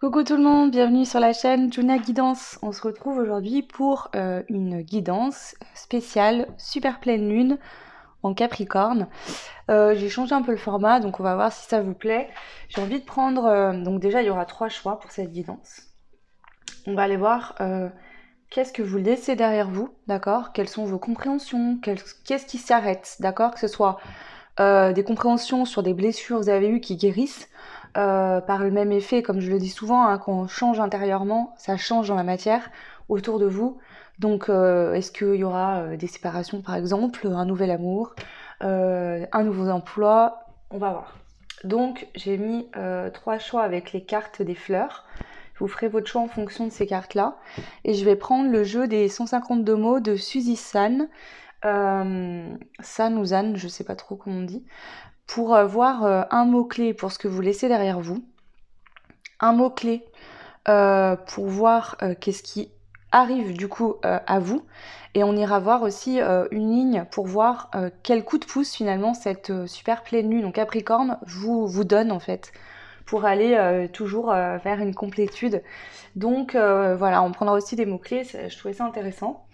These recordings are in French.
Coucou tout le monde, bienvenue sur la chaîne Juna Guidance. On se retrouve aujourd'hui pour une guidance spéciale super pleine lune en Capricorne. J'ai changé un peu le format, donc on va voir si ça vous plaît. J'ai envie de prendre, donc déjà il y aura 3 choix pour cette guidance. On va aller voir qu'est-ce que vous laissez derrière vous, d'accord? Quelles sont vos compréhensions? Qu'est-ce qui s'arrête, d'accord? Que ce soit des compréhensions sur des blessures que vous avez eues qui guérissent par le même effet, comme je le dis souvent, hein, quand on change intérieurement, ça change dans la matière autour de vous. Donc est-ce qu'il y aura des séparations par exemple, un nouvel amour, un nouveau emploi? On va voir. Donc j'ai mis 3 choix avec les cartes des fleurs. Vous ferez votre choix en fonction de ces cartes-là. Et je vais prendre le jeu des 152 mots de Suzy San. San ou Zan, je sais pas trop comment on dit. Pour voir un mot-clé pour ce que vous laissez derrière vous. Un mot-clé pour voir qu'est-ce qui arrive du coup à vous. Et on ira voir aussi une ligne pour voir quel coup de pouce finalement cette super pleine lune en Capricorne vous donne en fait pour aller toujours vers une complétude. Donc voilà, on prendra aussi des mots-clés, je trouvais ça intéressant.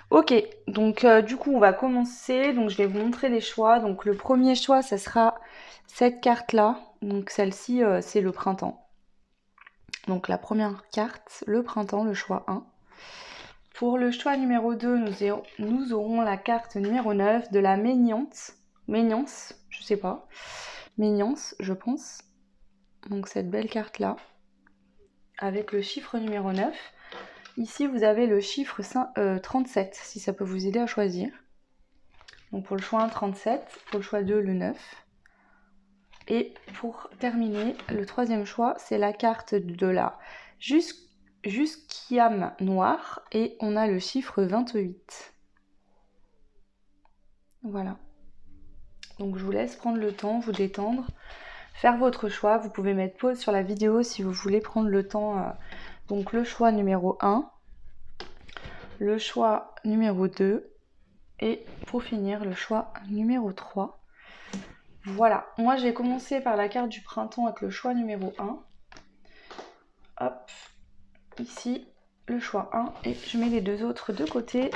Ok, donc du coup on va commencer, donc je vais vous montrer les choix. Donc le premier choix, ça sera cette carte-là, donc celle-ci c'est le printemps. Donc la première carte, le printemps, le choix 1. Pour le choix numéro 2, nous aurons la carte numéro 9 de la Méniance, je sais pas, Méniance, je pense. Donc cette belle carte-là, avec le chiffre numéro 9. Ici, vous avez le chiffre 37, si ça peut vous aider à choisir. Donc pour le choix 1, 37, pour le choix 2, le 9. Et pour terminer, le troisième choix, c'est la carte de la Jusquiame noire et on a le chiffre 28. Voilà. Donc je vous laisse prendre le temps, vous détendre, faire votre choix. Vous pouvez mettre pause sur la vidéo si vous voulez prendre le temps. Donc le choix numéro 1, le choix numéro 2 et pour finir le choix numéro 3. Voilà, moi j'ai commencé par la carte du printemps avec le choix numéro 1. Hop, ici le choix 1 et je mets les deux autres de côté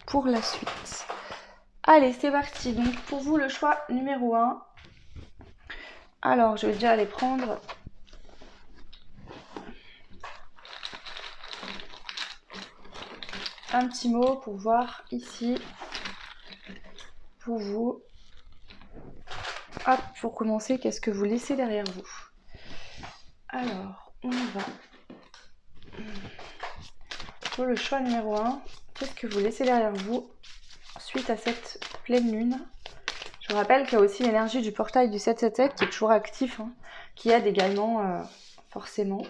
pour la suite. Allez, c'est parti. Donc pour vous le choix numéro 1. Alors je vais déjà aller prendre un petit mot pour voir ici pour vous. Hop, pour commencer, qu'est-ce que vous laissez derrière vous? Alors, on y va. Pour le choix numéro 1, qu'est-ce que vous laissez derrière vous suite à cette pleine lune? Je vous rappelle qu'il y a aussi l'énergie du portail du 777 qui est toujours actif, hein, qui aide également forcément.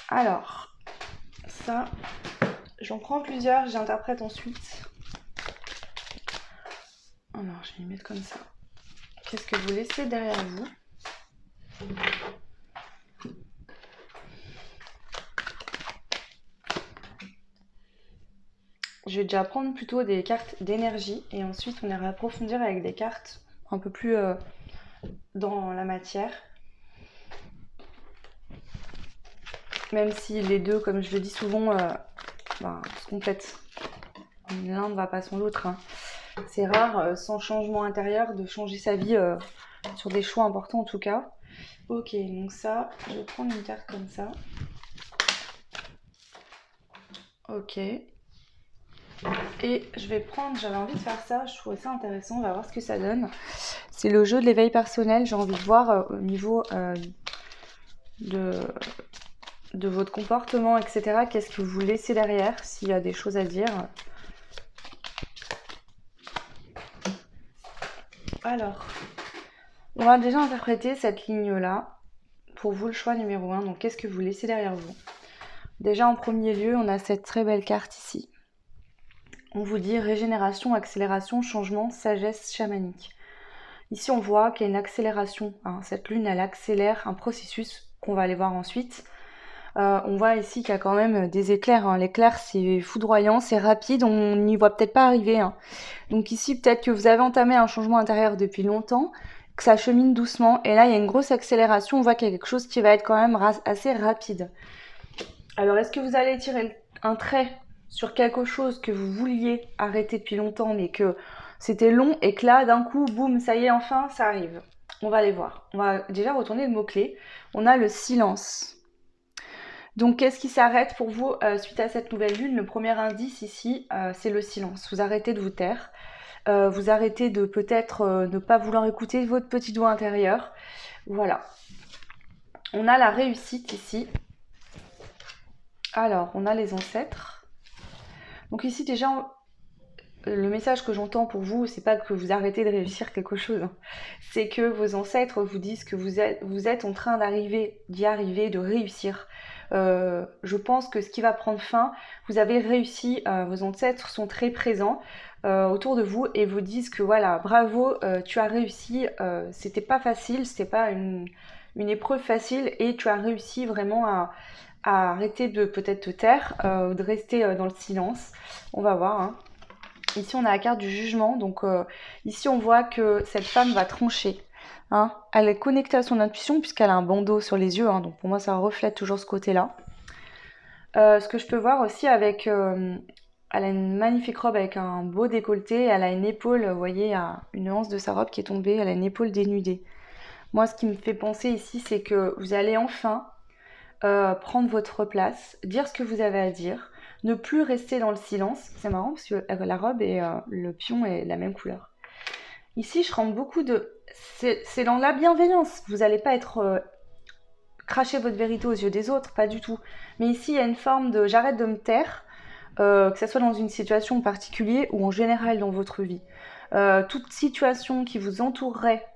Alors, ça, j'en prends plusieurs, j'interprète ensuite. Alors, je vais les mettre comme ça. Qu'est-ce que vous laissez derrière vous? Je vais déjà prendre plutôt des cartes d'énergie et ensuite on ira approfondir avec des cartes un peu plus dans la matière. Même si les deux, comme je le dis souvent, se complètent. L'un ne va pas sans l'autre. Hein. C'est rare, sans changement intérieur, de changer sa vie sur des choix importants en tout cas. Ok, donc ça, je vais prendre une carte comme ça. Ok. Et je vais prendre, j'avais envie de faire ça, je trouvais ça intéressant, on va voir ce que ça donne. C'est le jeu de l'éveil personnel, j'ai envie de voir au niveau de votre comportement, etc. Qu'est-ce que vous laissez derrière, s'il y a des choses à dire. Alors, on va déjà interpréter cette ligne-là. Pour vous, le choix numéro 1, donc qu'est-ce que vous laissez derrière vous? Déjà en premier lieu, on a cette très belle carte ici. On vous dit régénération, accélération, changement, sagesse chamanique. Ici, on voit qu'il y a une accélération. Hein. Cette lune, elle accélère un processus qu'on va aller voir ensuite. On voit ici qu'il y a quand même des éclairs. Hein. L'éclair, c'est foudroyant, c'est rapide, on n'y voit peut-être pas arriver. Hein. Donc ici, peut-être que vous avez entamé un changement intérieur depuis longtemps que ça chemine doucement. Et là, il y a une grosse accélération. On voit qu'il y a quelque chose qui va être quand même assez rapide. Alors, est-ce que vous allez tirer un trait sur quelque chose que vous vouliez arrêter depuis longtemps, mais que c'était long et que là, d'un coup, boum, ça y est, enfin, ça arrive. On va aller voir. On va déjà retourner le mot-clé. On a le silence. Donc, qu'est-ce qui s'arrête pour vous suite à cette nouvelle lune? Le premier indice ici, c'est le silence. Vous arrêtez de vous taire. Vous arrêtez de peut-être ne pas vouloir écouter votre petit doigt intérieur. Voilà. On a la réussite ici. Alors, on a les ancêtres. Donc ici, déjà, le message que j'entends pour vous, c'est pas que vous arrêtez de réussir quelque chose. C'est que vos ancêtres vous disent que vous êtes en train d'y arriver, de réussir. Je pense que ce qui va prendre fin, vous avez réussi, vos ancêtres sont très présents autour de vous et vous disent que voilà, bravo, tu as réussi, c'était pas facile, c'était pas une épreuve facile et tu as réussi vraiment à arrêter de peut-être te taire, de rester dans le silence. On va voir. Hein. Ici, on a la carte du jugement. Donc, ici, on voit que cette femme va trancher. Hein. Elle est connectée à son intuition puisqu'elle a un bandeau sur les yeux. Hein. Donc, pour moi, ça reflète toujours ce côté-là. Ce que je peux voir aussi avec... elle a une magnifique robe avec un beau décolleté. Elle a une épaule, vous voyez, il y a une nuance de sa robe qui est tombée. Elle a une épaule dénudée. Moi, ce qui me fait penser ici, c'est que vous allez enfin prendre votre place, dire ce que vous avez à dire, ne plus rester dans le silence. C'est marrant parce que la robe et le pion est la même couleur. Ici, je rentre beaucoup de... C'est dans la bienveillance. Vous n'allez pas être... cracher votre vérité aux yeux des autres, pas du tout. Mais ici, il y a une forme de... J'arrête de me taire, que ce soit dans une situation en particulier ou en général dans votre vie. Toute situation qui vous entourerait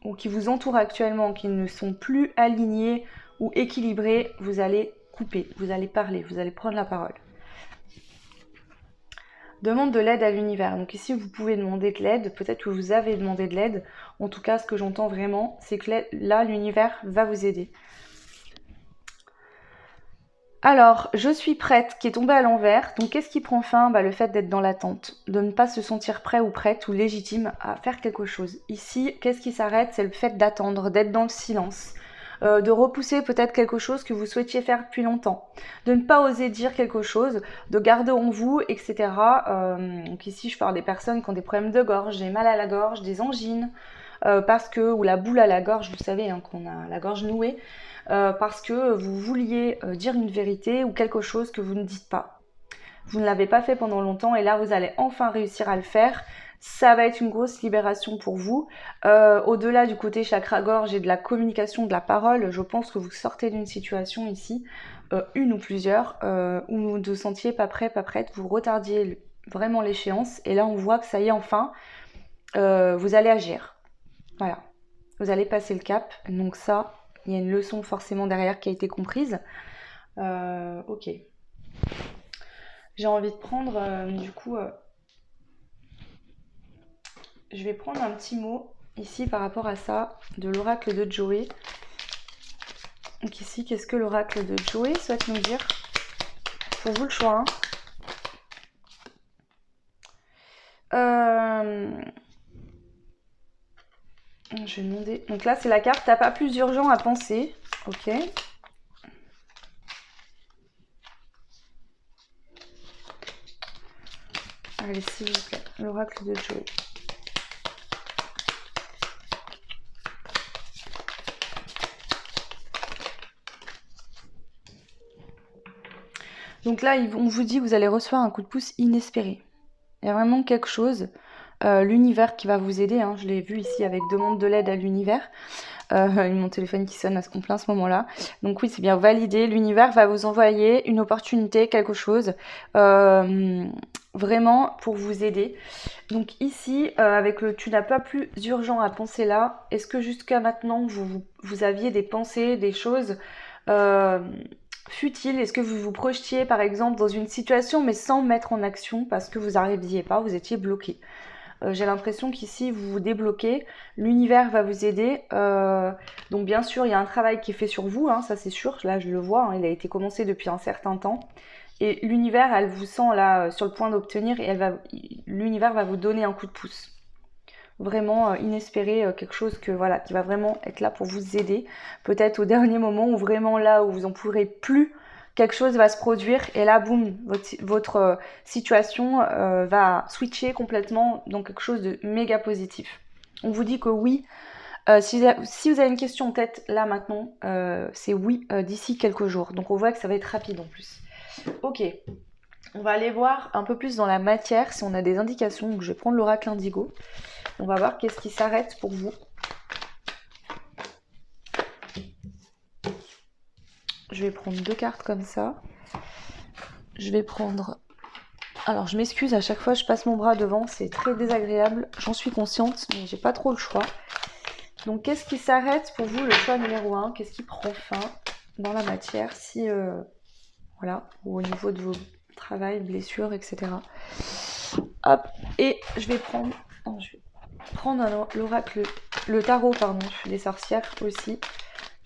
ou qui vous entoure actuellement, qui ne sont plus alignés ou équilibrés, vous allez couper, vous allez parler, vous allez prendre la parole. Demande de l'aide à l'univers. Donc ici, vous pouvez demander de l'aide, peut-être que vous avez demandé de l'aide. En tout cas, ce que j'entends vraiment, c'est que là, l'univers va vous aider. Alors, je suis prête, qui est tombée à l'envers. Donc, qu'est-ce qui prend fin? Le fait d'être dans l'attente, de ne pas se sentir prêt ou prête ou légitime à faire quelque chose. Ici, qu'est-ce qui s'arrête? C'est le fait d'attendre, d'être dans le silence, de repousser peut-être quelque chose que vous souhaitiez faire depuis longtemps, de ne pas oser dire quelque chose, de garder en vous, etc. Donc ici, je parle des personnes qui ont des problèmes de gorge, des mal à la gorge, des angines, parce que, ou la boule à la gorge, vous savez, hein, qu'on a la gorge nouée, parce que vous vouliez dire une vérité ou quelque chose que vous ne dites pas. Vous ne l'avez pas fait pendant longtemps et là vous allez enfin réussir à le faire. Ça va être une grosse libération pour vous. Au-delà du côté chakra-gorge et de la communication, de la parole, je pense que vous sortez d'une situation ici, une ou plusieurs, où vous ne vous sentiez pas prêt, pas prête, vous retardiez vraiment l'échéance et là on voit que ça y est enfin, vous allez agir. Voilà, vous allez passer le cap, donc ça, il y a une leçon forcément derrière qui a été comprise. Ok. J'ai envie de prendre, je vais prendre un petit mot ici par rapport à ça, de l'oracle de Joey. Donc ici, qu'est-ce que l'oracle de Joey souhaite nous dire? Pour vous le choix. Je vais demander. Donc là, c'est la carte. T'as pas plus urgent à penser. Ok. Allez, s'il vous plaît. L'oracle de Joey. Donc là, on vous dit que vous allez recevoir un coup de pouce inespéré. Il y a vraiment quelque chose, l'univers qui va vous aider. Hein. Je l'ai vu ici avec demande de l'aide à l'univers. Mon téléphone qui sonne en plein ce moment-là. Donc oui, c'est bien validé. L'univers va vous envoyer une opportunité, quelque chose, vraiment pour vous aider. Donc ici, avec le tu n'as pas plus urgent à penser là, est-ce que jusqu'à maintenant, vous aviez des pensées, des choses futiles? Est-ce que vous vous projetiez par exemple dans une situation mais sans mettre en action parce que vous n'arriviez pas, vous étiez bloqué? J'ai l'impression qu'ici vous vous débloquez, l'univers va vous aider. Donc bien sûr il y a un travail qui est fait sur vous, hein, ça c'est sûr, là je le vois, hein, il a été commencé depuis un certain temps. Et l'univers, elle vous sent là sur le point d'obtenir et l'univers va vous donner un coup de pouce. vraiment inespéré, quelque chose que voilà, qui va vraiment être là pour vous aider. Peut-être au dernier moment ou vraiment là où vous en pourrez plus, quelque chose va se produire et là, boum, votre situation va switcher complètement dans quelque chose de méga positif. On vous dit que oui. Si vous avez une question en tête là maintenant, c'est oui d'ici quelques jours. Donc on voit que ça va être rapide en plus. Ok, on va aller voir un peu plus dans la matière si on a des indications. Donc je vais prendre l'oracle indigo. On va voir qu'est-ce qui s'arrête pour vous. Je vais prendre 2 cartes comme ça. Je vais prendre... Alors je m'excuse, à chaque fois je passe mon bras devant, c'est très désagréable. J'en suis consciente, mais j'ai pas trop le choix. Donc qu'est-ce qui s'arrête pour vous, le choix numéro 1? Qu'est-ce qui prend fin dans la matière si... voilà, ou au niveau de vos travail, blessures, etc. Hop, et je vais prendre l'oracle, le tarot, pardon, des sorcières aussi.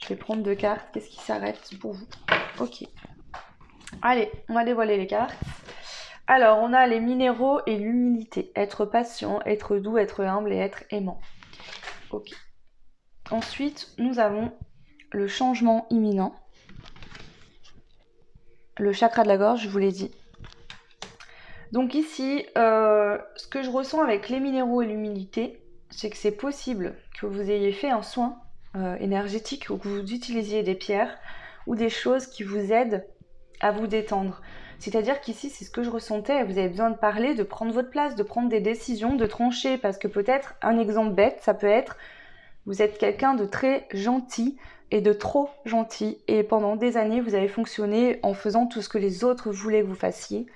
Je vais prendre 2 cartes. Qu'est-ce qui s'arrête pour vous? Ok. Allez, on va dévoiler les cartes. Alors, on a les minéraux et l'humilité. Être patient, être doux, être humble et être aimant. Ok. Ensuite, nous avons le changement imminent. Le chakra de la gorge, je vous l'ai dit. Donc ici, ce que je ressens avec les minéraux et l'humilité, c'est que c'est possible que vous ayez fait un soin énergétique ou que vous utilisiez des pierres ou des choses qui vous aident à vous détendre. C'est-à-dire qu'ici, c'est ce que je ressentais, vous avez besoin de parler, de prendre votre place, de prendre des décisions, de trancher, parce que peut-être, un exemple bête, ça peut être, vous êtes quelqu'un de très gentil et de trop gentil, et pendant des années, vous avez fonctionné en faisant tout ce que les autres voulaient que vous fassiez,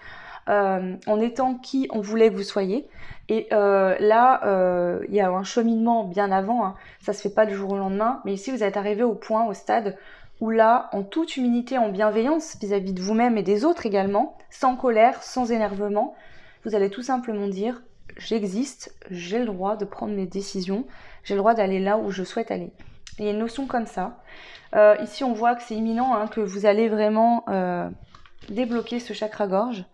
en étant qui on voulait que vous soyez. Et là, il y a un cheminement bien avant, hein. Ça se fait pas du jour au lendemain, mais ici vous êtes arrivé au point, au stade où là, en toute humilité, en bienveillance vis-à-vis de vous-même et des autres également, sans colère, sans énervement, vous allez tout simplement dire « j'existe, j'ai le droit de prendre mes décisions, j'ai le droit d'aller là où je souhaite aller ». Il y a une notion comme ça. Ici, on voit que c'est imminent, hein, que vous allez vraiment débloquer ce chakra-gorge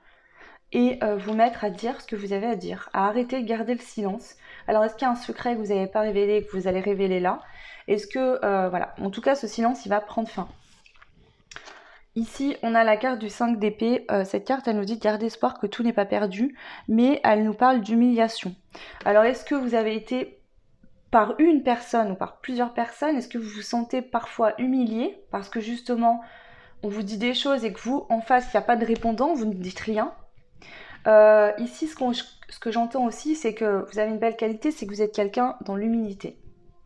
et vous mettre à dire ce que vous avez à dire, à arrêter de garder le silence. Alors, est-ce qu'il y a un secret que vous n'avez pas révélé et que vous allez révéler là? Est-ce que, voilà, en tout cas, ce silence, il va prendre fin. Ici, on a la carte du 5 d'épée. Cette carte, elle nous dit de garder espoir que tout n'est pas perdu, mais elle nous parle d'humiliation. Alors, est-ce que vous avez été par une personne ou par plusieurs personnes, est-ce que vous vous sentez parfois humilié parce que justement, on vous dit des choses et que vous, en face, il n'y a pas de répondant, vous ne dites rien? Ici, ce que j'entends aussi, c'est que vous avez une belle qualité, c'est que vous êtes quelqu'un dans l'humilité.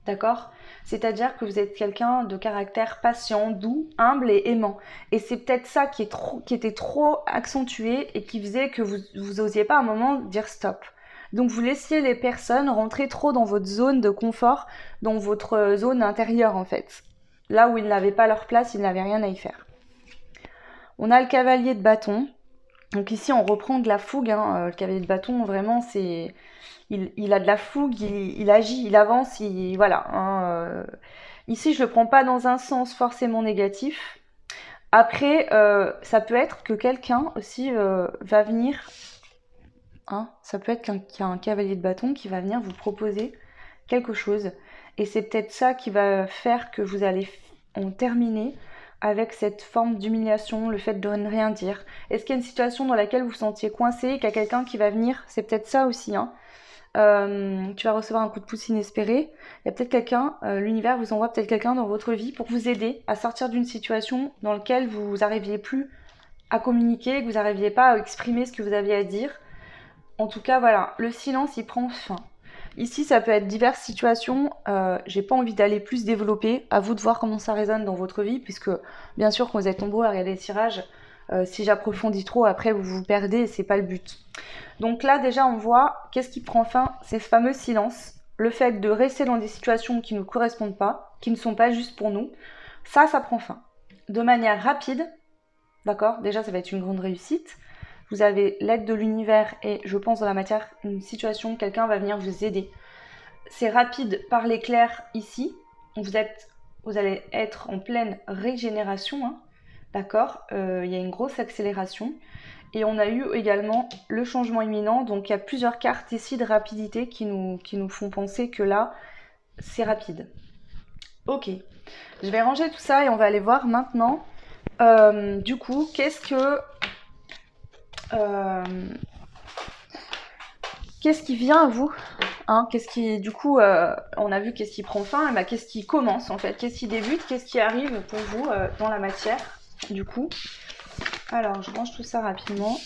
D'accord? C'est-à-dire que vous êtes quelqu'un de caractère patient, doux, humble et aimant. Et c'est peut-être ça qui était trop accentué et qui faisait que vous osiez pas à un moment dire stop. Donc vous laissiez les personnes rentrer trop dans votre zone de confort, dans votre zone intérieure en fait. Là où ils n'avaient pas leur place, ils n'avaient rien à y faire. On a le cavalier de bâton. Donc ici, on reprend de la fougue, hein. Le cavalier de bâton, vraiment, c'est... Il a de la fougue, il agit, il avance, voilà. Hein. Ici, je le prends pas dans un sens forcément négatif. Après, ça peut être que quelqu'un aussi va venir... Hein, ça peut être qu'il y a un cavalier de bâton qui va venir vous proposer quelque chose. Et c'est peut-être ça qui va faire que vous allez en terminer avec cette forme d'humiliation, le fait de ne rien dire. Est-ce qu'il y a une situation dans laquelle vous vous sentiez coincé, qu'il y a quelqu'un qui va venir? C'est peut-être ça aussi, hein. Tu vas recevoir un coup de pouce inespéré. Il y a peut-être quelqu'un, l'univers vous envoie peut-être quelqu'un dans votre vie pour vous aider à sortir d'une situation dans laquelle vous n'arriviez plus à communiquer, que vous n'arriviez pas à exprimer ce que vous aviez à dire. En tout cas, voilà, le silence, il prend fin. Ici, ça peut être diverses situations. J'ai pas envie d'aller plus développer. À vous de voir comment ça résonne dans votre vie, puisque bien sûr, quand vous êtes nombreux à regarder les tirages, si j'approfondis trop, après vous vous perdez et c'est pas le but. Donc là, déjà, on voit qu'est-ce qui prend fin, c'est ce fameux silence, le fait de rester dans des situations qui ne nous correspondent pas, qui ne sont pas justes pour nous. Ça prend fin. De manière rapide, d'accord? Déjà, ça va être une grande réussite. Vous avez l'aide de l'univers et je pense dans la matière, une situation, quelqu'un va venir vous aider. C'est rapide par l'éclair ici. Vous allez être en pleine régénération, hein, d'accord? Il y a une grosse accélération. Et on a eu également le changement imminent. Donc il y a plusieurs cartes ici de rapidité qui nous font penser que là, c'est rapide. Ok, je vais ranger tout ça et on va aller voir maintenant. Du coup, qu'est-ce qui vient à vous, hein, qu'est-ce qui, du coup, on a vu qu'est-ce qui prend fin, et bah, qu'est-ce qui commence en fait, qu'est-ce qui débute, qu'est-ce qui arrive pour vous dans la matière, du coup. Alors, je range tout ça rapidement.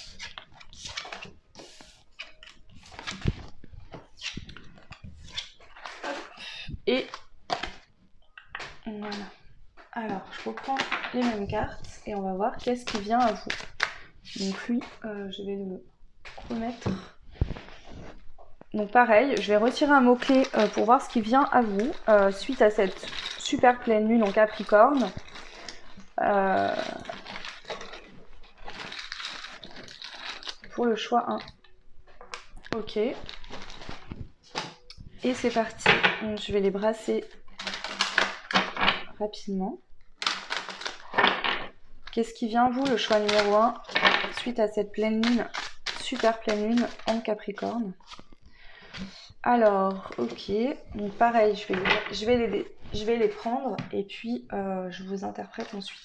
Et voilà. Alors, je reprends les mêmes cartes et on va voir qu'est-ce qui vient à vous. Donc lui, je vais le remettre. Donc pareil, je vais retirer un mot-clé pour voir ce qui vient à vous suite à cette super pleine lune en Capricorne. Pour le choix 1. Ok. Et c'est parti. Donc, je vais les brasser rapidement. Qu'est-ce qui vient à vous, le choix numéro 1, suite à cette pleine lune, super pleine lune en Capricorne. Alors, ok. Donc pareil, je vais les prendre et puis je vous interprète ensuite.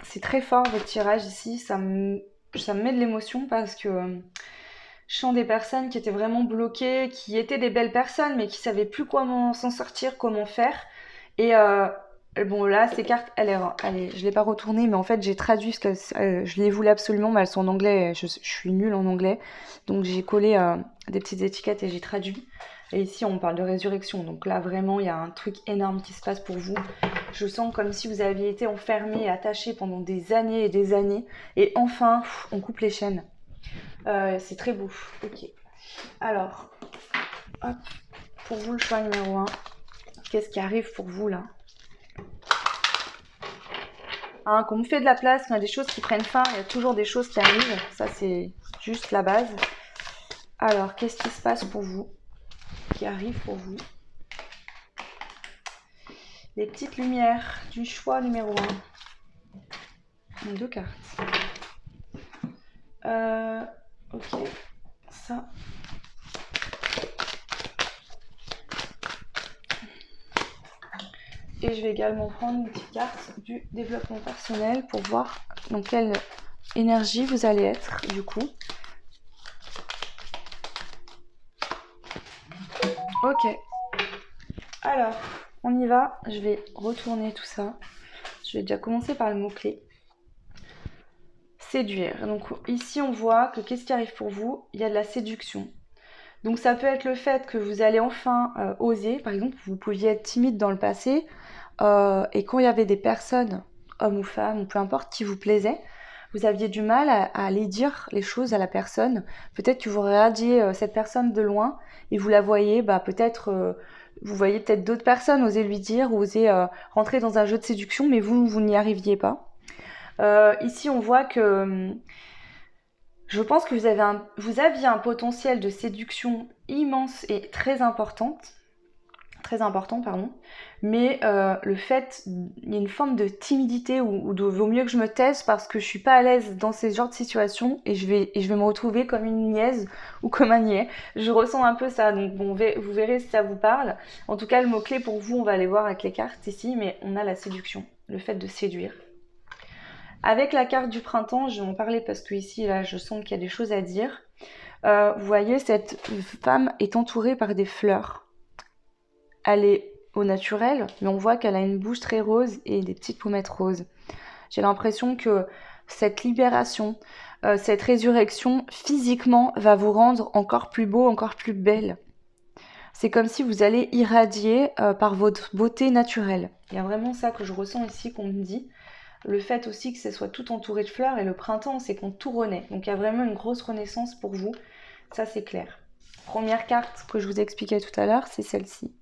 C'est très fort votre tirage ici, ça me met de l'émotion parce que je sens des personnes qui étaient vraiment bloquées, qui étaient des belles personnes mais qui savaient plus comment s'en sortir, comment faire. Et bon là, ces cartes, je l'ai pas retournées, mais en fait j'ai traduit ce que je les voulais absolument, mais elles sont en anglais. Je suis nulle en anglais, donc j'ai collé des petites étiquettes et j'ai traduit. Et ici on parle de résurrection, donc là vraiment il y a un truc énorme qui se passe pour vous. Je sens comme si vous aviez été enfermé, attaché pendant des années et des années, et enfin on coupe les chaînes. C'est très beau. Ok. Alors, hop, pour vous le choix numéro 1. Qu'est-ce qui arrive pour vous là, hein, qu'on me fait de la place, qu'on a des choses qui prennent fin, il y a toujours des choses qui arrivent. Ça c'est juste la base. Alors, qu'est-ce qui se passe pour vous, qui arrive pour vous? Les petites lumières du choix numéro 1. 2 cartes. Ok, ça. Et je vais également prendre une petite carte du développement personnel pour voir dans quelle énergie vous allez être du coup. Ok. Alors, on y va. Je vais retourner tout ça. Je vais déjà commencer par le mot-clé. Séduire. Donc ici, on voit que qu'est-ce qui arrive pour vous? Il y a de la séduction. Donc ça peut être le fait que vous allez enfin oser. Par exemple, vous pouviez être timide dans le passé. Et quand il y avait des personnes, hommes ou femmes, ou peu importe, qui vous plaisaient, vous aviez du mal à aller dire les choses à la personne. Peut-être que vous regardiez cette personne de loin et vous la voyez, peut-être, vous voyez peut-être d'autres personnes oser lui dire, ou oser rentrer dans un jeu de séduction, mais vous n'y arriviez pas. Ici, on voit que je pense que vous aviez un potentiel de séduction immense et très important, pardon, mais le fait, il y a une forme de timidité ou de vaut mieux que je me taise parce que je suis pas à l'aise dans ces genres de situations et je vais me retrouver comme une niaise ou comme un niais. Je ressens un peu ça, donc bon, vous verrez si ça vous parle. En tout cas, le mot-clé pour vous, on va aller voir avec les cartes ici, mais on a la séduction, le fait de séduire. Avec la carte du printemps, je vais en parler parce que ici, là, je sens qu'il y a des choses à dire. Vous voyez, cette femme est entourée par des fleurs. Elle est au naturel, mais on voit qu'elle a une bouche très rose et des petites pommettes roses. J'ai l'impression que cette libération, cette résurrection, physiquement, va vous rendre encore plus beau, encore plus belle. C'est comme si vous allez irradier par votre beauté naturelle. Il y a vraiment ça que je ressens ici, qu'on me dit. Le fait aussi que ce soit tout entouré de fleurs, et le printemps, c'est qu'on tout renaît. Donc il y a vraiment une grosse renaissance pour vous. Ça, c'est clair. Première carte que je vous expliquais tout à l'heure, c'est celle-ci.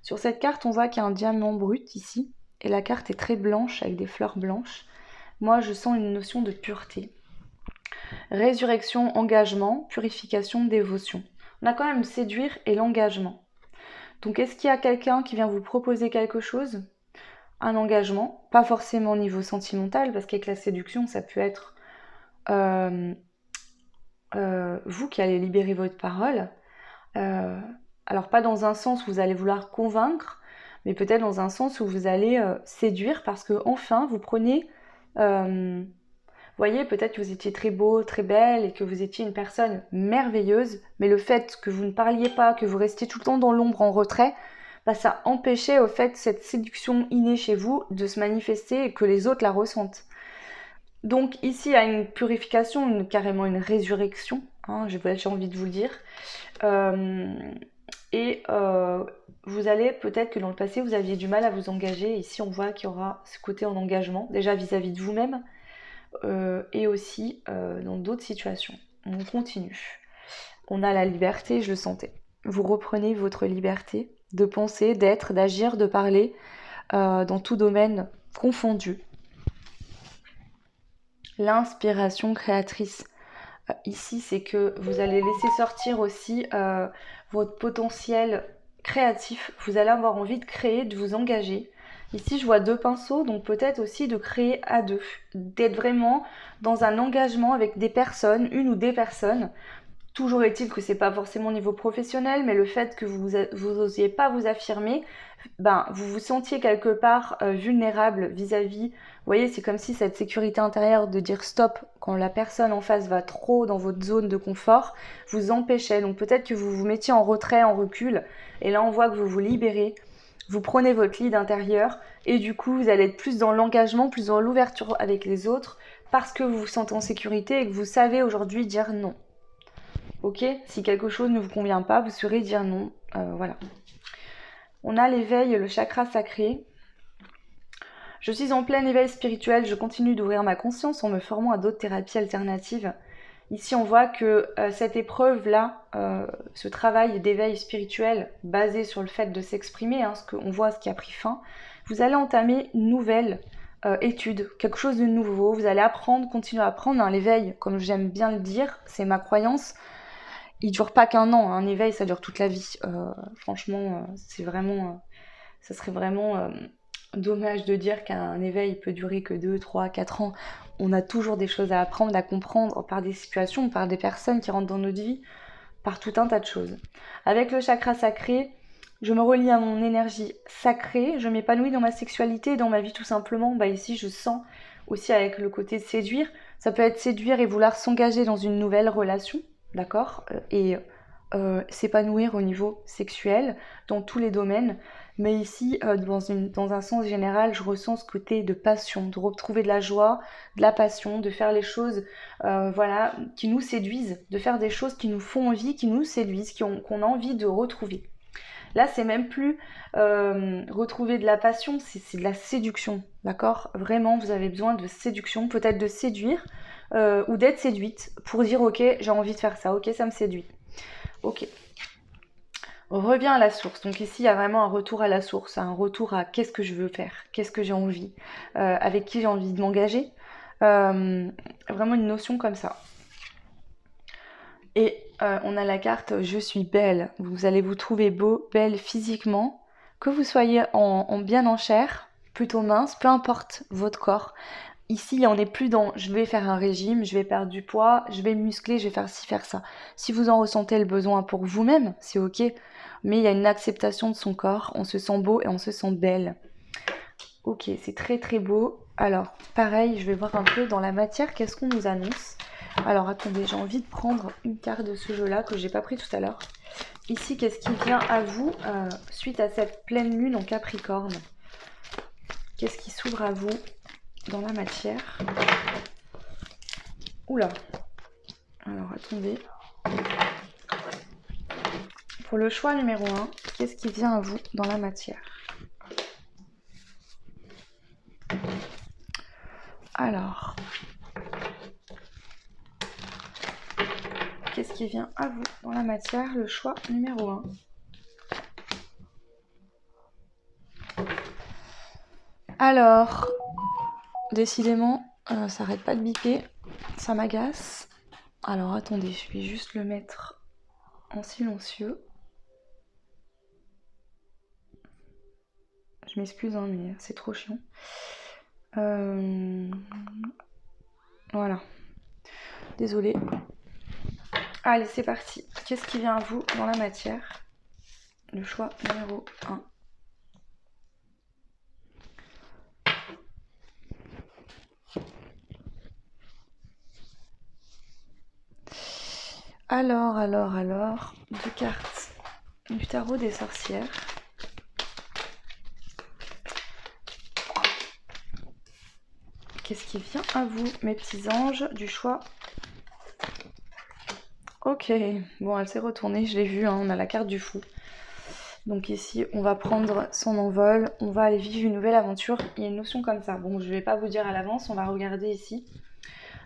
Sur cette carte, on voit qu'il y a un diamant brut ici, et la carte est très blanche avec des fleurs blanches. Moi, je sens une notion de pureté. Résurrection, engagement, purification, dévotion. On a quand même séduire et l'engagement. Donc est-ce qu'il y a quelqu'un qui vient vous proposer quelque chose? Un engagement, pas forcément au niveau sentimental, parce qu'avec la séduction, ça peut être euh, vous qui allez libérer votre parole. Alors pas dans un sens où vous allez vouloir convaincre, mais peut-être dans un sens où vous allez séduire parce que enfin vous prenez, voyez, peut-être que vous étiez très beau, très belle et que vous étiez une personne merveilleuse, mais le fait que vous ne parliez pas, que vous restiez tout le temps dans l'ombre en retrait, bah, ça empêchait au fait cette séduction innée chez vous de se manifester et que les autres la ressentent. Donc ici, il y a une purification, carrément une résurrection, hein, j'ai envie de vous le dire. Euh, et vous allez, peut-être que dans le passé, vous aviez du mal à vous engager. Ici, on voit qu'il y aura ce côté en engagement, déjà vis-à-vis de vous-même, et aussi dans d'autres situations. On continue. On a la liberté, je le sentais. Vous reprenez votre liberté de penser, d'être, d'agir, de parler, dans tout domaine confondu. L'inspiration créatrice. Ici, c'est que vous allez laisser sortir aussi votre potentiel créatif. Vous allez avoir envie de créer, de vous engager. Ici, je vois 2 pinceaux, donc peut-être aussi de créer à 2, d'être vraiment dans un engagement avec des personnes, une ou des personnes. Toujours est-il que c'est pas forcément au niveau professionnel, mais le fait que vous osiez pas vous affirmer, ben, vous vous sentiez quelque part vulnérable vis-à-vis. Vous voyez, c'est comme si cette sécurité intérieure de dire stop quand la personne en face va trop dans votre zone de confort vous empêchait. Donc peut-être que vous vous mettiez en retrait, en recul, et là on voit que vous vous libérez, vous prenez votre lead intérieur, et du coup vous allez être plus dans l'engagement, plus dans l'ouverture avec les autres, parce que vous vous sentez en sécurité et que vous savez aujourd'hui dire non. Ok, si quelque chose ne vous convient pas, vous saurez dire non. Voilà. On a l'éveil, le chakra sacré. Je suis en plein éveil spirituel, je continue d'ouvrir ma conscience en me formant à d'autres thérapies alternatives. Ici, on voit que cette épreuve-là, ce travail d'éveil spirituel basé sur le fait de s'exprimer, hein, on voit ce qui a pris fin, vous allez entamer une nouvelle étude, quelque chose de nouveau. Vous allez apprendre, continuer à apprendre. Hein, l'éveil, comme j'aime bien le dire, c'est ma croyance. Il dure pas qu'un an, un éveil ça dure toute la vie. Franchement, c'est vraiment, ça serait vraiment dommage de dire qu'un éveil peut durer que 2, 3, 4 ans. On a toujours des choses à apprendre, à comprendre par des situations, par des personnes qui rentrent dans notre vie, par tout un tas de choses. Avec le chakra sacré, je me relie à mon énergie sacrée, je m'épanouis dans ma sexualité, dans ma vie tout simplement. Bah ici, je sens aussi avec le côté de séduire. Ça peut être séduire et vouloir s'engager dans une nouvelle relation, d'accord, et s'épanouir au niveau sexuel dans tous les domaines. Mais ici, dans un sens général, je ressens ce côté de passion, de retrouver de la joie, de la passion, de faire les choses voilà, qui nous séduisent, de faire des choses qui nous font envie, qui nous séduisent, qu'on a envie de retrouver. Là, c'est même plus retrouver de la passion, c'est de la séduction, d'accord? Vraiment, vous avez besoin de séduction, peut-être de séduire ou d'être séduite pour dire ok, j'ai envie de faire ça, ok, ça me séduit. Ok. On revient à la source. Donc ici, il y a vraiment un retour à la source, un retour à qu'est-ce que je veux faire, qu'est-ce que j'ai envie, avec qui j'ai envie de m'engager. Vraiment une notion comme ça. Et on a la carte je suis belle. Vous allez vous trouver beau, belle physiquement, que vous soyez bien en chair, plutôt mince, peu importe votre corps. Ici, on n'est plus dans je vais faire un régime, je vais perdre du poids, je vais me muscler, je vais faire ci, faire ça. Si vous en ressentez le besoin pour vous-même, c'est ok. Mais il y a une acceptation de son corps, on se sent beau et on se sent belle. Ok, c'est très très beau. Alors, pareil, je vais voir un peu dans la matière, qu'est-ce qu'on nous annonce. Alors, attendez, j'ai envie de prendre une carte de ce jeu-là que j'ai pas pris tout à l'heure. Ici, qu'est-ce qui vient à vous suite à cette pleine lune en Capricorne? Qu'est-ce qui s'ouvre à vous dans la matière? Oula. Alors, attendez. Pour le choix numéro 1, qu'est-ce qui vient à vous dans la matière? Alors, qu'est-ce qui vient à vous dans la matière? Le choix numéro 1. Alors, décidément, ça arrête pas de biper. Ça m'agace. Alors, attendez, je vais juste le mettre en silencieux. Je m'excuse, hein, mais c'est trop chiant. Voilà. Désolée. Allez, c'est parti. Qu'est-ce qui vient à vous dans la matière? Le choix numéro 1. Alors, deux cartes du tarot des sorcières. Qu'est-ce qui vient à vous, mes petits anges, du choix? Ok, bon, elle s'est retournée, je l'ai vu, hein, on a la carte du fou. Donc ici, on va prendre son envol, on va aller vivre une nouvelle aventure. Il y a une notion comme ça. Bon, je ne vais pas vous dire à l'avance, on va regarder ici.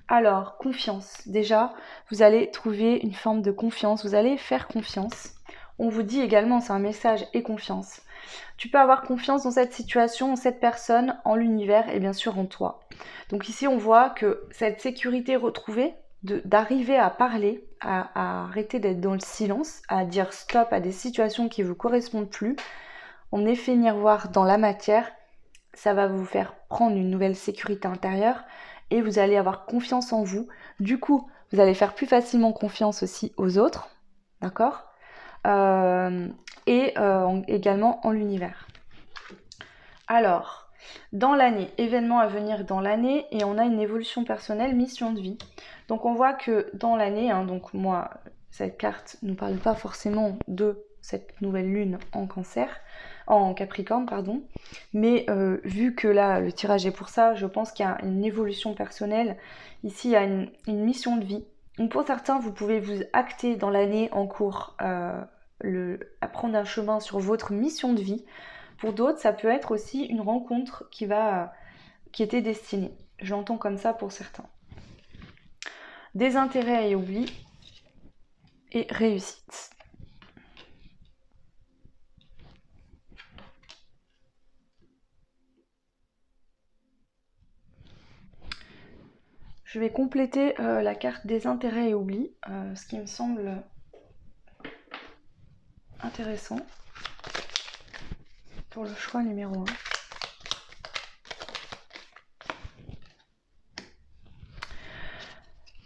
Alors, confiance. Déjà, vous allez trouver une forme de confiance, vous allez faire confiance. On vous dit également, c'est un message et confiance. Tu peux avoir confiance dans cette situation, en cette personne, en l'univers et bien sûr en toi. Donc ici, on voit que cette sécurité retrouvée, d'arriver à parler, à arrêter d'être dans le silence, à dire stop à des situations qui ne vous correspondent plus, on est fait miroir dans la matière, ça va vous faire prendre une nouvelle sécurité intérieure et vous allez avoir confiance en vous. Du coup, vous allez faire plus facilement confiance aussi aux autres, d'accord? Également en l'univers. Alors, dans l'année, événements à venir dans l'année, et on a une évolution personnelle, mission de vie. Donc on voit que dans l'année, hein, donc moi, cette carte ne parle pas forcément de cette nouvelle lune en cancer, en Capricorne, pardon, mais vu que là, le tirage est pour ça, je pense qu'il y a une évolution personnelle. Ici, il y a une mission de vie. Donc pour certains, vous pouvez vous acter dans l'année en cours à prendre un chemin sur votre mission de vie. Pour d'autres, ça peut être aussi une rencontre qui était destinée. Je l'entends comme ça pour certains. Désintérêt et oubli et réussite. Je vais compléter la carte désintérêt et oubli, ce qui me semble intéressant pour le choix numéro 1.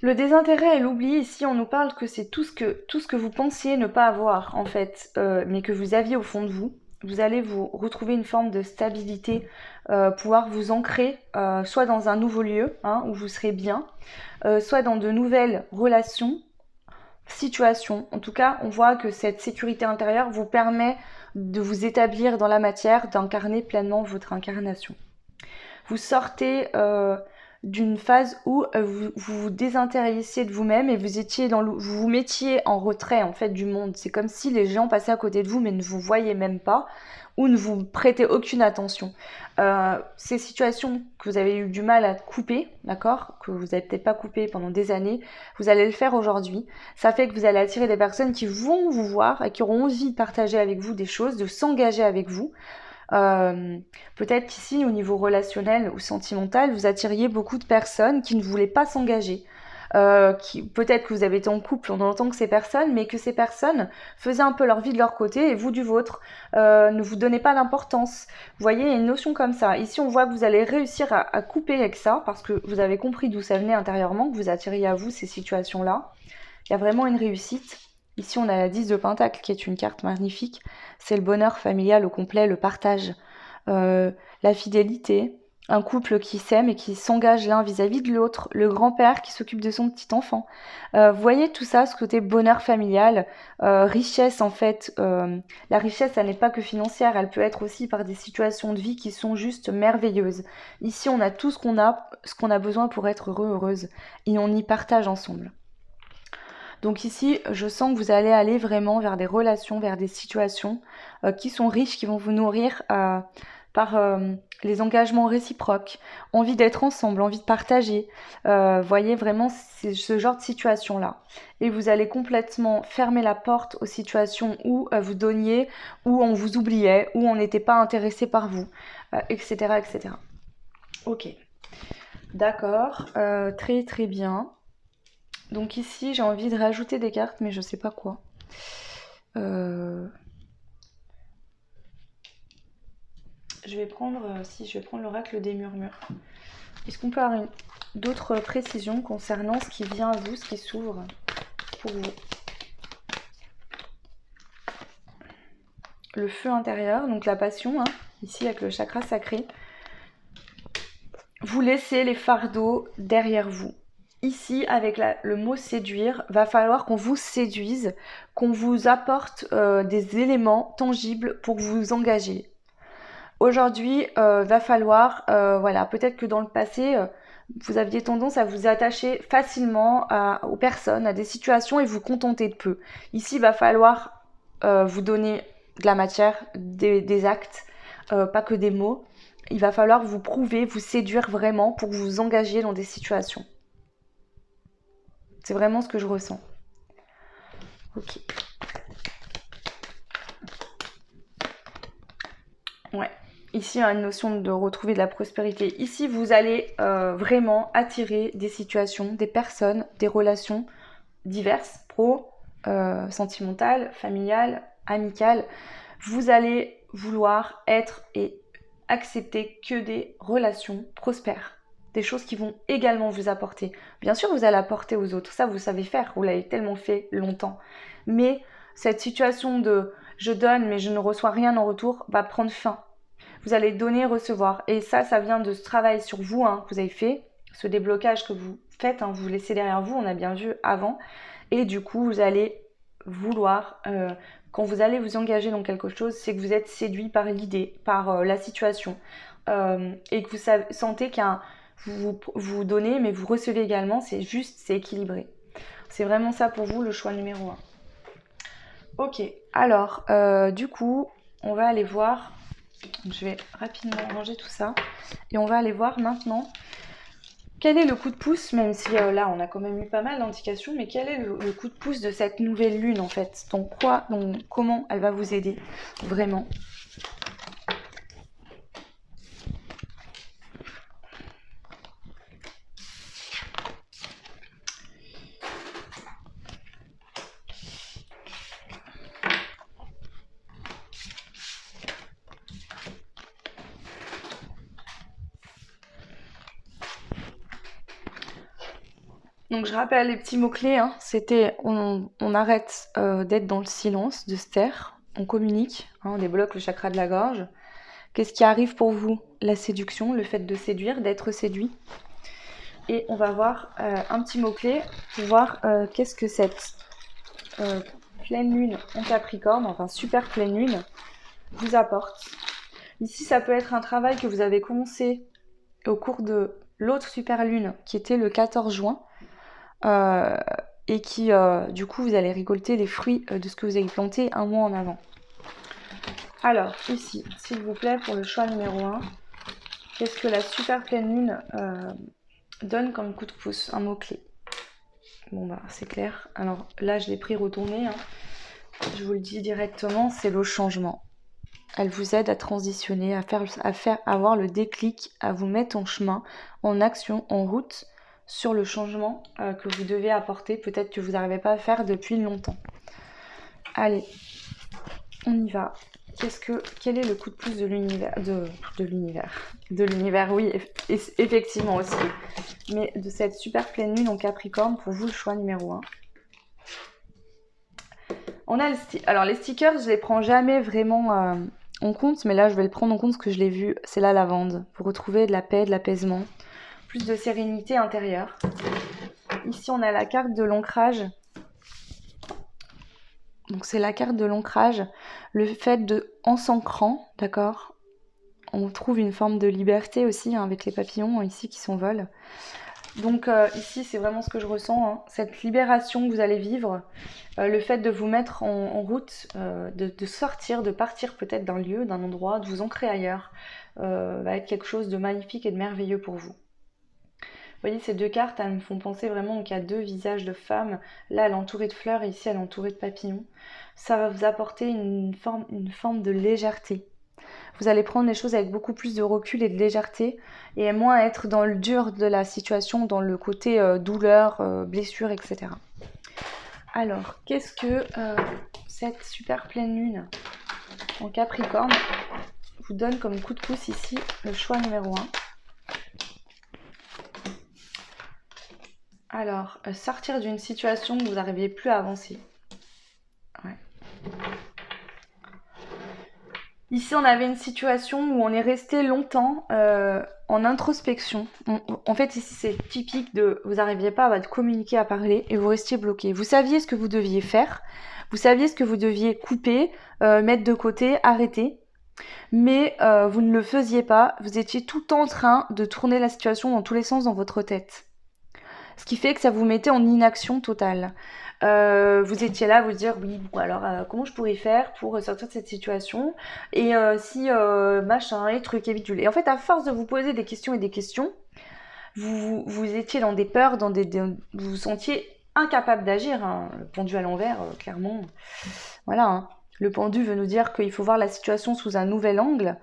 Le désintérêt et l'oubli, ici on nous parle que c'est tout ce que vous pensiez ne pas avoir en fait, mais que vous aviez au fond de vous. Vous allez vous retrouver une forme de stabilité, pouvoir vous ancrer soit dans un nouveau lieu hein, où vous serez bien, soit dans de nouvelles relations, situations. En tout cas, on voit que cette sécurité intérieure vous permet de vous établir dans la matière, d'incarner pleinement votre incarnation. Vous sortez d'une phase où vous vous désintéressiez de vous-même et vous vous mettiez en retrait en fait du monde. C'est comme si les gens passaient à côté de vous mais ne vous voyaient même pas ou ne vous prêtaient aucune attention. Ces situations que vous avez eu du mal à couper, d'accord, que vous n'avez peut-être pas coupé pendant des années, vous allez le faire aujourd'hui. Ça fait que vous allez attirer des personnes qui vont vous voir et qui auront envie de partager avec vous des choses, de s'engager avec vous. Peut-être qu'ici, au niveau relationnel ou sentimental, vous attiriez beaucoup de personnes qui ne voulaient pas s'engager. Peut-être que vous avez été en couple en tant que ces personnes, mais que ces personnes faisaient un peu leur vie de leur côté et vous du vôtre. Ne vous donnez pas d'importance. Vous voyez, il y a une notion comme ça. Ici, on voit que vous allez réussir à couper avec ça parce que vous avez compris d'où ça venait intérieurement, que vous attiriez à vous ces situations-là. Il y a vraiment une réussite. Ici, on a la 10 de Pentacle, qui est une carte magnifique. C'est le bonheur familial au complet, le partage, la fidélité, un couple qui s'aime et qui s'engage l'un vis-à-vis de l'autre, le grand-père qui s'occupe de son petit enfant. Vous voyez tout ça, ce côté bonheur familial, richesse en fait. La richesse, elle n'est pas que financière, elle peut être aussi par des situations de vie qui sont juste merveilleuses. Ici, on a tout ce qu'on a besoin pour être heureux, heureuse, et on y partage ensemble. Donc ici, je sens que vous allez aller vraiment vers des relations, vers des situations qui sont riches, qui vont vous nourrir par les engagements réciproques, envie d'être ensemble, envie de partager. Voyez vraiment c'est ce genre de situation-là. Et vous allez complètement fermer la porte aux situations où vous donniez, où on vous oubliait, où on n'était pas intéressé par vous, etc., etc. Ok, d'accord, très très bien. Donc ici, j'ai envie de rajouter des cartes, mais je sais pas quoi. je vais prendre l'oracle des murmures. Est-ce qu'on peut avoir d'autres précisions concernant ce qui vient à vous, ce qui s'ouvre pour vous? Le feu intérieur, donc la passion, hein, ici avec le chakra sacré. Vous laissez les fardeaux derrière vous. Ici, avec le mot séduire, va falloir qu'on vous séduise, qu'on vous apporte des éléments tangibles pour vous engager. Aujourd'hui, va falloir, voilà, peut-être que dans le passé, vous aviez tendance à vous attacher facilement aux personnes, à des situations et vous contenter de peu. Ici, il va falloir vous donner de la matière, des actes, pas que des mots. Il va falloir vous prouver, vous séduire vraiment pour vous engager dans des situations. C'est vraiment ce que je ressens. Ok. Ouais. Ici, il y a une notion de retrouver de la prospérité. Ici, vous allez vraiment attirer des situations, des personnes, des relations diverses, pro, sentimentales, familiales, amicales. Vous allez vouloir être et accepter que des relations prospères. Des choses qui vont également vous apporter. Bien sûr, vous allez apporter aux autres. Ça, vous savez faire. Vous l'avez tellement fait longtemps. Mais cette situation de je donne mais je ne reçois rien en retour va prendre fin. Vous allez donner, recevoir. Et ça vient de ce travail sur vous que vous avez fait, ce déblocage que vous faites, vous vous laissez derrière vous, on a bien vu avant. Et du coup, vous allez vouloir, quand vous allez vous engager dans quelque chose, c'est que vous êtes séduit par l'idée, par la situation. Et que vous sentez vous donnez, mais vous recevez également, c'est juste, c'est équilibré. C'est vraiment ça pour vous, le choix numéro 1. Ok, alors, du coup, on va aller voir. Je vais rapidement ranger tout ça. Et on va aller voir maintenant quel est le coup de pouce, même si là on a quand même eu pas mal d'indications, mais quel est le coup de pouce de cette nouvelle lune en fait? Donc comment elle va vous aider vraiment? Donc je rappelle les petits mots-clés, c'était on arrête d'être dans le silence, de se taire, on communique, on débloque le chakra de la gorge. Qu'est-ce qui arrive pour vous? La séduction, le fait de séduire, d'être séduit. Et on va voir un petit mot-clé pour voir qu'est-ce que cette pleine lune en Capricorne, enfin super pleine lune, vous apporte. Ici, ça peut être un travail que vous avez commencé au cours de l'autre super lune qui était le 14 juin. Et qui, du coup, vous allez récolter les fruits de ce que vous avez planté un mois en avant. Alors, ici, s'il vous plaît, pour le choix numéro 1, qu'est-ce que la super pleine lune donne comme coup de pouce? Un mot-clé. Bon, bah, c'est clair. Alors, là, je l'ai pris retourné. Je vous le dis directement, c'est le changement. Elle vous aide à transitionner, à faire avoir le déclic, à vous mettre en chemin, en action, en route, sur le changement que vous devez apporter, peut-être que vous n'arrivez pas à faire depuis longtemps. Allez, on y va. Quel est le coup de pouce de l'univers de l'univers, oui, effectivement aussi. Mais de cette super pleine lune en Capricorne, pour vous, le choix numéro 1. On a alors les stickers, je les prends jamais vraiment en compte, mais là, je vais le prendre en compte parce que je l'ai vu, c'est la lavande. Pour retrouver de la paix, de l'apaisement, plus de sérénité intérieure. Ici, on a la carte de l'ancrage. Donc, c'est la carte de l'ancrage. Le fait de, en s'ancrant, d'accord, on trouve une forme de liberté aussi avec les papillons ici qui s'envolent. Donc ici, c'est vraiment ce que je ressens, cette libération que vous allez vivre, le fait de vous mettre en route, de sortir, de partir peut-être d'un lieu, d'un endroit, de vous ancrer ailleurs, va être quelque chose de magnifique et de merveilleux pour vous. Vous voyez, ces deux cartes, elles me font penser vraiment qu'il y a deux visages de femmes. Là, elle est entourée de fleurs et ici, elle est entourée de papillons. Ça va vous apporter une forme de légèreté. Vous allez prendre les choses avec beaucoup plus de recul et de légèreté et moins être dans le dur de la situation, dans le côté douleur, blessure, etc. Alors, qu'est-ce que cette super pleine lune en Capricorne vous donne comme coup de pouce ici le choix numéro 1. Alors, sortir d'une situation où vous n'arriviez plus à avancer. Ouais. Ici, on avait une situation où on est resté longtemps en introspection. En fait, ici, c'est typique de vous n'arriviez pas à communiquer, à parler et vous restiez bloqué. Vous saviez ce que vous deviez faire, vous saviez ce que vous deviez couper, mettre de côté, arrêter, mais vous ne le faisiez pas. Vous étiez tout en train de tourner la situation dans tous les sens dans votre tête. Ce qui fait que ça vous mettait en inaction totale. Vous étiez là à vous dire oui, bon alors comment je pourrais faire pour sortir de cette situation et si machin et truc et bidule. Et en fait, à force de vous poser des questions et des questions, vous étiez dans des peurs, vous vous sentiez incapable d'agir. Hein. Le pendu à l'envers, clairement. Voilà. Hein. Le pendu veut nous dire qu'il faut voir la situation sous un nouvel angle.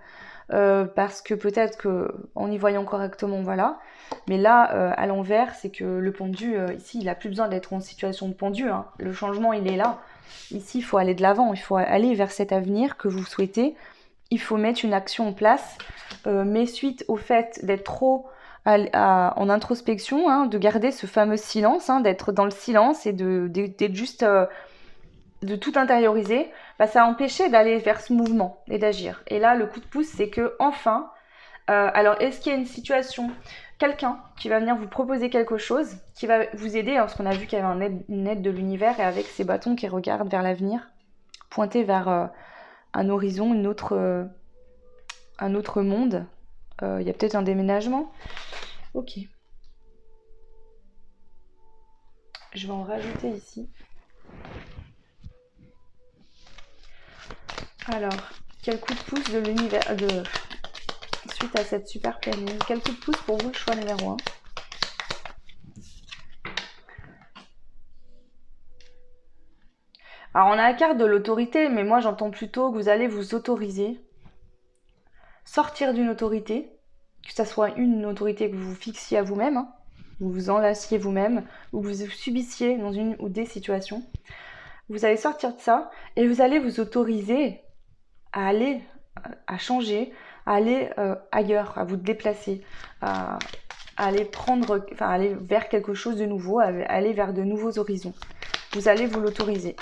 Parce que peut-être qu'en y voyant correctement, voilà. Mais là, à l'envers, c'est que le pendu, ici, il n'a plus besoin d'être en situation de pendu. Hein. Le changement, il est là. Ici, il faut aller de l'avant, il faut aller vers cet avenir que vous souhaitez. Il faut mettre une action en place. Mais suite au fait d'être trop en introspection, hein, de garder ce fameux silence, hein, d'être dans le silence et d'être juste... de tout intérioriser, bah, ça a empêché d'aller vers ce mouvement et d'agir. Et là, le coup de pouce, c'est que enfin, alors est-ce qu'il y a une situation, quelqu'un qui va venir vous proposer quelque chose, qui va vous aider, parce qu'on a vu qu'il y avait une aide de l'univers et avec ces bâtons qui regardent vers l'avenir, pointés vers un horizon, un autre monde. Il y a peut-être un déménagement. Ok. Je vais en rajouter ici. Alors, quel coup de pouce de l'univers suite à cette super pleine lune, quel coup de pouce pour vous le choix numéro 1? Alors on a la carte de l'autorité, mais moi j'entends plutôt que vous allez vous autoriser, sortir d'une autorité, que ça soit une autorité que vous vous fixiez à vous-même, hein, vous vous enlaciez vous-même, ou que vous subissiez dans une ou des situations. Vous allez sortir de ça et vous allez vous autoriser à aller, à changer, à aller ailleurs, à vous déplacer, à aller prendre, enfin aller vers quelque chose de nouveau, à aller vers de nouveaux horizons. Vous allez vous l'autoriser.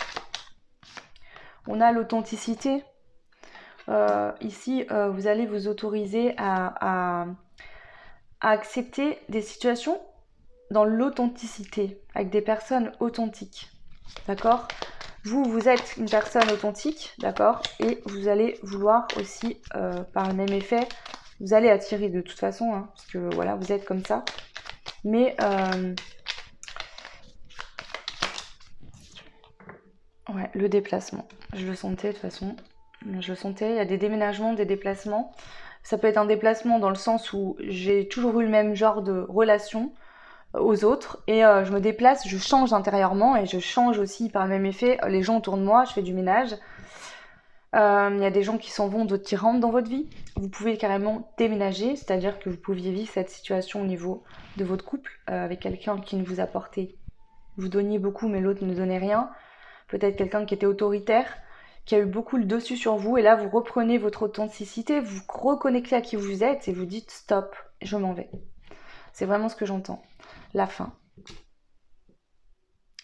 On a l'authenticité. Ici, vous allez vous autoriser à accepter des situations dans l'authenticité, avec des personnes authentiques. D'accord ? Vous êtes une personne authentique, d'accord ? Et vous allez vouloir aussi, par le même effet, vous allez attirer de toute façon, hein, parce que voilà, vous êtes comme ça. Mais ouais, le déplacement. Je le sentais de toute façon. Je le sentais. Il y a des déménagements, des déplacements. Ça peut être un déplacement dans le sens où j'ai toujours eu le même genre de relation aux autres et je me déplace, je change intérieurement et je change aussi par le même effet les gens autour de moi, je fais du ménage. Il y a des gens qui s'en vont, d'autres qui rentrent dans votre vie. Vous pouvez carrément déménager, c'est-à-dire que vous pouviez vivre cette situation au niveau de votre couple avec quelqu'un qui ne vous apportait, vous donniez beaucoup mais l'autre ne donnait rien. Peut-être quelqu'un qui était autoritaire, qui a eu beaucoup le dessus sur vous et là vous reprenez votre authenticité, vous reconnectez à qui vous êtes et vous dites stop, je m'en vais. C'est vraiment ce que j'entends. La fin.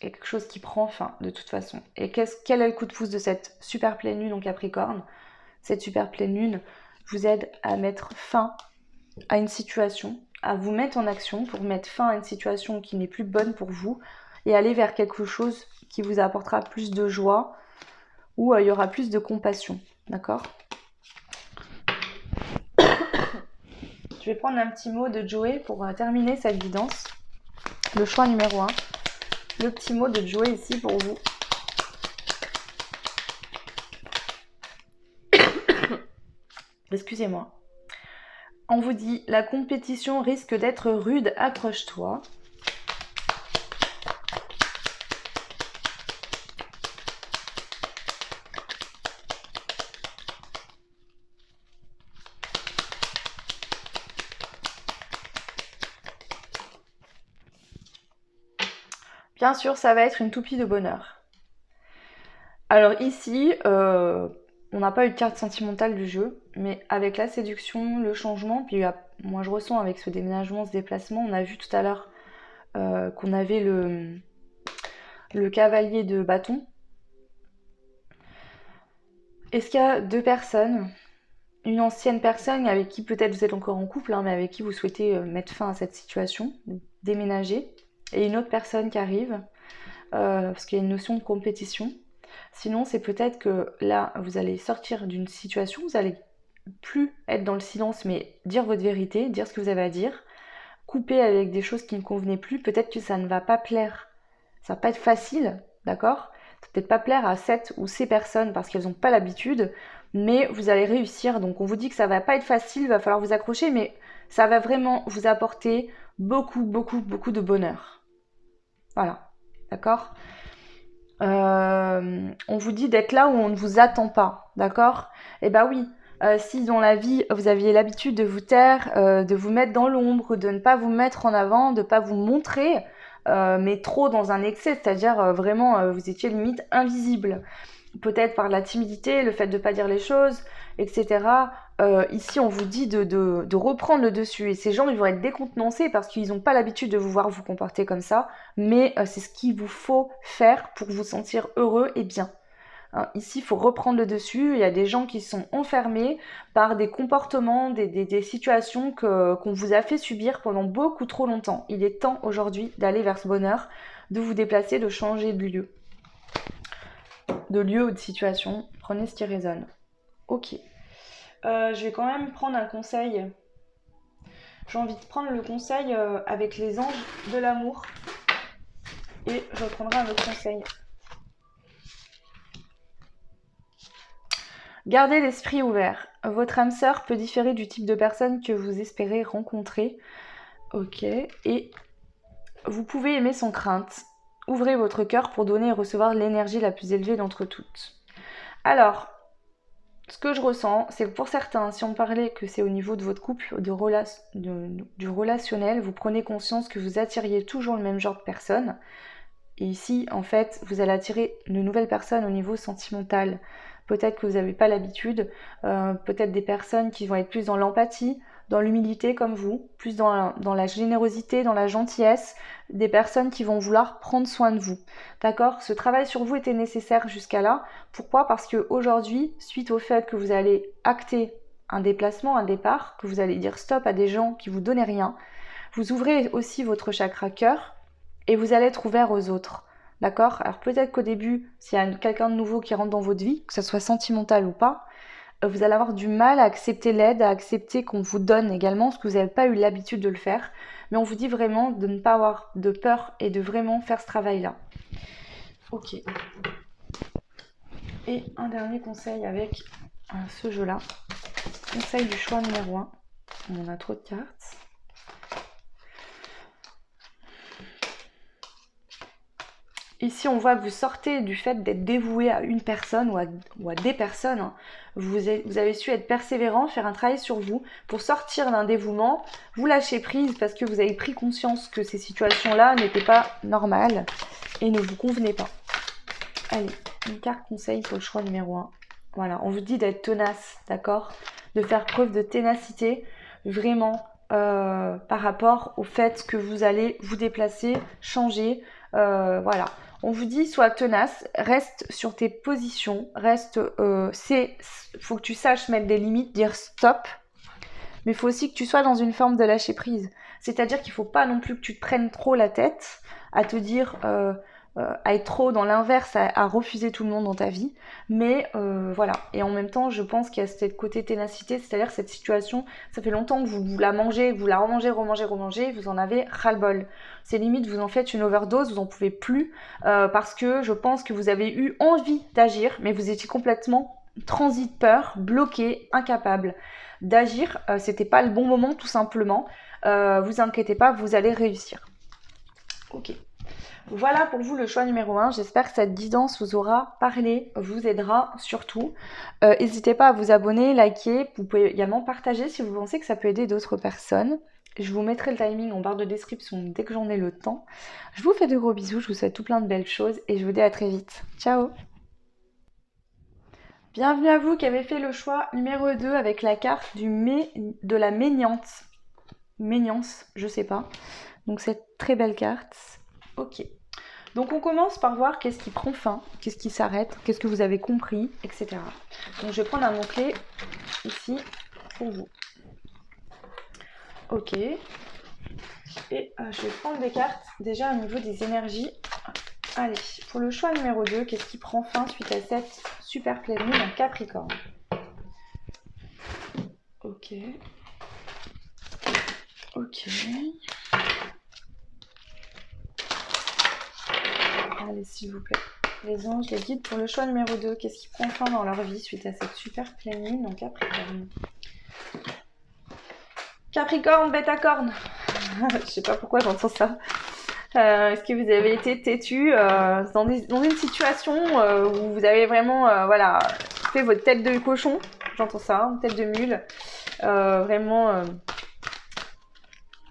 Et quelque chose qui prend fin de toute façon. Et quel est le coup de pouce de cette super pleine lune en Capricorne? Cette super pleine lune vous aide à mettre fin à une situation, à vous mettre en action pour mettre fin à une situation qui n'est plus bonne pour vous et aller vers quelque chose qui vous apportera plus de joie ou il y aura plus de compassion. D'accord? Je vais prendre un petit mot de Joey pour terminer cette guidance. Le choix numéro 1. Le petit mot de Joey ici pour vous. Excusez-moi. On vous dit, la compétition risque d'être rude, accroche-toi. Bien sûr, ça va être une toupie de bonheur. Alors ici, on n'a pas eu de carte sentimentale du jeu, mais avec la séduction, le changement, puis moi je ressens avec ce déménagement, ce déplacement, on a vu tout à l'heure qu'on avait le cavalier de bâton. Est-ce qu'il y a deux personnes, une ancienne personne avec qui peut-être vous êtes encore en couple, hein, mais avec qui vous souhaitez mettre fin à cette situation, déménager, et une autre personne qui arrive, parce qu'il y a une notion de compétition. Sinon, c'est peut-être que là, vous allez sortir d'une situation, vous allez plus être dans le silence, mais dire votre vérité, dire ce que vous avez à dire, couper avec des choses qui ne convenaient plus. Peut-être que ça ne va pas plaire, ça va pas être facile, d'accord? Ça va peut-être pas plaire à cette ou ces personnes parce qu'elles n'ont pas l'habitude, mais vous allez réussir. Donc on vous dit que ça va pas être facile, il va falloir vous accrocher, mais ça va vraiment vous apporter beaucoup, beaucoup, beaucoup de bonheur. Voilà, d'accord? On vous dit d'être là où on ne vous attend pas, d'accord? Eh ben oui, si dans la vie vous aviez l'habitude de vous taire, de vous mettre dans l'ombre, de ne pas vous mettre en avant, de ne pas vous montrer, mais trop dans un excès, c'est-à-dire vraiment vous étiez limite invisible. Peut-être par la timidité, le fait de ne pas dire les choses, etc. Ici, on vous dit de reprendre le dessus. Et ces gens, ils vont être décontenancés parce qu'ils n'ont pas l'habitude de vous voir vous comporter comme ça. Mais c'est ce qu'il vous faut faire pour vous sentir heureux et bien. Hein, ici, il faut reprendre le dessus. Il y a des gens qui sont enfermés par des comportements, des situations qu'on vous a fait subir pendant beaucoup trop longtemps. Il est temps aujourd'hui d'aller vers ce bonheur, de vous déplacer, de changer de lieu. De lieu ou de situation. Prenez ce qui résonne. Ok. Je vais quand même prendre un conseil. J'ai envie de prendre le conseil avec les anges de l'amour. Et je reprendrai un autre conseil. Gardez l'esprit ouvert. Votre âme sœur peut différer du type de personne que vous espérez rencontrer. Ok. Et vous pouvez aimer sans crainte. Ouvrez votre cœur pour donner et recevoir l'énergie la plus élevée d'entre toutes. Alors, ce que je ressens, c'est que pour certains, si on parlait que c'est au niveau de votre couple, du relationnel, vous prenez conscience que vous attiriez toujours le même genre de personne. Et ici, en fait, vous allez attirer de nouvelles personnes au niveau sentimental. Peut-être que vous n'avez pas l'habitude, peut-être des personnes qui vont être plus dans l'empathie, dans l'humilité comme vous, plus dans la générosité, dans la gentillesse, des personnes qui vont vouloir prendre soin de vous. D'accord? Ce travail sur vous était nécessaire jusqu'à là. Pourquoi? Parce qu'aujourd'hui, suite au fait que vous allez acter un déplacement, un départ, que vous allez dire stop à des gens qui vous donnaient rien, vous ouvrez aussi votre chakra cœur et vous allez être ouvert aux autres. D'accord? Alors peut-être qu'au début, s'il y a quelqu'un de nouveau qui rentre dans votre vie, que ce soit sentimental ou pas, vous allez avoir du mal à accepter l'aide, à accepter qu'on vous donne également, parce que vous n'avez pas eu l'habitude de le faire. Mais on vous dit vraiment de ne pas avoir de peur et de vraiment faire ce travail-là. Ok. Et un dernier conseil avec ce jeu-là. Conseil du choix numéro 1. On a trop de cartes. Ici, on voit que vous sortez du fait d'être dévoué à une personne ou à des personnes. Hein. Vous avez su être persévérant, faire un travail sur vous pour sortir d'un dévouement. Vous lâchez prise parce que vous avez pris conscience que ces situations-là n'étaient pas normales et ne vous convenaient pas. Allez, une carte conseil pour le choix numéro 1. Voilà, on vous dit d'être tenace, d'accord? De faire preuve de ténacité, vraiment, par rapport au fait que vous allez vous déplacer, changer, voilà. On vous dit sois tenace, reste sur tes positions, faut que tu saches mettre des limites, dire stop, mais il faut aussi que tu sois dans une forme de lâcher prise. C'est-à-dire qu'il ne faut pas non plus que tu te prennes trop la tête à te dire, à être trop dans l'inverse, à refuser tout le monde dans ta vie. Mais voilà. Et en même temps, je pense qu'il y a ce côté ténacité, c'est-à-dire cette situation, ça fait longtemps que vous la mangez, que vous la remangez, vous en avez ras-le-bol. C'est limite, vous en faites une overdose, vous n'en pouvez plus, parce que je pense que vous avez eu envie d'agir, mais vous étiez complètement transit peur, bloqué, incapable d'agir. C'était pas le bon moment, tout simplement. Vous inquiétez pas, vous allez réussir. Ok. Voilà pour vous le choix numéro 1. J'espère que cette guidance vous aura parlé, vous aidera surtout. N'hésitez pas à vous abonner, liker. Vous pouvez également partager si vous pensez que ça peut aider d'autres personnes. Je vous mettrai le timing en barre de description dès que j'en ai le temps. Je vous fais de gros bisous, je vous souhaite tout plein de belles choses et je vous dis à très vite. Ciao! Bienvenue à vous qui avez fait le choix numéro 2 avec la carte de la méniance. Méniance, je sais pas. Donc cette très belle carte. Ok. Donc on commence par voir qu'est-ce qui prend fin, qu'est-ce qui s'arrête, qu'est-ce que vous avez compris, etc. Donc je vais prendre un mot-clé ici pour vous. Ok. Et je vais prendre des cartes déjà au niveau des énergies. Allez, pour le choix numéro 2, qu'est-ce qui prend fin suite à cette super pleine lune en Capricorne? Ok. Ok. Allez, s'il vous plaît. Les anges, les guides pour le choix numéro 2, qu'est-ce qui prend fin dans leur vie suite à cette super pleine lune en Capricorne? Capricorne, bête à corne. Je sais pas pourquoi j'entends ça. Est-ce que vous avez été têtu dans une situation où vous avez vraiment voilà, fait votre tête de cochon? J'entends ça, une tête de mule. Vraiment...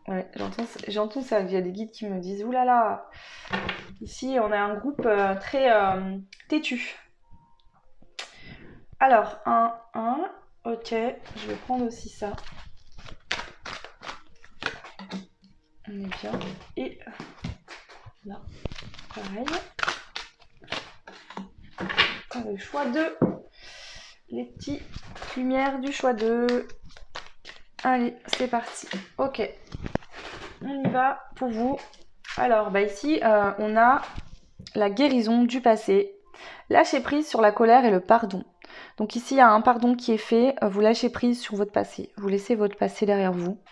ouais, j'entends ça. Il y a des guides qui me disent « Ouh là là, ici on a un groupe très têtu. » Alors, un, ok, je vais prendre aussi ça. On est bien. Et là, pareil. Le choix 2. Les petites lumières du choix 2. Allez, c'est parti. Ok. On y va pour vous. Alors, bah ici, on a la guérison du passé. Lâcher prise sur la colère et le pardon. Donc ici, il y a un pardon qui est fait. Vous lâchez prise sur votre passé. Vous laissez votre passé derrière vous.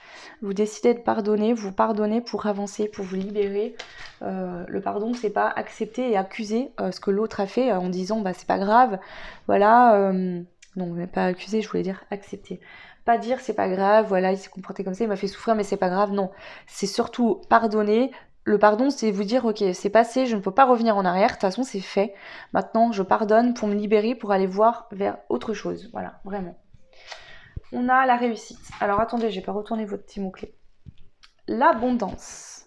Vous décidez de pardonner. Vous pardonnez pour avancer, pour vous libérer. Le pardon, c'est pas accepter et accuser ce que l'autre a fait en disant bah c'est pas grave. Voilà. Non, mais pas accuser, je voulais dire accepter. Pas dire c'est pas grave, voilà, il s'est comporté comme ça, il m'a fait souffrir, mais c'est pas grave. Non, c'est surtout pardonner. Le pardon, c'est vous dire, ok, c'est passé, je ne peux pas revenir en arrière, de toute façon, c'est fait. Maintenant, je pardonne pour me libérer, pour aller voir vers autre chose. Voilà, vraiment. On a la réussite. Alors, attendez, je vais pas retourner votre petit mot-clé. L'abondance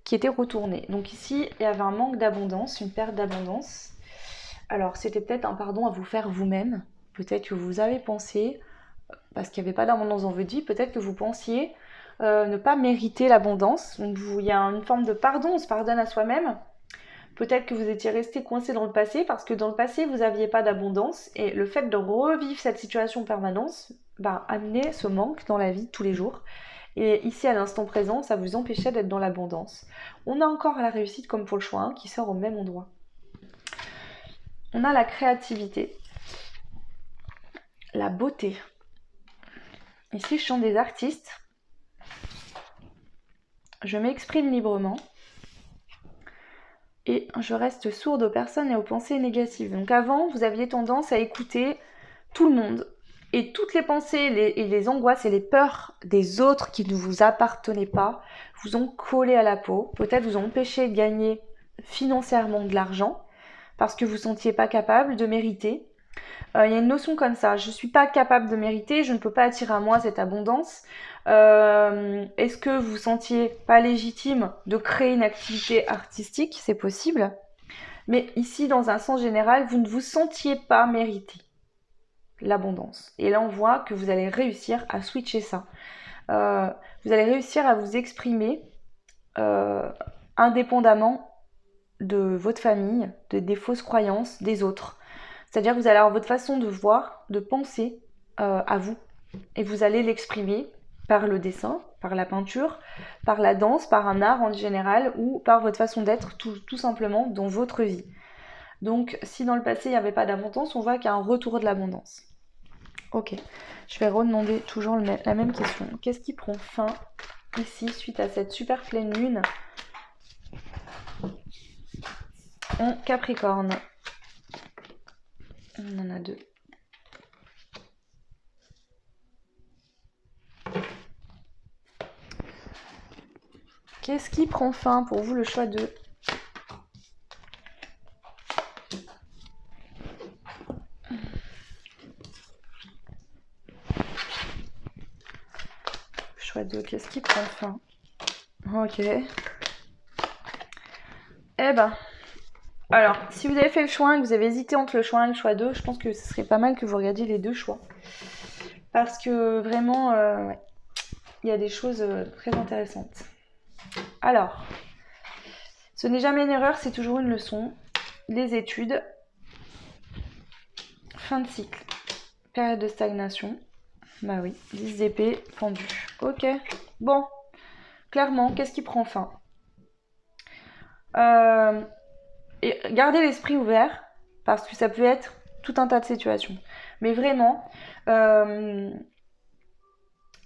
qui était retournée. Donc ici, il y avait un manque d'abondance, une perte d'abondance. Alors, c'était peut-être un pardon à vous faire vous-même. Peut-être que vous avez pensé, parce qu'il n'y avait pas d'abondance dans votre vie, peut-être que vous pensiez ne pas mériter l'abondance. Donc il y a une forme de pardon, on se pardonne à soi-même. Peut-être que vous étiez resté coincé dans le passé parce que dans le passé vous n'aviez pas d'abondance et le fait de revivre cette situation en permanence amenait ce manque dans la vie de tous les jours. Et ici à l'instant présent, ça vous empêchait d'être dans l'abondance. On a encore la réussite comme pour le choix 1 qui sort au même endroit. On a la créativité, la beauté. Ici, je chante des artistes. Je m'exprime librement. Et je reste sourde aux personnes et aux pensées négatives. Donc avant, vous aviez tendance à écouter tout le monde. Et toutes les pensées et les angoisses et les peurs des autres qui ne vous appartenaient pas vous ont collé à la peau. Peut-être vous ont empêché de gagner financièrement de l'argent parce que vous ne sentiez pas capable de mériter. Il y a une notion comme ça, je ne suis pas capable de mériter, je ne peux pas attirer à moi cette abondance. Est-ce que vous vous sentiez pas légitime de créer une activité artistique? C'est possible. Mais ici, dans un sens général, vous ne vous sentiez pas mériter l'abondance. Et là, on voit que vous allez réussir à switcher ça. Vous allez réussir à vous exprimer indépendamment de votre famille, des fausses croyances des autres. C'est-à-dire que vous allez avoir votre façon de voir, de penser à vous. Et vous allez l'exprimer par le dessin, par la peinture, par la danse, par un art en général ou par votre façon d'être tout simplement dans votre vie. Donc si dans le passé il n'y avait pas d'abondance, on voit qu'il y a un retour de l'abondance. Ok, je vais redemander toujours la même question. Qu'est-ce qui prend fin ici suite à cette super pleine lune en Capricorne? On en a deux. Qu'est-ce qui prend fin pour vous, le choix 2? Choix 2, qu'est-ce qui prend fin? Ok. Eh ben, Alors, si vous avez fait le choix 1 et que vous avez hésité entre le choix 1 et le choix 2, je pense que ce serait pas mal que vous regardiez les deux choix. Parce que vraiment, ouais, il y a des choses très intéressantes. Alors, ce n'est jamais une erreur, c'est toujours une leçon. Les études, fin de cycle, période de stagnation. Bah oui, 10 d'épée, pendu. Ok, bon, clairement, qu'est-ce qui prend fin? Et gardez l'esprit ouvert, parce que ça peut être tout un tas de situations. Mais vraiment,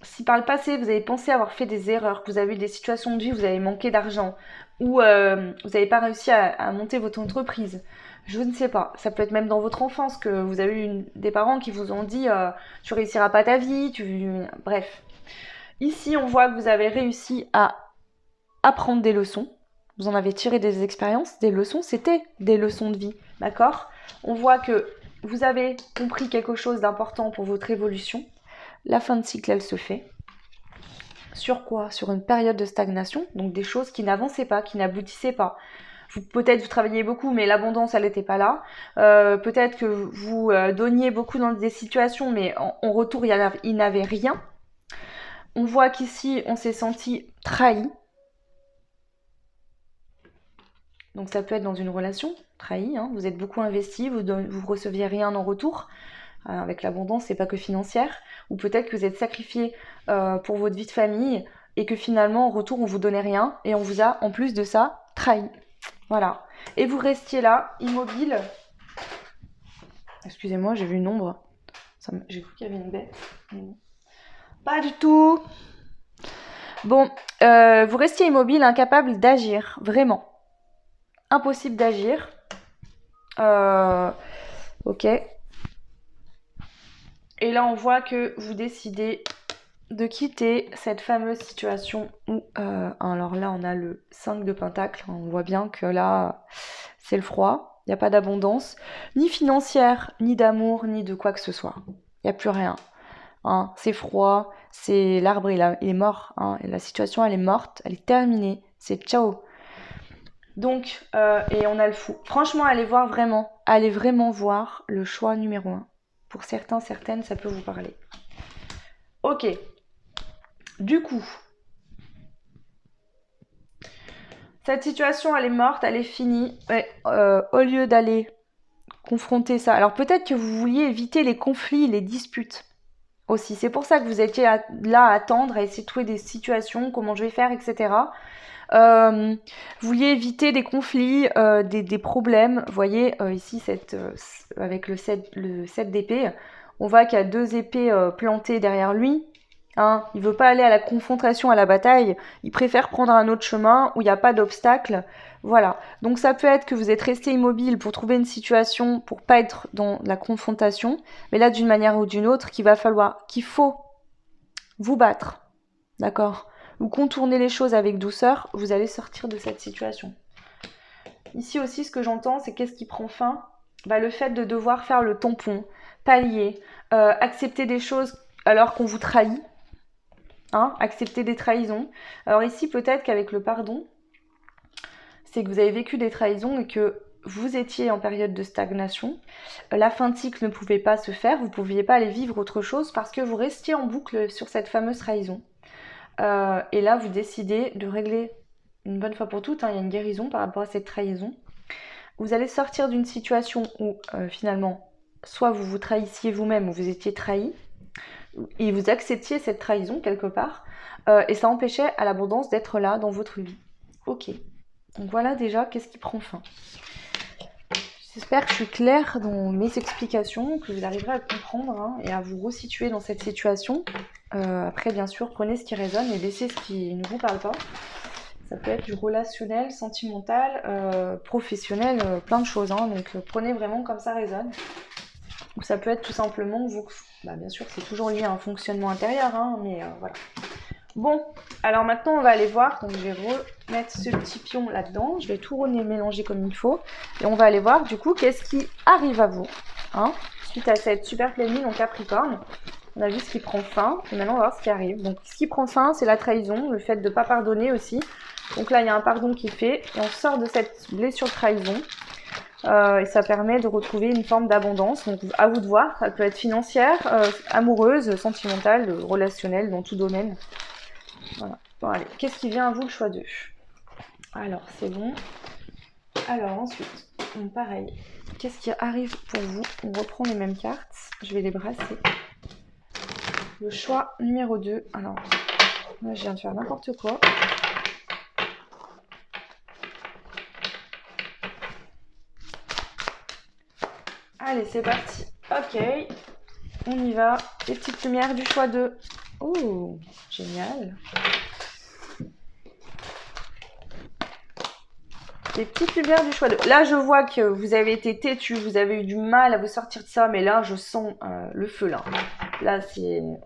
si par le passé vous avez pensé avoir fait des erreurs, que vous avez eu des situations de vie où vous avez manqué d'argent, ou vous n'avez pas réussi à monter votre entreprise, je ne sais pas, ça peut être même dans votre enfance que vous avez eu des parents qui vous ont dit tu réussiras pas ta vie, bref. Ici on voit que vous avez réussi à apprendre des leçons, vous en avez tiré des expériences, des leçons, c'était des leçons de vie, d'accord? On voit que vous avez compris quelque chose d'important pour votre évolution. La fin de cycle, elle se fait. Sur quoi? Sur une période de stagnation, donc des choses qui n'avançaient pas, qui n'aboutissaient pas. Peut-être vous travailliez beaucoup, mais l'abondance, elle n'était pas là. Peut-être que vous donniez beaucoup dans des situations, mais en retour, il n'avait rien. On voit qu'ici, on s'est senti trahi. Donc ça peut être dans une relation, trahi, hein. Vous êtes beaucoup investi, vous receviez rien en retour. Avec l'abondance, c'est pas que financière. Ou peut-être que vous êtes sacrifié pour votre vie de famille et que finalement, en retour, on vous donnait rien et on vous a, en plus de ça, trahi. Voilà. Et vous restiez là, immobile. Excusez-moi, j'ai vu une ombre. J'ai cru qu'il y avait une bête. Pas du tout. Bon, vous restiez immobile, incapable d'agir, vraiment. Impossible d'agir. Ok. Et là, on voit que vous décidez de quitter cette fameuse situation où, alors là, on a le 5 de pentacle. On voit bien que là, c'est le froid. Il n'y a pas d'abondance, ni financière, ni d'amour, ni de quoi que ce soit. Il n'y a plus rien. Hein, c'est froid, c'est l'arbre, il est mort. Hein, et la situation, elle est morte, elle est terminée. C'est ciao. Donc, et on a le fou. Franchement, allez vraiment voir le choix numéro 1. Pour certains, certaines, ça peut vous parler. Ok. Du coup, cette situation, elle est morte, elle est finie. Ouais, au lieu d'aller confronter ça, alors peut-être que vous vouliez éviter les conflits, les disputes aussi. C'est pour ça que vous étiez là à attendre, à essayer de trouver des situations, comment je vais faire, etc. Vous vouliez éviter des conflits, des problèmes. Vous voyez, ici, avec le 7 d'épée, on voit qu'il y a 2 épées plantées derrière lui. Hein, il veut pas aller à la confrontation, à la bataille. Il préfère prendre un autre chemin où il n'y a pas d'obstacle. Voilà. Donc ça peut être que vous êtes resté immobile pour trouver une situation, pour pas être dans la confrontation. Mais là, d'une manière ou d'une autre, qu'il faut vous battre. D'accord? Ou contourner les choses avec douceur, vous allez sortir de cette situation. Ici aussi, ce que j'entends, c'est qu'est-ce qui prend fin? Le fait de devoir faire le tampon, pallier, accepter des choses alors qu'on vous trahit. Hein, accepter des trahisons. Alors ici, peut-être qu'avec le pardon, c'est que vous avez vécu des trahisons et que vous étiez en période de stagnation. La fin de cycle ne pouvait pas se faire, vous ne pouviez pas aller vivre autre chose parce que vous restiez en boucle sur cette fameuse trahison. Et là, vous décidez de régler une bonne fois pour toutes, hein, il y a une guérison par rapport à cette trahison. Vous allez sortir d'une situation où finalement, soit vous vous trahissiez vous-même ou vous étiez trahi, et vous acceptiez cette trahison quelque part, et ça empêchait à l'abondance d'être là dans votre vie. Ok, donc voilà déjà qu'est-ce qui prend fin. J'espère que je suis claire dans mes explications, que vous arriverez à comprendre hein, et à vous resituer dans cette situation. Après, bien sûr, prenez ce qui résonne et laissez ce qui ne vous parle pas. Ça peut être du relationnel, sentimental, professionnel, plein de choses. Hein, donc prenez vraiment comme ça résonne. Ou ça peut être tout simplement, bien sûr, c'est toujours lié à un fonctionnement intérieur, hein, mais voilà. Bon, alors maintenant on va aller voir, donc je vais remettre ce petit pion là-dedans, je vais tout mélanger comme il faut, et on va aller voir du coup qu'est-ce qui arrive à vous, hein, suite à cette super pleine lune en Capricorne. On a vu ce qui prend fin, et maintenant on va voir ce qui arrive. Donc ce qui prend fin, c'est la trahison, le fait de ne pas pardonner aussi. Donc là il y a un pardon qui est fait, et on sort de cette blessure de trahison. et ça permet de retrouver une forme d'abondance. Donc à vous de voir, ça peut être financière, amoureuse, sentimentale, relationnelle, dans tout domaine. Voilà. Bon, allez, qu'est-ce qui vient à vous, le choix 2? Alors, c'est bon. Alors, ensuite, pareil. Qu'est-ce qui arrive pour vous? On reprend les mêmes cartes. Je vais les brasser. Le choix numéro 2. Alors, là, je viens de faire n'importe quoi. Allez, c'est parti. Ok. On y va. Les petites lumières du choix 2. Oh, génial. Les petites lumières du choix 2. Là, je vois que vous avez été têtu, vous avez eu du mal à vous sortir de ça, mais là, je sens le feu, là. Là,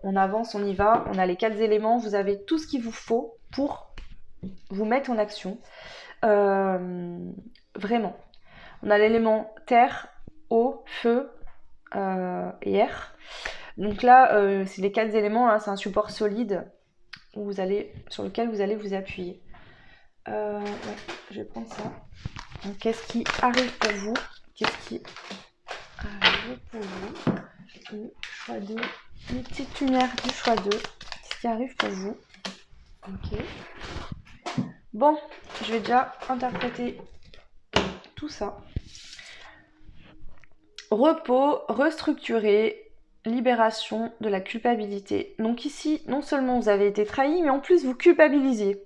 on avance, on y va. On a les 4 éléments. Vous avez tout ce qu'il vous faut pour vous mettre en action. Vraiment. On a l'élément terre, eau, feu et air. Donc là, c'est les 4 éléments. Hein, c'est un support solide sur lequel vous allez vous appuyer. Ouais, je vais prendre ça. Donc, qu'est-ce qui arrive pour vous? Qu'est-ce qui arrive pour vous? Le choix 2. Les petites lumières du choix 2. Qu'est-ce qui arrive pour vous? Ok. Bon, je vais déjà interpréter tout ça. Repos, restructurer, libération de la culpabilité. Donc ici, non seulement vous avez été trahi, mais en plus vous culpabilisez.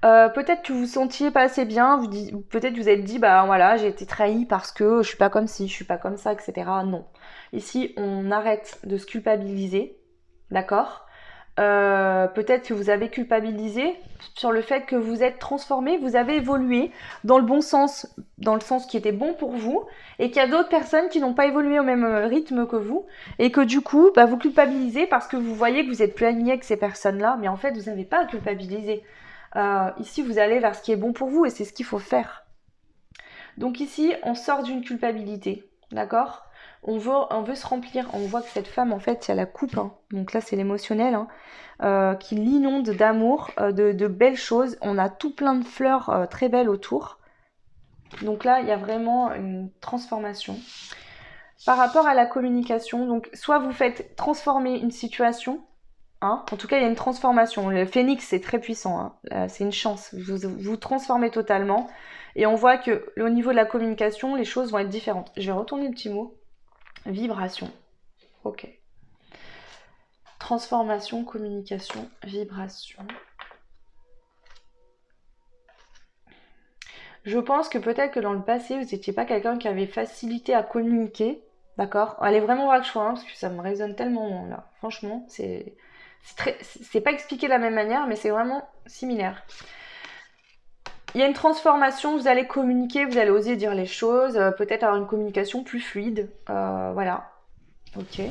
Peut-être que vous vous sentiez pas assez bien, peut-être vous êtes dit, bah voilà, j'ai été trahi parce que je suis pas comme ci, je suis pas comme ça, etc. Non. Ici, on arrête de se culpabiliser, d'accord? Peut-être que vous avez culpabilisé sur le fait que vous êtes transformé, vous avez évolué dans le bon sens, dans le sens qui était bon pour vous, et qu'il y a d'autres personnes qui n'ont pas évolué au même rythme que vous, et que du coup, bah, vous culpabilisez parce que vous voyez que vous êtes plus aligné avec ces personnes-là, mais en fait, vous n'avez pas à culpabiliser. Ici, vous allez vers ce qui est bon pour vous, et c'est ce qu'il faut faire. Donc ici, on sort d'une culpabilité, d'accord? On veut se remplir. On voit que cette femme, en fait, il y a la coupe. Hein. Donc là, c'est l'émotionnel qui l'inonde d'amour, de belles choses. On a tout plein de fleurs très belles autour. Donc là, il y a vraiment une transformation. Par rapport à la communication, donc soit vous faites transformer une situation, hein, en tout cas, il y a une transformation. Le phénix, c'est très puissant. Hein. C'est une chance. Vous transformez totalement. Et on voit que au niveau de la communication, les choses vont être différentes. Je vais retourner le petit mot. Vibration. Ok. Transformation, communication, vibration. Je pense que peut-être que dans le passé, vous n'étiez pas quelqu'un qui avait facilité à communiquer. D'accord? Allez vraiment voir le choix, hein, parce que ça me résonne tellement là. Franchement, c'est pas expliqué de la même manière, mais c'est vraiment similaire. Il y a une transformation, vous allez communiquer, vous allez oser dire les choses, peut-être avoir une communication plus fluide. Voilà. Ok.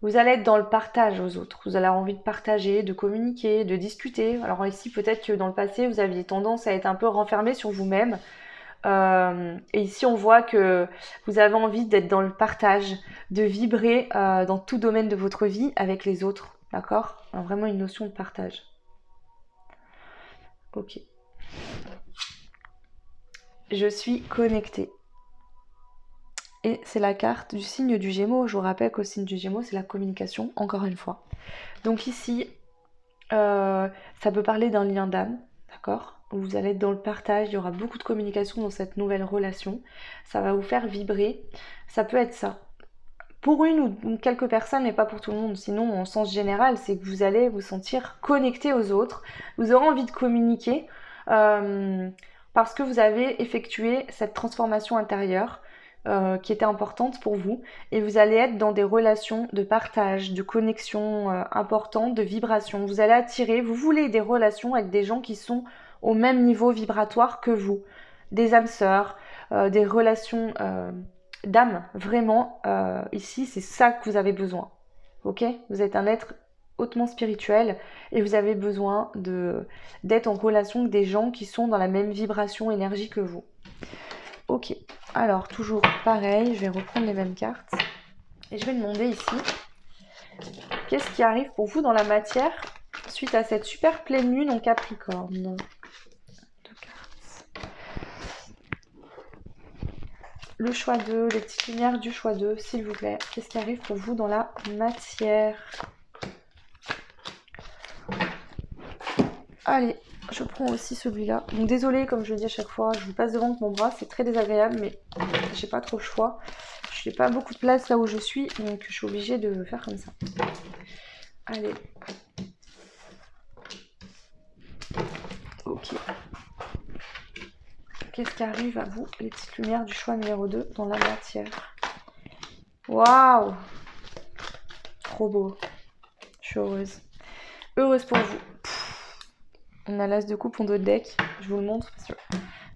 Vous allez être dans le partage aux autres. Vous allez avoir envie de partager, de communiquer, de discuter. Alors ici, peut-être que dans le passé, vous aviez tendance à être un peu renfermé sur vous-même. Et ici, on voit que vous avez envie d'être dans le partage, de vibrer dans tout domaine de votre vie avec les autres. D'accord? Vraiment une notion de partage. Ok. Je suis connectée. Et c'est la carte du signe du Gémeaux. Je vous rappelle qu'au signe du Gémeaux, c'est la communication, encore une fois. Donc ici, ça peut parler d'un lien d'âme, d'accord? Vous allez être dans le partage, il y aura beaucoup de communication dans cette nouvelle relation. Ça va vous faire vibrer. Ça peut être ça. Pour une ou quelques personnes, mais pas pour tout le monde. Sinon, en sens général, c'est que vous allez vous sentir connecté aux autres. Vous aurez envie de communiquer parce que vous avez effectué cette transformation intérieure qui était importante pour vous. Et vous allez être dans des relations de partage, de connexion importantes, de vibration. Vous allez attirer, vous voulez des relations avec des gens qui sont au même niveau vibratoire que vous. Des âmes sœurs, des relations... d'âme, vraiment, ici, c'est ça que vous avez besoin. Ok? Vous êtes un être hautement spirituel et vous avez besoin d'être en relation avec des gens qui sont dans la même vibration énergie que vous. Ok, alors toujours pareil, je vais reprendre les mêmes cartes et je vais demander ici qu'est-ce qui arrive pour vous dans la matière suite à cette super pleine lune en Capricorne. Deux cartes. Le choix 2, les petites lumières du choix 2, s'il vous plaît. Qu'est-ce qui arrive pour vous dans la matière? Allez, je prends aussi celui-là. Donc désolée, comme je le dis à chaque fois, je vous passe devant avec mon bras, c'est très désagréable, mais j'ai pas trop le choix. Je n'ai pas beaucoup de place là où je suis, donc je suis obligée de faire comme ça. Allez. Ok. Qu'est-ce qui arrive à vous, les petites lumières du choix numéro 2 dans la matière? Waouh! Trop beau. Je suis heureuse. Heureuse pour vous. On a l'as de coupe en dos de deck. Je vous le montre parce que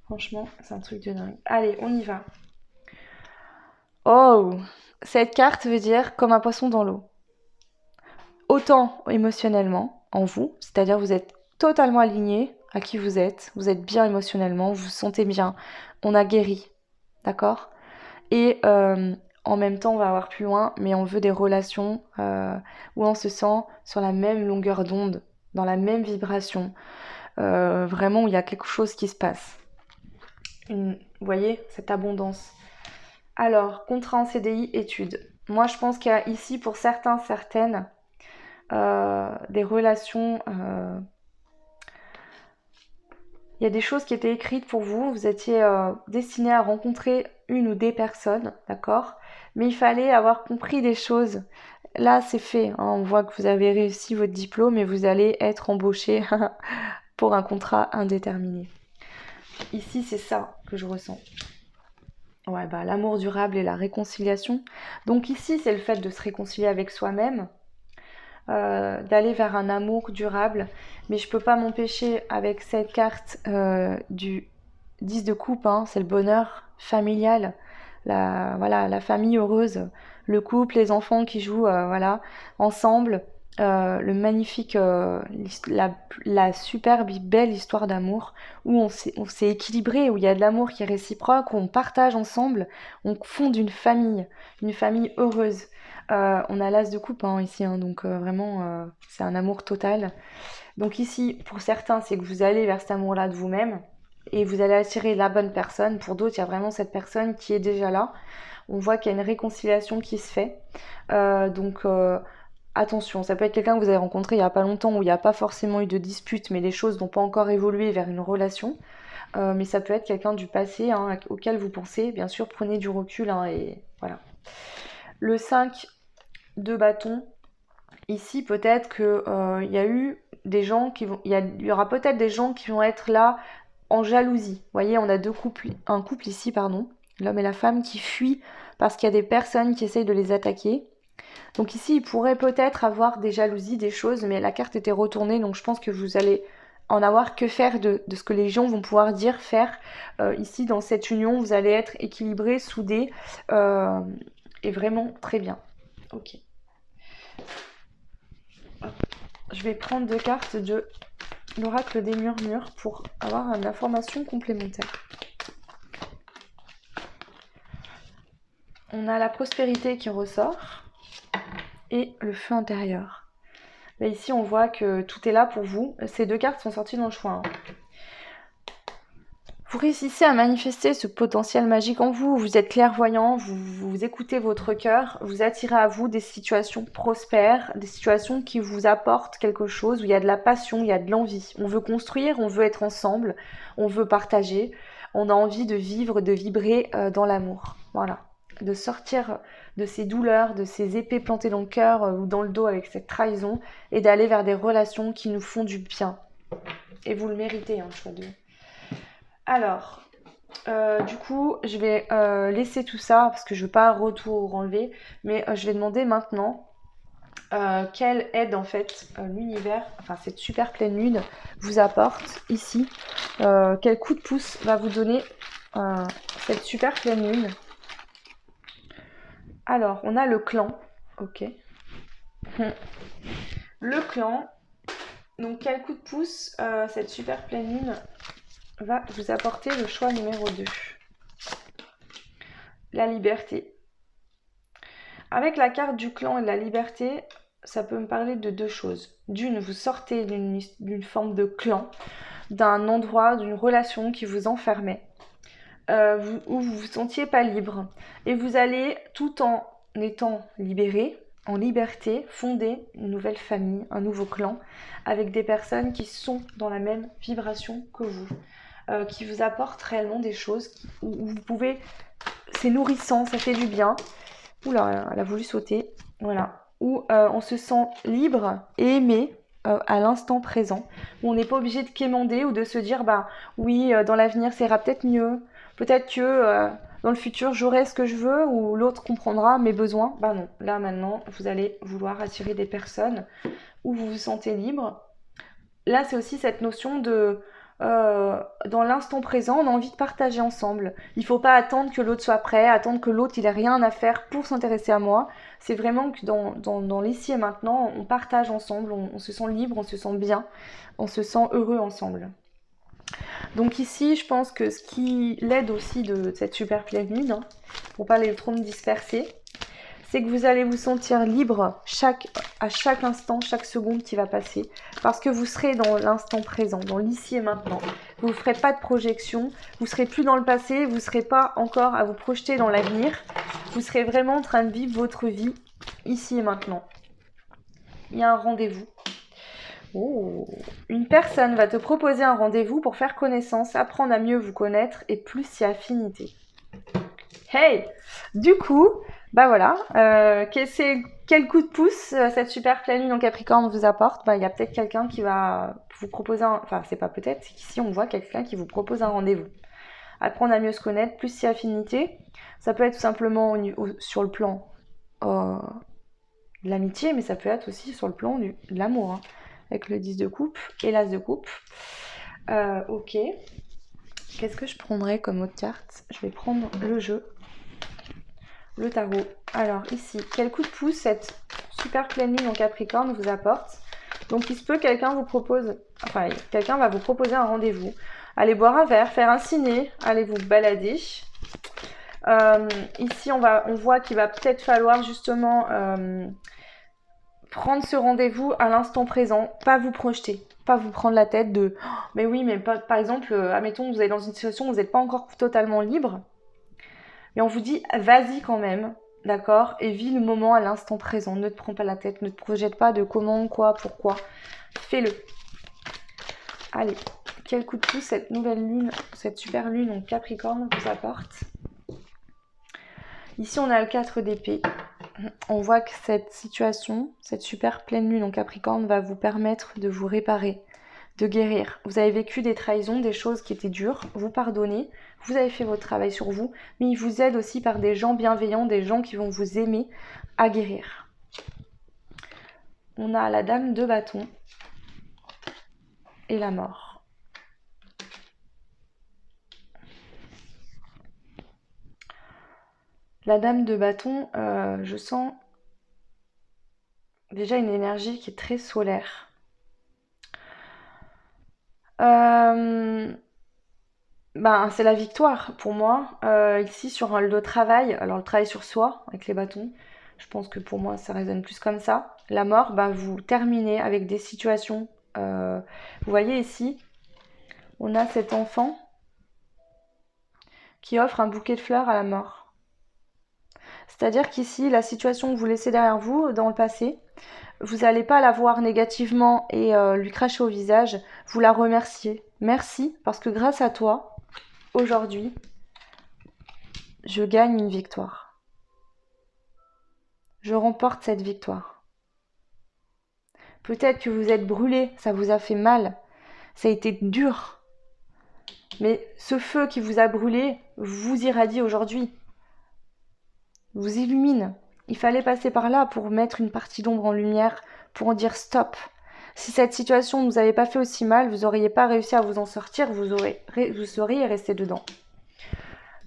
franchement, c'est un truc de dingue. Allez, on y va. Oh! Cette carte veut dire comme un poisson dans l'eau. Autant émotionnellement en vous, c'est-à-dire vous êtes totalement aligné à qui vous êtes bien émotionnellement, vous vous sentez bien, on a guéri, d'accord? Et en même temps, on va avoir plus loin, mais on veut des relations où on se sent sur la même longueur d'onde, dans la même vibration, vraiment où il y a quelque chose qui se passe. Vous voyez, cette abondance. Alors, contrat en CDI, études. Moi, je pense qu'il y a ici, pour certains, certaines, des relations... il y a des choses qui étaient écrites pour vous. Vous étiez destiné à rencontrer une ou des personnes, d'accord? Mais il fallait avoir compris des choses. Là, c'est fait. Hein, on voit que vous avez réussi votre diplôme et vous allez être embauché pour un contrat indéterminé. Ici, c'est ça que je ressens. Ouais, bah, l'amour durable et la réconciliation. Donc ici, c'est le fait de se réconcilier avec soi-même, d'aller vers un amour durable. Mais je peux pas m'empêcher avec cette carte du 10 de coupe, hein, c'est le bonheur familial, voilà, la famille heureuse, le couple, les enfants qui jouent voilà, ensemble, le magnifique, la superbe, belle histoire d'amour où on s'est équilibré, où il y a de l'amour qui est réciproque, où on partage ensemble, on fonde une famille heureuse. On a l'as de coupe hein, ici, hein, donc vraiment c'est un amour total. Donc ici, pour certains, c'est que vous allez vers cet amour-là de vous-même et vous allez attirer la bonne personne. Pour d'autres, il y a vraiment cette personne qui est déjà là. On voit qu'il y a une réconciliation qui se fait. Donc attention, ça peut être quelqu'un que vous avez rencontré il n'y a pas longtemps où il n'y a pas forcément eu de dispute, mais les choses n'ont pas encore évolué vers une relation. Mais ça peut être quelqu'un du passé hein, auquel vous pensez. Bien sûr, prenez du recul hein, et voilà. Le 5 de bâton, ici peut-être qu'il y a eu des gens qui vont... Il y aura peut-être des gens qui vont être là en jalousie. Vous voyez, on a un couple ici, pardon, l'homme et la femme qui fuient parce qu'il y a des personnes qui essayent de les attaquer. Donc ici, il pourrait peut-être avoir des jalousies, des choses, mais la carte était retournée, donc je pense que vous allez en avoir que faire de ce que les gens vont pouvoir dire, faire. Ici, dans cette union, vous allez être équilibrés, soudés, et vraiment très bien. Ok. Je vais prendre 2 cartes de l'oracle des murmures pour avoir une information complémentaire. On a la prospérité qui ressort et le feu intérieur. Là, ici, on voit que tout est là pour vous. Ces 2 cartes sont sorties dans le choix. Vous réussissez à manifester ce potentiel magique en vous. Vous êtes clairvoyant, vous écoutez votre cœur, vous attirez à vous des situations prospères, des situations qui vous apportent quelque chose, où il y a de la passion, il y a de l'envie. On veut construire, on veut être ensemble, on veut partager, on a envie de vivre, de vibrer dans l'amour. Voilà. De sortir de ces douleurs, de ces épées plantées dans le cœur ou dans le dos avec cette trahison et d'aller vers des relations qui nous font du bien. Et vous le méritez, hein, le choix de... Alors, du coup, je vais laisser tout ça parce que je ne veux pas retour enlever, mais je vais demander maintenant quelle aide en fait l'univers, enfin cette super pleine lune vous apporte ici. Quel coup de pouce va vous donner cette super pleine lune. Alors, on a le clan, ok. Le clan, donc quel coup de pouce cette super pleine lune va vous apporter le choix numéro 2. La liberté. Avec la carte du clan et de la liberté, ça peut me parler de 2 choses. D'une, vous sortez d'une forme de clan, d'un endroit, d'une relation qui vous enfermait. où vous vous sentiez pas libre. Et vous allez, tout en étant libéré, en liberté, fonder une nouvelle famille, un nouveau clan, avec des personnes qui sont dans la même vibration que vous, qui vous apportent réellement des choses où vous pouvez... C'est nourrissant, ça fait du bien. Oula, elle a voulu sauter. Voilà. Où on se sent libre et aimé à l'instant présent. Où on n'est pas obligé de quémander ou de se dire, bah oui, dans l'avenir, ça ira peut-être mieux. Peut-être que dans le futur, j'aurai ce que je veux ou l'autre comprendra mes besoins. Bah non, là maintenant, vous allez vouloir attirer des personnes où vous vous sentez libre. Là, c'est aussi cette notion de dans l'instant présent, on a envie de partager ensemble. Il ne faut pas attendre que l'autre soit prêt, attendre que l'autre il ait rien à faire pour s'intéresser à moi. C'est vraiment que dans l'ici et maintenant, on partage ensemble, on se sent libre, on se sent bien, on se sent heureux ensemble. Donc ici, je pense que ce qui l'aide aussi de cette super pleine lune, hein, pour pas les trop me disperser, c'est que vous allez vous sentir libre à chaque instant, chaque seconde qui va passer, parce que vous serez dans l'instant présent, dans l'ici et maintenant. Vous ne ferez pas de projection, vous ne serez plus dans le passé, vous ne serez pas encore à vous projeter dans l'avenir, vous serez vraiment en train de vivre votre vie ici et maintenant. Il y a un rendez-vous. Oh. Une personne va te proposer un rendez-vous pour faire connaissance, apprendre à mieux vous connaître et plus s'y affinité. Hey! Du coup, bah voilà, quel coup de pouce cette super pleine lune en Capricorne vous apporte? Bah, il y a peut-être quelqu'un qui va vous proposer enfin, c'est pas peut-être, c'est qu'ici on voit quelqu'un qui vous propose un rendez-vous. Apprendre à mieux se connaître, plus si affinité. Ça peut être tout simplement sur le plan de l'amitié, mais ça peut être aussi sur le plan de l'amour, hein, avec le 10 de coupe et l'as de coupe. Ok. Qu'est-ce que je prendrais comme autre carte? Je vais prendre le jeu. Le tarot. Alors ici, quel coup de pouce cette super pleine lune en Capricorne vous apporte? Donc il se peut quelqu'un va vous proposer un rendez-vous. Allez boire un verre, faire un ciné, allez vous balader. Ici on voit qu'il va peut-être falloir justement prendre ce rendez-vous à l'instant présent, pas vous projeter, pas vous prendre la tête de mais oui, mais par exemple, admettons vous êtes dans une situation où vous n'êtes pas encore totalement libre. Et on vous dit, vas-y quand même, d'accord? Et vis le moment à l'instant présent. Ne te prends pas la tête, ne te projette pas de comment, quoi, pourquoi. Fais-le. Allez, quel coup de pouce cette nouvelle lune, cette super lune en Capricorne vous apporte? Ici, on a le 4 d'épée. On voit que cette situation, cette super pleine lune en Capricorne va vous permettre de vous réparer, de guérir. Vous avez vécu des trahisons, des choses qui étaient dures, vous pardonnez, vous avez fait votre travail sur vous, mais il vous aide aussi par des gens bienveillants, des gens qui vont vous aimer à guérir. On a la dame de bâton et la mort. La dame de bâton, je sens déjà une énergie qui est très solaire. C'est la victoire pour moi. Ici, sur le travail, alors le travail sur soi, avec les bâtons, je pense que pour moi, ça résonne plus comme ça. La mort, vous terminez avec des situations. Vous voyez ici, on a cet enfant qui offre un bouquet de fleurs à la mort. C'est-à-dire qu'ici, la situation que vous laissez derrière vous, dans le passé, vous n'allez pas la voir négativement et lui cracher au visage, vous la remerciez. Merci, parce que grâce à toi, aujourd'hui, je gagne une victoire. Je remporte cette victoire. Peut-être que vous êtes brûlé, ça vous a fait mal, ça a été dur. Mais ce feu qui vous a brûlé vous irradie aujourd'hui, vous illumine. Il fallait passer par là pour mettre une partie d'ombre en lumière, pour en dire stop. Si cette situation ne vous avait pas fait aussi mal, vous n'auriez pas réussi à vous en sortir, vous seriez resté dedans.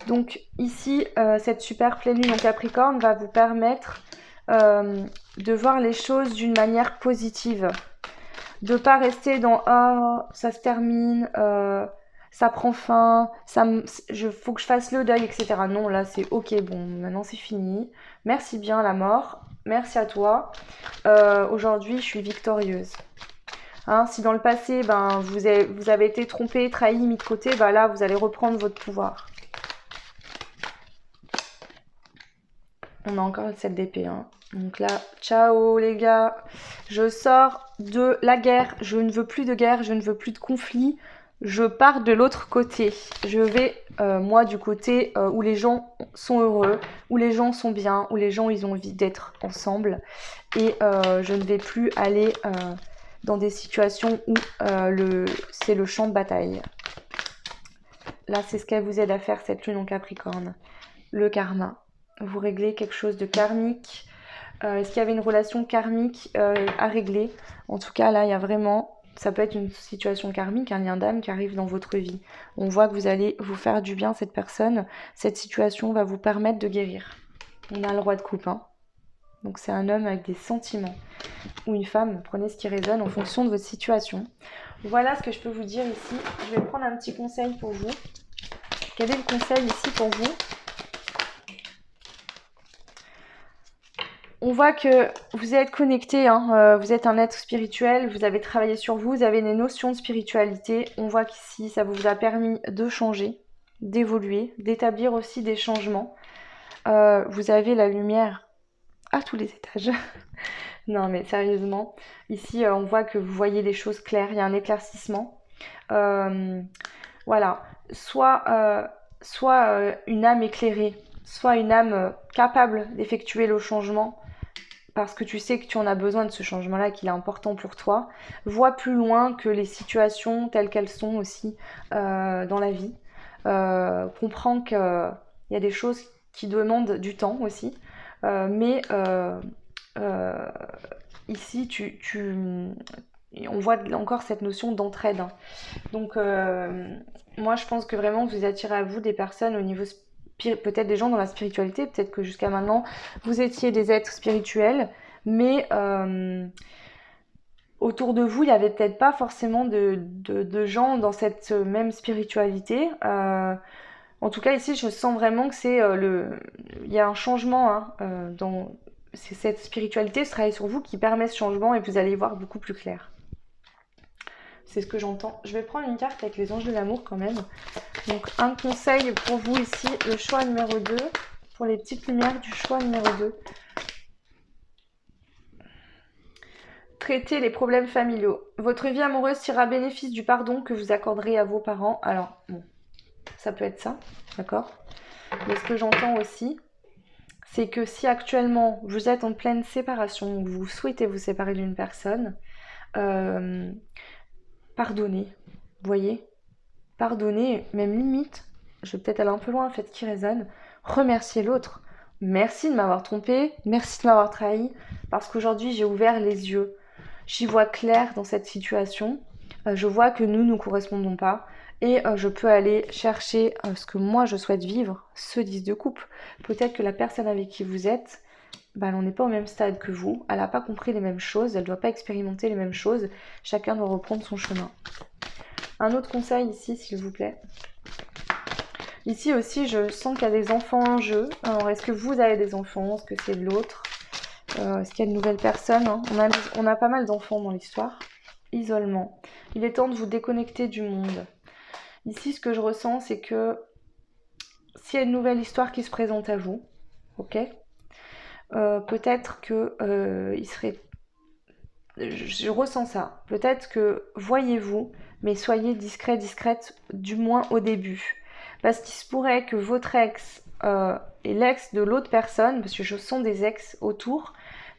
Donc ici, cette super pleine lune en Capricorne va vous permettre de voir les choses d'une manière positive. De ne pas rester dans « Ah, ça se termine, ça prend fin, faut que je fasse le deuil, etc. » Non, là c'est ok, bon, maintenant c'est fini. Merci bien la mort, merci à toi. Aujourd'hui, je suis victorieuse. Hein, si dans le passé, vous avez été trompé, trahi, mis de côté, là, vous allez reprendre votre pouvoir. On a encore le 7 d'épée. Hein. Donc là, ciao les gars. Je sors de la guerre. Je ne veux plus de guerre. Je ne veux plus de conflit. Je pars de l'autre côté. Je vais, moi, du côté où les gens sont heureux, où les gens sont bien, où les gens ils ont envie d'être ensemble. Et je ne vais plus aller dans des situations où c'est le champ de bataille. Là, c'est ce qu'elle vous aide à faire, cette lune en Capricorne. Le karma. Vous réglez quelque chose de karmique. Est-ce qu'il y avait une relation karmique à régler? En tout cas, là, il y a vraiment... Ça peut être une situation karmique, un lien d'âme qui arrive dans votre vie. On voit que vous allez vous faire du bien, cette personne. Cette situation va vous permettre de guérir. On a le roi de coupe. Hein. Donc, c'est un homme avec des sentiments. Ou une femme. Prenez ce qui résonne en fonction de votre situation. Voilà ce que je peux vous dire ici. Je vais prendre un petit conseil pour vous. Quel est le conseil ici pour vous? On voit que vous êtes connecté, hein, vous êtes un être spirituel, vous avez travaillé sur vous, vous avez des notions de spiritualité. On voit qu'ici, ça vous a permis de changer, d'évoluer, d'établir aussi des changements. Vous avez la lumière à tous les étages. Non, mais sérieusement, ici, on voit que vous voyez les choses claires, il y a un éclaircissement. Voilà, soit une âme éclairée, soit une âme capable d'effectuer le changement, parce que tu sais que tu en as besoin de ce changement-là, qu'il est important pour toi. Vois plus loin que les situations telles qu'elles sont aussi dans la vie. Comprends qu'il y a des choses qui demandent du temps aussi. Mais ici, on voit encore cette notion d'entraide. Hein. Donc, moi, je pense que vraiment, vous attirez à vous des personnes au niveau peut-être des gens dans la spiritualité, peut-être que jusqu'à maintenant, vous étiez des êtres spirituels, mais autour de vous, il n'y avait peut-être pas forcément de gens dans cette même spiritualité. En tout cas, ici, je sens vraiment que il y a un changement hein, c'est cette spiritualité, ce travail sur vous qui permet ce changement et vous allez y voir beaucoup plus clair. C'est ce que j'entends. Je vais prendre une carte avec les anges de l'amour quand même. Donc un conseil pour vous ici, le choix numéro 2, pour les petites lumières du choix numéro 2. Traitez les problèmes familiaux. Votre vie amoureuse tirera bénéfice du pardon que vous accorderez à vos parents. Alors, bon, ça peut être ça, d'accord? Mais ce que j'entends aussi, c'est que si actuellement vous êtes en pleine séparation, ou vous souhaitez vous séparer d'une personne, pardonnez, vous voyez? Pardonnez, même limite, je vais peut-être aller un peu loin, faites ce qui résonne, remerciez l'autre. Merci de m'avoir trompé, merci de m'avoir trahi, parce qu'aujourd'hui j'ai ouvert les yeux. J'y vois clair dans cette situation, je vois que nous ne correspondons pas, et je peux aller chercher ce que moi je souhaite vivre, ce 10 de coupe. Peut-être que la personne avec qui vous êtes, elle n'en est pas au même stade que vous, elle n'a pas compris les mêmes choses, elle ne doit pas expérimenter les mêmes choses, chacun doit reprendre son chemin. Un autre conseil ici, s'il vous plaît. Ici aussi, je sens qu'il y a des enfants en jeu. Alors, est-ce que vous avez des enfants? Est-ce que c'est l'autre? Est-ce qu'il y a de nouvelles personnes hein on a pas mal d'enfants dans l'histoire. Isolement. Il est temps de vous déconnecter du monde. Ici, ce que je ressens, c'est que s'il y a une nouvelle histoire qui se présente à vous, ok, peut-être que il serait... Je ressens ça. Peut-être que voyez-vous, mais soyez discret, discrète, du moins au début. Parce qu'il se pourrait que votre ex et l'ex de l'autre personne, parce que je sens des ex autour,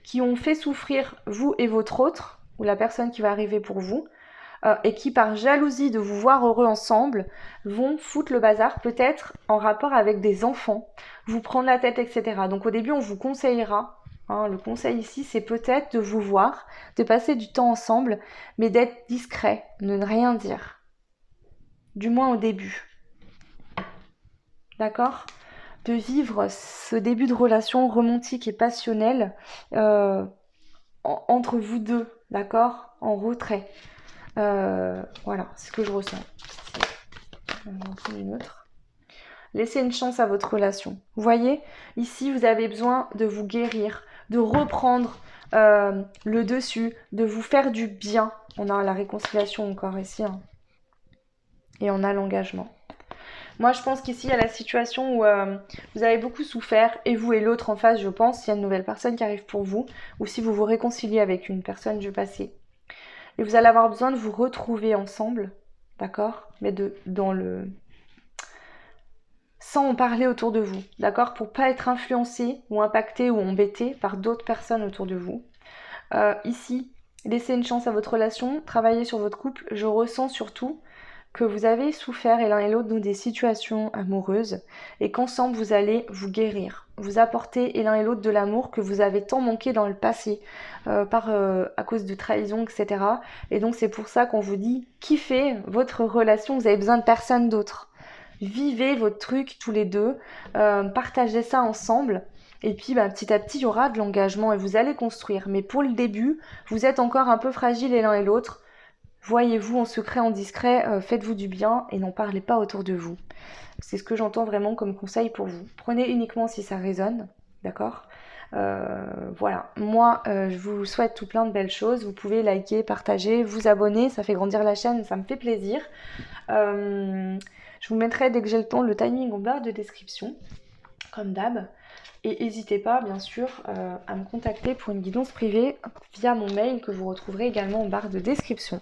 qui ont fait souffrir vous et votre autre, ou la personne qui va arriver pour vous, et qui par jalousie de vous voir heureux ensemble, vont foutre le bazar peut-être en rapport avec des enfants, vous prendre la tête, etc. Donc au début on vous conseillera, hein, le conseil ici c'est peut-être de vous voir, de passer du temps ensemble, mais d'être discret, de ne rien dire. Du moins au début. D'accord ? De vivre ce début de relation romantique et passionnelle entre vous deux, d'accord ? En retrait. Voilà, c'est ce que je ressens. On va en prendre une autre. Laissez une chance à votre relation. Vous voyez, ici, vous avez besoin de vous guérir, de reprendre le dessus, de vous faire du bien. On a la réconciliation encore ici. Hein. Et on a l'engagement. Moi, je pense qu'ici, il y a la situation où vous avez beaucoup souffert, et vous et l'autre en face, je pense, s'il y a une nouvelle personne qui arrive pour vous, ou si vous vous réconciliez avec une personne du passé. Et vous allez avoir besoin de vous retrouver ensemble, d'accord? Mais dans le... sans en parler autour de vous, d'accord? Pour pas être influencé ou impacté ou embêté par d'autres personnes autour de vous. Ici, laissez une chance à votre relation, travaillez sur votre couple. Je ressens surtout que vous avez souffert et l'un et l'autre dans des situations amoureuses et qu'ensemble vous allez vous guérir, vous apporter et l'un et l'autre de l'amour que vous avez tant manqué dans le passé à cause de trahison, etc. Et donc c'est pour ça qu'on vous dit kiffez votre relation, vous avez besoin de personne d'autre. Vivez votre truc tous les deux, partagez ça ensemble. Et puis petit à petit, il y aura de l'engagement et vous allez construire. Mais pour le début, vous êtes encore un peu fragiles et l'un et l'autre. Voyez-vous en secret, en discret, faites-vous du bien et n'en parlez pas autour de vous. C'est ce que j'entends vraiment comme conseil pour vous. Prenez uniquement si ça résonne, d'accord? Voilà, moi je vous souhaite tout plein de belles choses. Vous pouvez liker, partager, vous abonner, ça fait grandir la chaîne, ça me fait plaisir. Je vous mettrai dès que j'ai le temps le timing en barre de description, comme d'hab. Et n'hésitez pas, bien sûr, à me contacter pour une guidance privée via mon mail que vous retrouverez également en barre de description.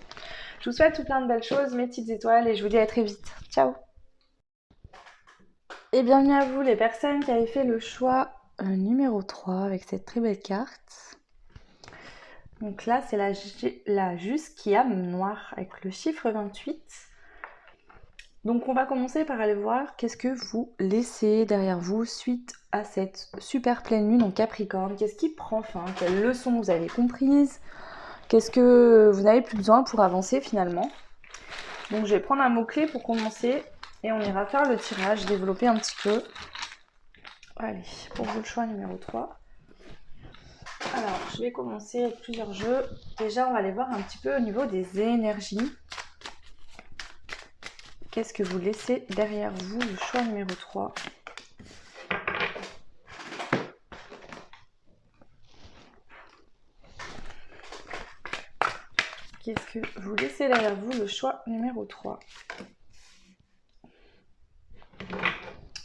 Je vous souhaite tout plein de belles choses, mes petites étoiles, et je vous dis à très vite. Ciao! Et bienvenue à vous les personnes qui avez fait le choix numéro 3 avec cette très belle carte. Donc là, c'est la Jusquiame noire avec le chiffre 28. Donc on va commencer par aller voir qu'est-ce que vous laissez derrière vous suite à cette super pleine lune en Capricorne. Qu'est-ce qui prend fin? Quelles leçons vous avez comprises? Qu'est-ce que vous n'avez plus besoin pour avancer finalement? Donc je vais prendre un mot-clé pour commencer et on ira faire le tirage, développer un petit peu. Allez, pour vous le choix numéro 3. Alors, je vais commencer avec plusieurs jeux. Déjà, on va aller voir un petit peu au niveau des énergies. Qu'est-ce que vous laissez derrière vous, le choix numéro 3? Qu'est-ce que vous laissez derrière vous, le choix numéro 3?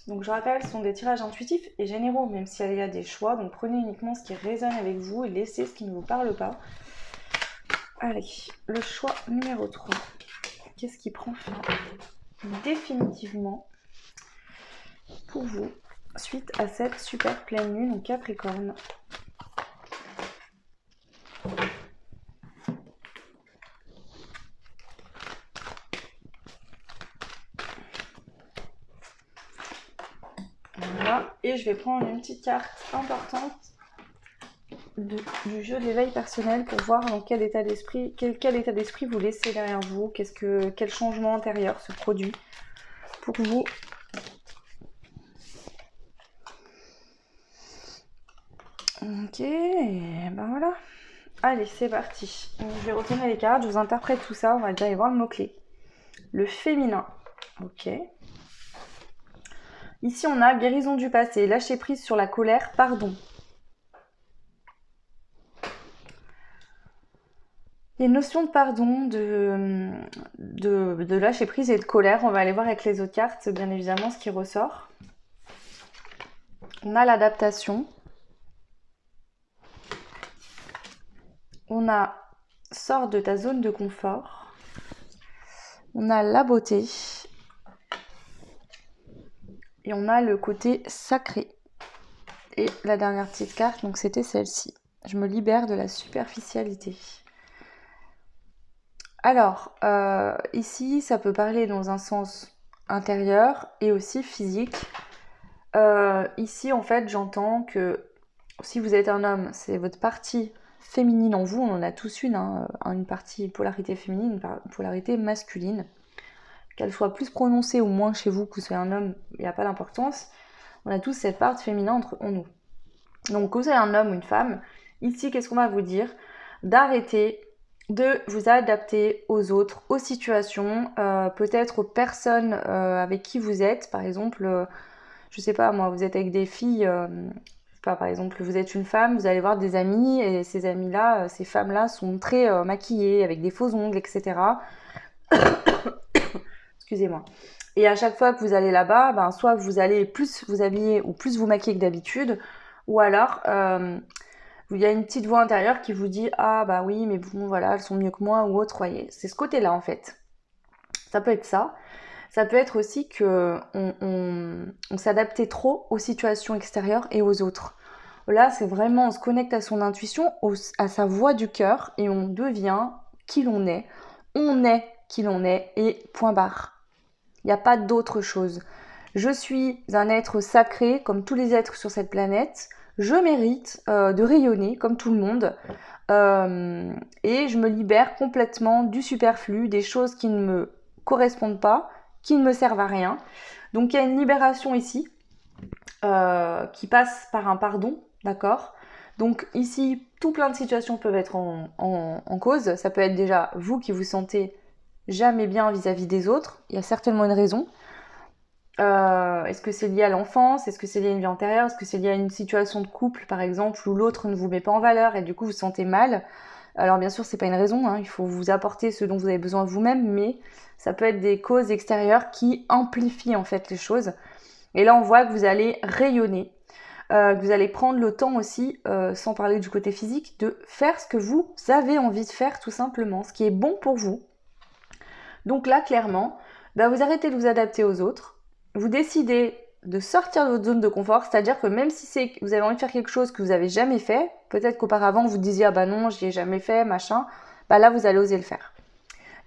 Donc je rappelle, ce sont des tirages intuitifs et généraux, même s'il y a des choix. Donc prenez uniquement ce qui résonne avec vous et laissez ce qui ne vous parle pas. Allez, le choix numéro 3. Qu'est-ce qui prend fin définitivement pour vous suite à cette super pleine lune en Capricorne? Voilà, et je vais prendre une petite carte importante du jeu de l'éveil personnel pour voir dans quel état d'esprit, quel état d'esprit vous laissez derrière vous, quel changement intérieur se produit pour vous. Ok, ben voilà. Allez, c'est parti. Donc, je vais retourner les cartes, je vous interprète tout ça, on va déjà aller voir le mot-clé. Le féminin. Ok. Ici, on a guérison du passé, lâcher prise sur la colère, pardon. Il y a une notion de pardon, de lâcher prise et de colère. On va aller voir avec les autres cartes, bien évidemment, ce qui ressort. On a l'adaptation. On a sors de ta zone de confort. On a la beauté. Et on a le côté sacré. Et la dernière petite carte, donc c'était celle-ci. Je me libère de la superficialité. Alors, ici, ça peut parler dans un sens intérieur et aussi physique. Ici, en fait, j'entends que si vous êtes un homme, c'est votre partie féminine en vous. On en a tous une partie polarité féminine, une polarité masculine. Qu'elle soit plus prononcée ou moins chez vous, que vous soyez un homme, il n'y a pas d'importance. On a tous cette part féminin en nous. Donc, que vous soyez un homme ou une femme, ici, qu'est-ce qu'on va vous dire? D'arrêter de vous adapter aux autres, aux situations, peut-être aux personnes avec qui vous êtes. Par exemple, je sais pas moi, vous êtes avec des filles, par exemple, vous êtes une femme, vous allez voir des amis, et ces amis-là, ces femmes-là sont très maquillées, avec des faux ongles, etc. excusez-moi. Et à chaque fois que vous allez là-bas, ben, soit vous allez plus vous habiller ou plus vous maquiller que d'habitude, ou alors il y a une petite voix intérieure qui vous dit « Ah bah oui, mais bon voilà, elles sont mieux que moi » ou autre, voyez. C'est ce côté-là en fait. Ça peut être ça. Ça peut être aussi qu'on on s'adaptait trop aux situations extérieures et aux autres. Là, c'est vraiment, on se connecte à son intuition, à sa voix du cœur, et on devient qui l'on est. On est qui l'on est, et point barre. Il n'y a pas d'autre chose. Je suis un être sacré, comme tous les êtres sur cette planète. Je mérite de rayonner, comme tout le monde. Et je me libère complètement du superflu, des choses qui ne me correspondent pas, qui ne me servent à rien. Donc il y a une libération ici qui passe par un pardon, d'accord? Donc ici, tout plein de situations peuvent être en cause. Ça peut être déjà vous qui vous sentez jamais bien vis-à-vis des autres. Il y a certainement une raison. Est-ce que c'est lié à l'enfance? Est-ce que c'est lié à une vie antérieure? Est-ce que c'est lié à une situation de couple, par exemple, où l'autre ne vous met pas en valeur et du coup vous vous sentez mal? Alors bien sûr, c'est pas une raison, hein, il faut vous apporter ce dont vous avez besoin vous-même, mais ça peut être des causes extérieures qui amplifient en fait les choses. Et là, on voit que vous allez rayonner, que vous allez prendre le temps aussi, sans parler du côté physique, de faire ce que vous avez envie de faire tout simplement, ce qui est bon pour vous. Donc là, clairement, bah, vous arrêtez de vous adapter aux autres, vous décidez de sortir de votre zone de confort, c'est-à-dire que même si vous avez envie de faire quelque chose que vous n'avez jamais fait, peut-être qu'auparavant vous disiez ah bah non, j'y ai jamais fait, machin, bah là vous allez oser le faire.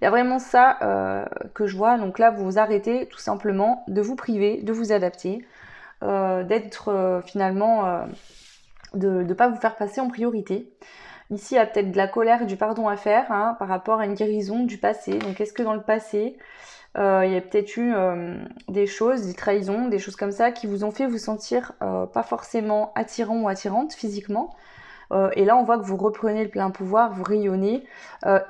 Il y a vraiment ça que je vois, donc là vous arrêtez tout simplement de vous priver, de vous adapter, d'être finalement, de ne pas vous faire passer en priorité. Ici, il y a peut-être de la colère et du pardon à faire hein, par rapport à une guérison du passé. Donc, est-ce que dans le passé, il y a peut-être eu des choses, des trahisons, des choses comme ça qui vous ont fait vous sentir pas forcément attirant ou attirante physiquement. Et là, on voit que vous reprenez le plein pouvoir, vous rayonnez.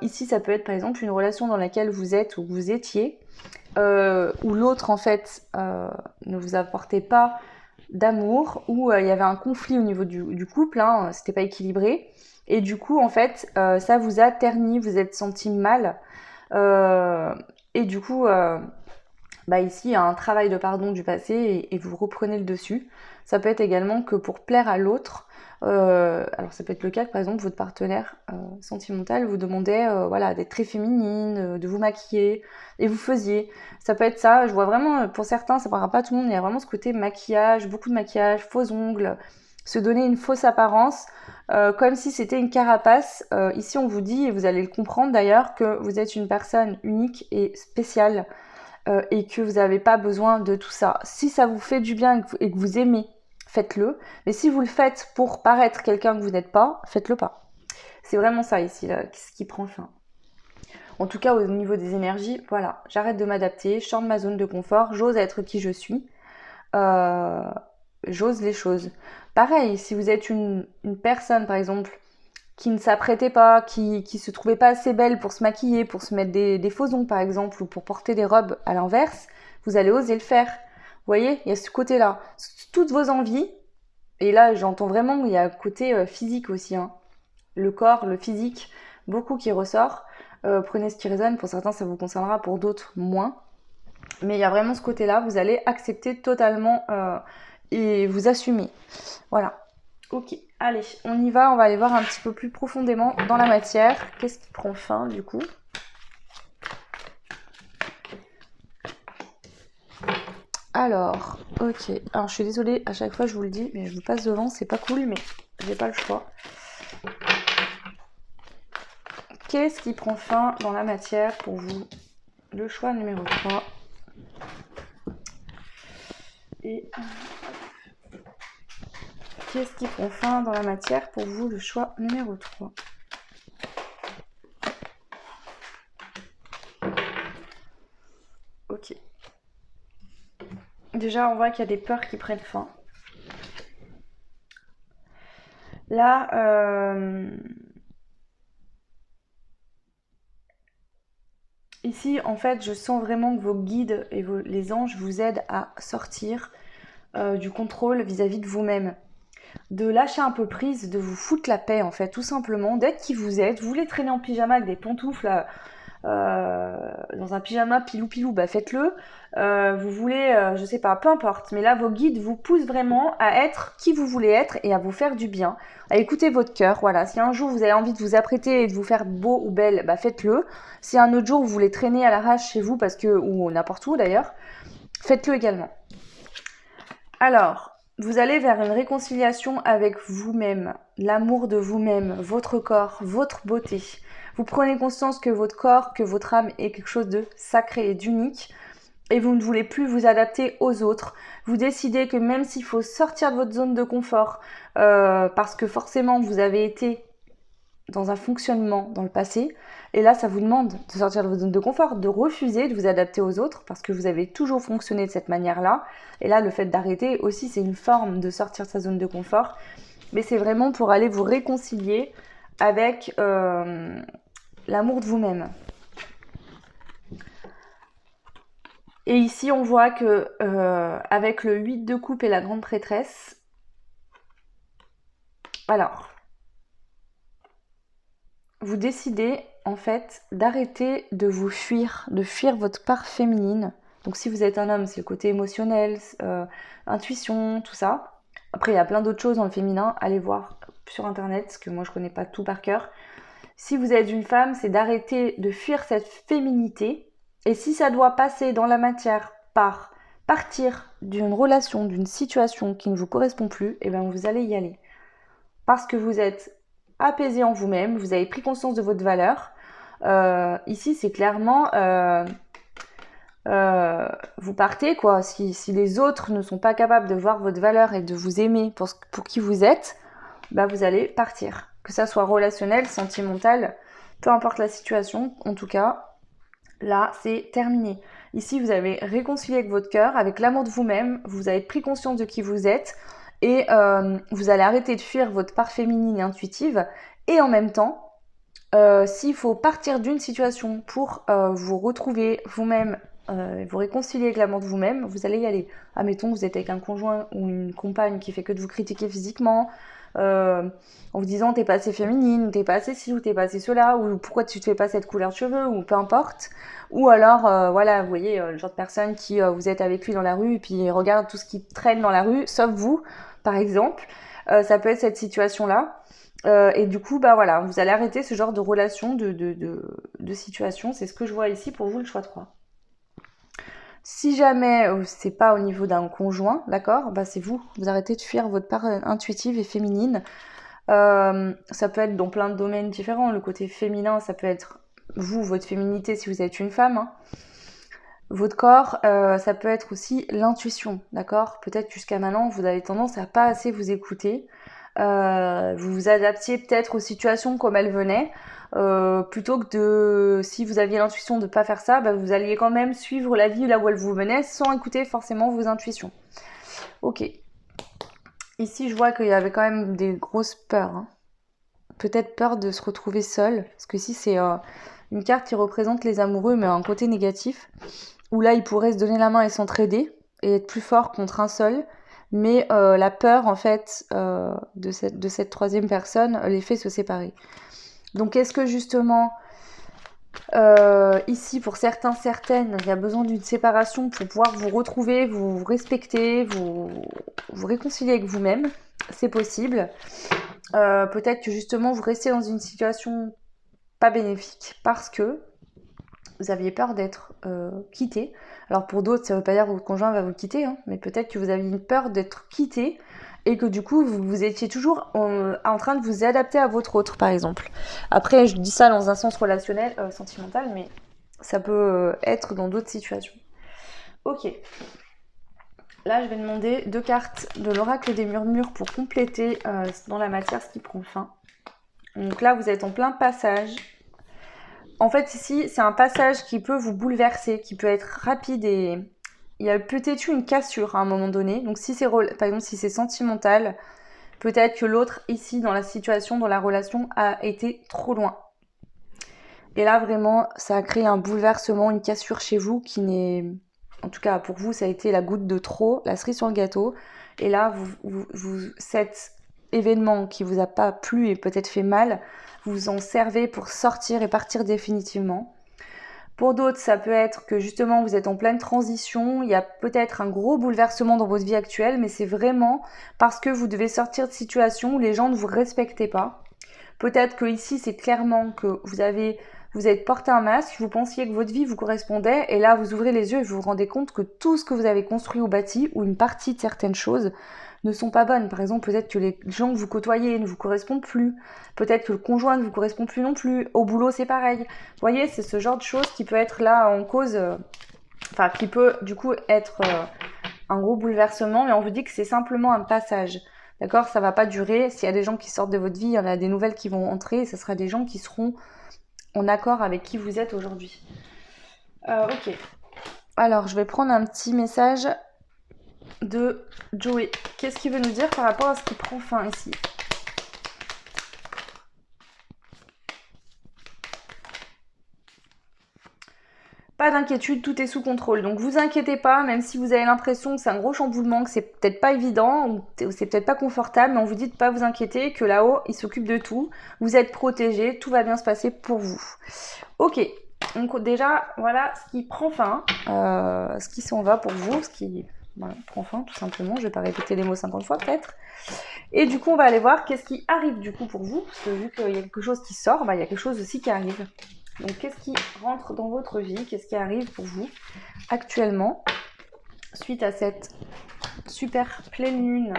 Ici, ça peut être par exemple une relation dans laquelle vous êtes ou vous étiez, où l'autre en fait ne vous apportait pas d'amour, où il y avait un conflit au niveau du couple, hein, c'était pas équilibré. Et du coup, en fait, ça vous a terni, vous êtes senti mal. Et du coup, bah ici, il y a un travail de pardon du passé et vous reprenez le dessus. Ça peut être également que pour plaire à l'autre, alors ça peut être le cas que par exemple votre partenaire sentimental vous demandait voilà, d'être très féminine, de vous maquiller, et vous faisiez. Ça peut être ça, je vois vraiment, pour certains, ça ne parlera pas à tout le monde, il y a vraiment ce côté maquillage, beaucoup de maquillage, faux ongles, se donner une fausse apparence, comme si c'était une carapace. Ici on vous dit, et vous allez le comprendre d'ailleurs, que vous êtes une personne unique et spéciale, et que vous n'avez pas besoin de tout ça. Si ça vous fait du bien et que vous aimez, faites-le. Mais si vous le faites pour paraître quelqu'un que vous n'êtes pas, faites-le pas. C'est vraiment ça ici, là, ce qui prend fin. En tout cas, au niveau des énergies, voilà, j'arrête de m'adapter, je sors de ma zone de confort, j'ose être qui je suis, j'ose les choses. Pareil, si vous êtes une personne, par exemple, qui ne s'apprêtait pas, qui se trouvait pas assez belle pour se maquiller, pour se mettre des faux ongles par exemple, ou pour porter des robes à l'inverse, vous allez oser le faire. Vous voyez, il y a ce côté-là. Toutes vos envies, et là j'entends vraiment, il y a un côté physique aussi, hein. Le corps, le physique, beaucoup qui ressort. Prenez ce qui résonne, pour certains ça vous concernera, pour d'autres moins. Mais il y a vraiment ce côté-là, vous allez accepter totalement et vous assumer. Voilà. Ok, allez, on y va, on va aller voir un petit peu plus profondément dans la matière. Qu'est-ce qui prend fin du coup? Alors, ok. Alors je suis désolée, à chaque fois je vous le dis, mais je vous passe devant, c'est pas cool, mais j'ai pas le choix. Qu'est-ce qui prend fin dans la matière pour vous? Le choix numéro 3. Et qu'est-ce qui prend fin dans la matière pour vous? Le choix numéro 3. Ok. Déjà, on voit qu'il y a des peurs qui prennent fin. Là, ici, en fait, je sens vraiment que vos guides et les anges vous aident à sortir du contrôle vis-à-vis de vous-même. De lâcher un peu prise, de vous foutre la paix, en fait, tout simplement, d'être qui vous êtes. Vous voulez traîner en pyjama avec des pantoufles dans un pyjama pilou-pilou, bah faites-le. Vous voulez, je sais pas, peu importe. Mais là, vos guides vous poussent vraiment à être qui vous voulez être et à vous faire du bien, à écouter votre cœur. Voilà, si un jour vous avez envie de vous apprêter et de vous faire beau ou belle, bah faites-le. Si un autre jour vous voulez traîner à l'arrache chez vous, parce que, ou n'importe où d'ailleurs, faites-le également. Alors, vous allez vers une réconciliation avec vous-même, l'amour de vous-même, votre corps, votre beauté. Vous prenez conscience que votre corps, que votre âme est quelque chose de sacré et d'unique et vous ne voulez plus vous adapter aux autres. Vous décidez que même s'il faut sortir de votre zone de confort, parce que forcément vous avez été dans un fonctionnement dans le passé, et là ça vous demande de sortir de votre zone de confort, de refuser de vous adapter aux autres, parce que vous avez toujours fonctionné de cette manière-là, et là le fait d'arrêter aussi c'est une forme de sortir de sa zone de confort, mais c'est vraiment pour aller vous réconcilier avec l'amour de vous-même. Et ici, on voit que avec le 8 de coupe et la grande prêtresse, alors, vous décidez en fait d'arrêter de vous fuir, de fuir votre part féminine. Donc si vous êtes un homme, c'est le côté émotionnel, intuition, tout ça. Après, il y a plein d'autres choses dans le féminin, allez voir sur internet, parce que moi je connais pas tout par cœur. Si vous êtes une femme, c'est d'arrêter de fuir cette féminité. Et si ça doit passer dans la matière par partir d'une relation, d'une situation qui ne vous correspond plus, et bien vous allez y aller. Parce que vous êtes apaisé en vous-même, vous avez pris conscience de votre valeur. Ici, c'est clairement... vous partez quoi. Si les autres ne sont pas capables de voir votre valeur et de vous aimer pour qui vous êtes, bah vous allez partir. Que ça soit relationnel, sentimental, peu importe la situation, en tout cas, là, c'est terminé. Ici, vous avez réconcilié avec votre cœur, avec l'amour de vous-même, vous avez pris conscience de qui vous êtes et vous allez arrêter de fuir votre part féminine et intuitive. Et en même temps, s'il faut partir d'une situation pour vous retrouver vous-même, vous réconcilier avec l'amour de vous-même, vous allez y aller. Admettons que vous êtes avec un conjoint ou une compagne qui fait que de vous critiquer physiquement, en vous disant t'es pas assez féminine, ou t'es pas assez ci, ou t'es pas assez cela, ou pourquoi tu te fais pas cette couleur de cheveux, ou peu importe. Ou alors, voilà, vous voyez, le genre de personne qui, vous êtes avec lui dans la rue, et puis il regarde tout ce qui traîne dans la rue, sauf vous, par exemple. Ça peut être cette situation-là. Et du coup, bah voilà, vous allez arrêter ce genre de relation, de situation. C'est ce que je vois ici pour vous, le choix 3. Si jamais c'est pas au niveau d'un conjoint, d'accord, bah c'est vous. Vous arrêtez de fuir votre part intuitive et féminine. Ça peut être dans plein de domaines différents. Le côté féminin, ça peut être vous, votre féminité si vous êtes une femme. Hein. Votre corps, ça peut être aussi l'intuition, d'accord. Peut-être que jusqu'à maintenant, vous avez tendance à pas assez vous écouter. Vous vous adaptiez peut-être aux situations comme elles venaient. Plutôt que si vous aviez l'intuition de ne pas faire ça, bah, vous alliez quand même suivre la vie là où elle vous menait sans écouter forcément vos intuitions. Ok. Ici, je vois qu'il y avait quand même des grosses peurs. Hein. Peut-être peur de se retrouver seul, parce que ici, c'est une carte qui représente les amoureux, mais un côté négatif, où là, ils pourraient se donner la main et s'entraider, et être plus forts contre un seul. Mais la peur, en fait, de cette troisième personne les fait se séparer. Donc est-ce que justement, ici pour certains, certaines, il y a besoin d'une séparation pour pouvoir vous retrouver, vous respecter, vous réconcilier avec vous-même? C'est possible. Peut-être que justement vous restez dans une situation pas bénéfique parce que vous aviez peur d'être quitté. Alors pour d'autres, ça ne veut pas dire que votre conjoint va vous quitter, hein, mais peut-être que vous aviez une peur d'être quitté et que du coup vous étiez toujours en train de vous adapter à votre autre, par exemple. Après, je dis ça dans un sens relationnel, sentimental, mais ça peut être dans d'autres situations. Ok. Là, je vais demander 2 cartes de l'oracle des murmures pour compléter dans la matière ce qui prend fin. Donc là, vous êtes en plein passage. En fait, ici, c'est un passage qui peut vous bouleverser, qui peut être rapide et il y a peut-être eu une cassure à un moment donné. Donc si c'est, par exemple, si c'est sentimental, peut-être que l'autre, ici, dans la situation, dans la relation, a été trop loin. Et là, vraiment, ça a créé un bouleversement, une cassure chez vous qui n'est... En tout cas, pour vous, ça a été la goutte de trop, la cerise sur le gâteau. Et là, cet événement qui vous a pas plu et peut-être fait mal, vous en servez pour sortir et partir définitivement. Pour d'autres, ça peut être que justement vous êtes en pleine transition, il y a peut-être un gros bouleversement dans votre vie actuelle, mais c'est vraiment parce que vous devez sortir de situations où les gens ne vous respectaient pas. Peut-être que ici c'est clairement que vous êtes porté un masque, vous pensiez que votre vie vous correspondait, et là vous ouvrez les yeux et vous vous rendez compte que tout ce que vous avez construit ou bâti, ou une partie de certaines choses, ne sont pas bonnes. Par exemple, peut-être que les gens que vous côtoyez ne vous correspondent plus. Peut-être que le conjoint ne vous correspond plus non plus. Au boulot, c'est pareil. Vous voyez, c'est ce genre de choses qui peut être là en cause, enfin, qui peut du coup être un gros bouleversement, mais on vous dit que c'est simplement un passage. D'accord? Ça va pas durer. S'il y a des gens qui sortent de votre vie, il y en a des nouvelles qui vont entrer, et ce sera des gens qui seront en accord avec qui vous êtes aujourd'hui. Ok. Alors, je vais prendre un petit message de Joey. Qu'est-ce qu'il veut nous dire par rapport à ce qui prend fin ici? Pas d'inquiétude, tout est sous contrôle. Donc vous inquiétez pas, même si vous avez l'impression que c'est un gros chamboulement, que c'est peut-être pas évident, ou c'est peut-être pas confortable, mais on vous dit de pas vous inquiéter, que là-haut, il s'occupe de tout. Vous êtes protégés, tout va bien se passer pour vous. Ok, donc déjà, voilà ce qui prend fin, ce qui s'en va pour vous, ce qui prend fin tout simplement. Je vais pas répéter les mots 50 fois peut-être. Et du coup, on va aller voir qu'est-ce qui arrive du coup pour vous, parce que vu qu'il y a quelque chose qui sort, il y a quelque chose aussi qui arrive. Donc, qu'est-ce qui rentre dans votre vie? Qu'est-ce qui arrive pour vous actuellement suite à cette super pleine lune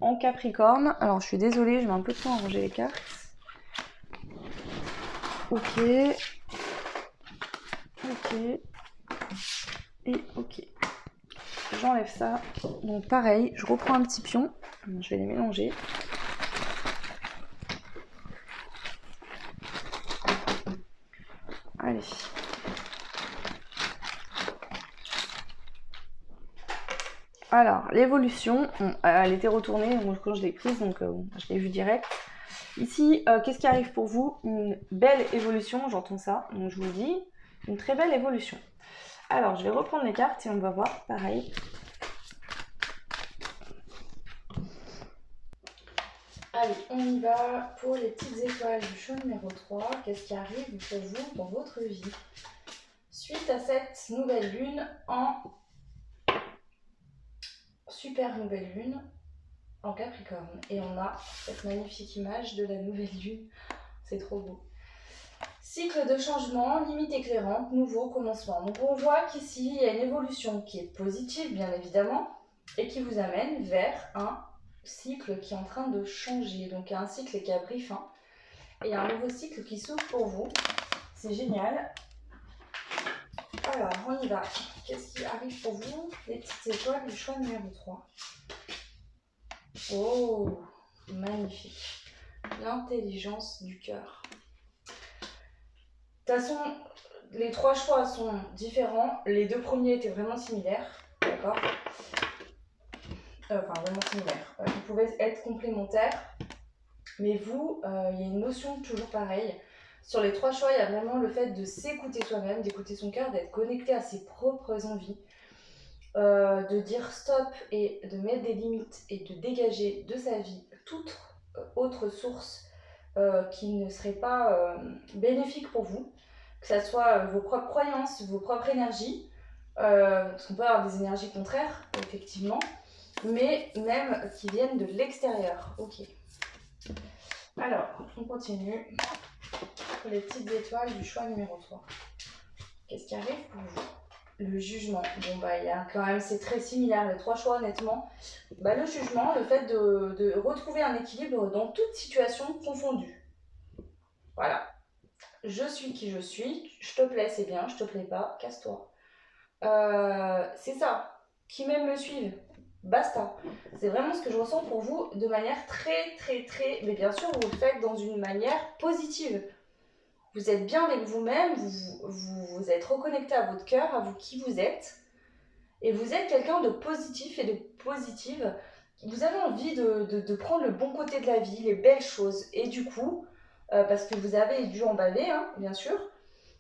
en Capricorne? Alors, je suis désolée, je mets un peu de temps à ranger les cartes. Ok. Ok. Et ok. J'enlève ça. Donc, pareil, je reprends un petit pion. Je vais les mélanger. Allez. Alors, l'évolution, elle était retournée quand je l'ai prise, donc je l'ai vue direct. Ici, qu'est-ce qui arrive pour vous? Une belle évolution, j'entends ça, donc je vous le dis, une très belle évolution. Alors, je vais reprendre les cartes et on va voir, pareil. Allez, on y va pour les petites étoiles du choix numéro 3. Qu'est-ce qui arrive pour vous dans votre vie suite à cette nouvelle lune en super nouvelle lune en Capricorne? Et on a cette magnifique image de la nouvelle lune. C'est trop beau. Cycle de changement, limite éclairante, nouveau commencement. Donc on voit qu'ici, il y a une évolution qui est positive, bien évidemment, et qui vous amène vers un cycle qui est en train de changer. Donc il y a un cycle qui a pris fin, et il y a un nouveau cycle qui s'ouvre pour vous. C'est génial. Alors, on y va. Qu'est-ce qui arrive pour vous? Les petites étoiles du choix numéro 3. Oh, magnifique. L'intelligence du cœur. De toute façon, les 3 choix sont différents. Les 2 premiers étaient vraiment similaires. D'accord? Enfin, vraiment similaires. Ils pouvaient être complémentaires. Mais vous, il y a une notion toujours pareille. Sur les 3 choix, il y a vraiment le fait de s'écouter soi-même, d'écouter son cœur, d'être connecté à ses propres envies. De dire stop et de mettre des limites et de dégager de sa vie toute autre source qui ne serait pas bénéfique pour vous, que ce soit vos propres croyances, vos propres énergies, parce qu'on peut avoir des énergies contraires, effectivement, mais même qui viennent de l'extérieur. Ok. Alors, on continue pour les petites étoiles du choix numéro 3. Qu'est-ce qui arrive pour vous? Le jugement. Bon, il y a quand même, c'est très similaire, les 3 choix, honnêtement. Le jugement, le fait de retrouver un équilibre dans toute situation confondue. Voilà. Je suis qui je suis, je te plais, c'est bien, je te plais pas, casse-toi. C'est ça. Qui m'aime me suive. Basta. C'est vraiment ce que je ressens pour vous de manière très, très, très... Mais bien sûr, vous le faites dans une manière positive. Vous êtes bien avec vous-même, vous êtes reconnecté à votre cœur, à vous qui vous êtes. Et vous êtes quelqu'un de positif et de positive. Vous avez envie de prendre le bon côté de la vie, les belles choses. Et du coup, parce que vous avez dû en baver, hein, bien sûr.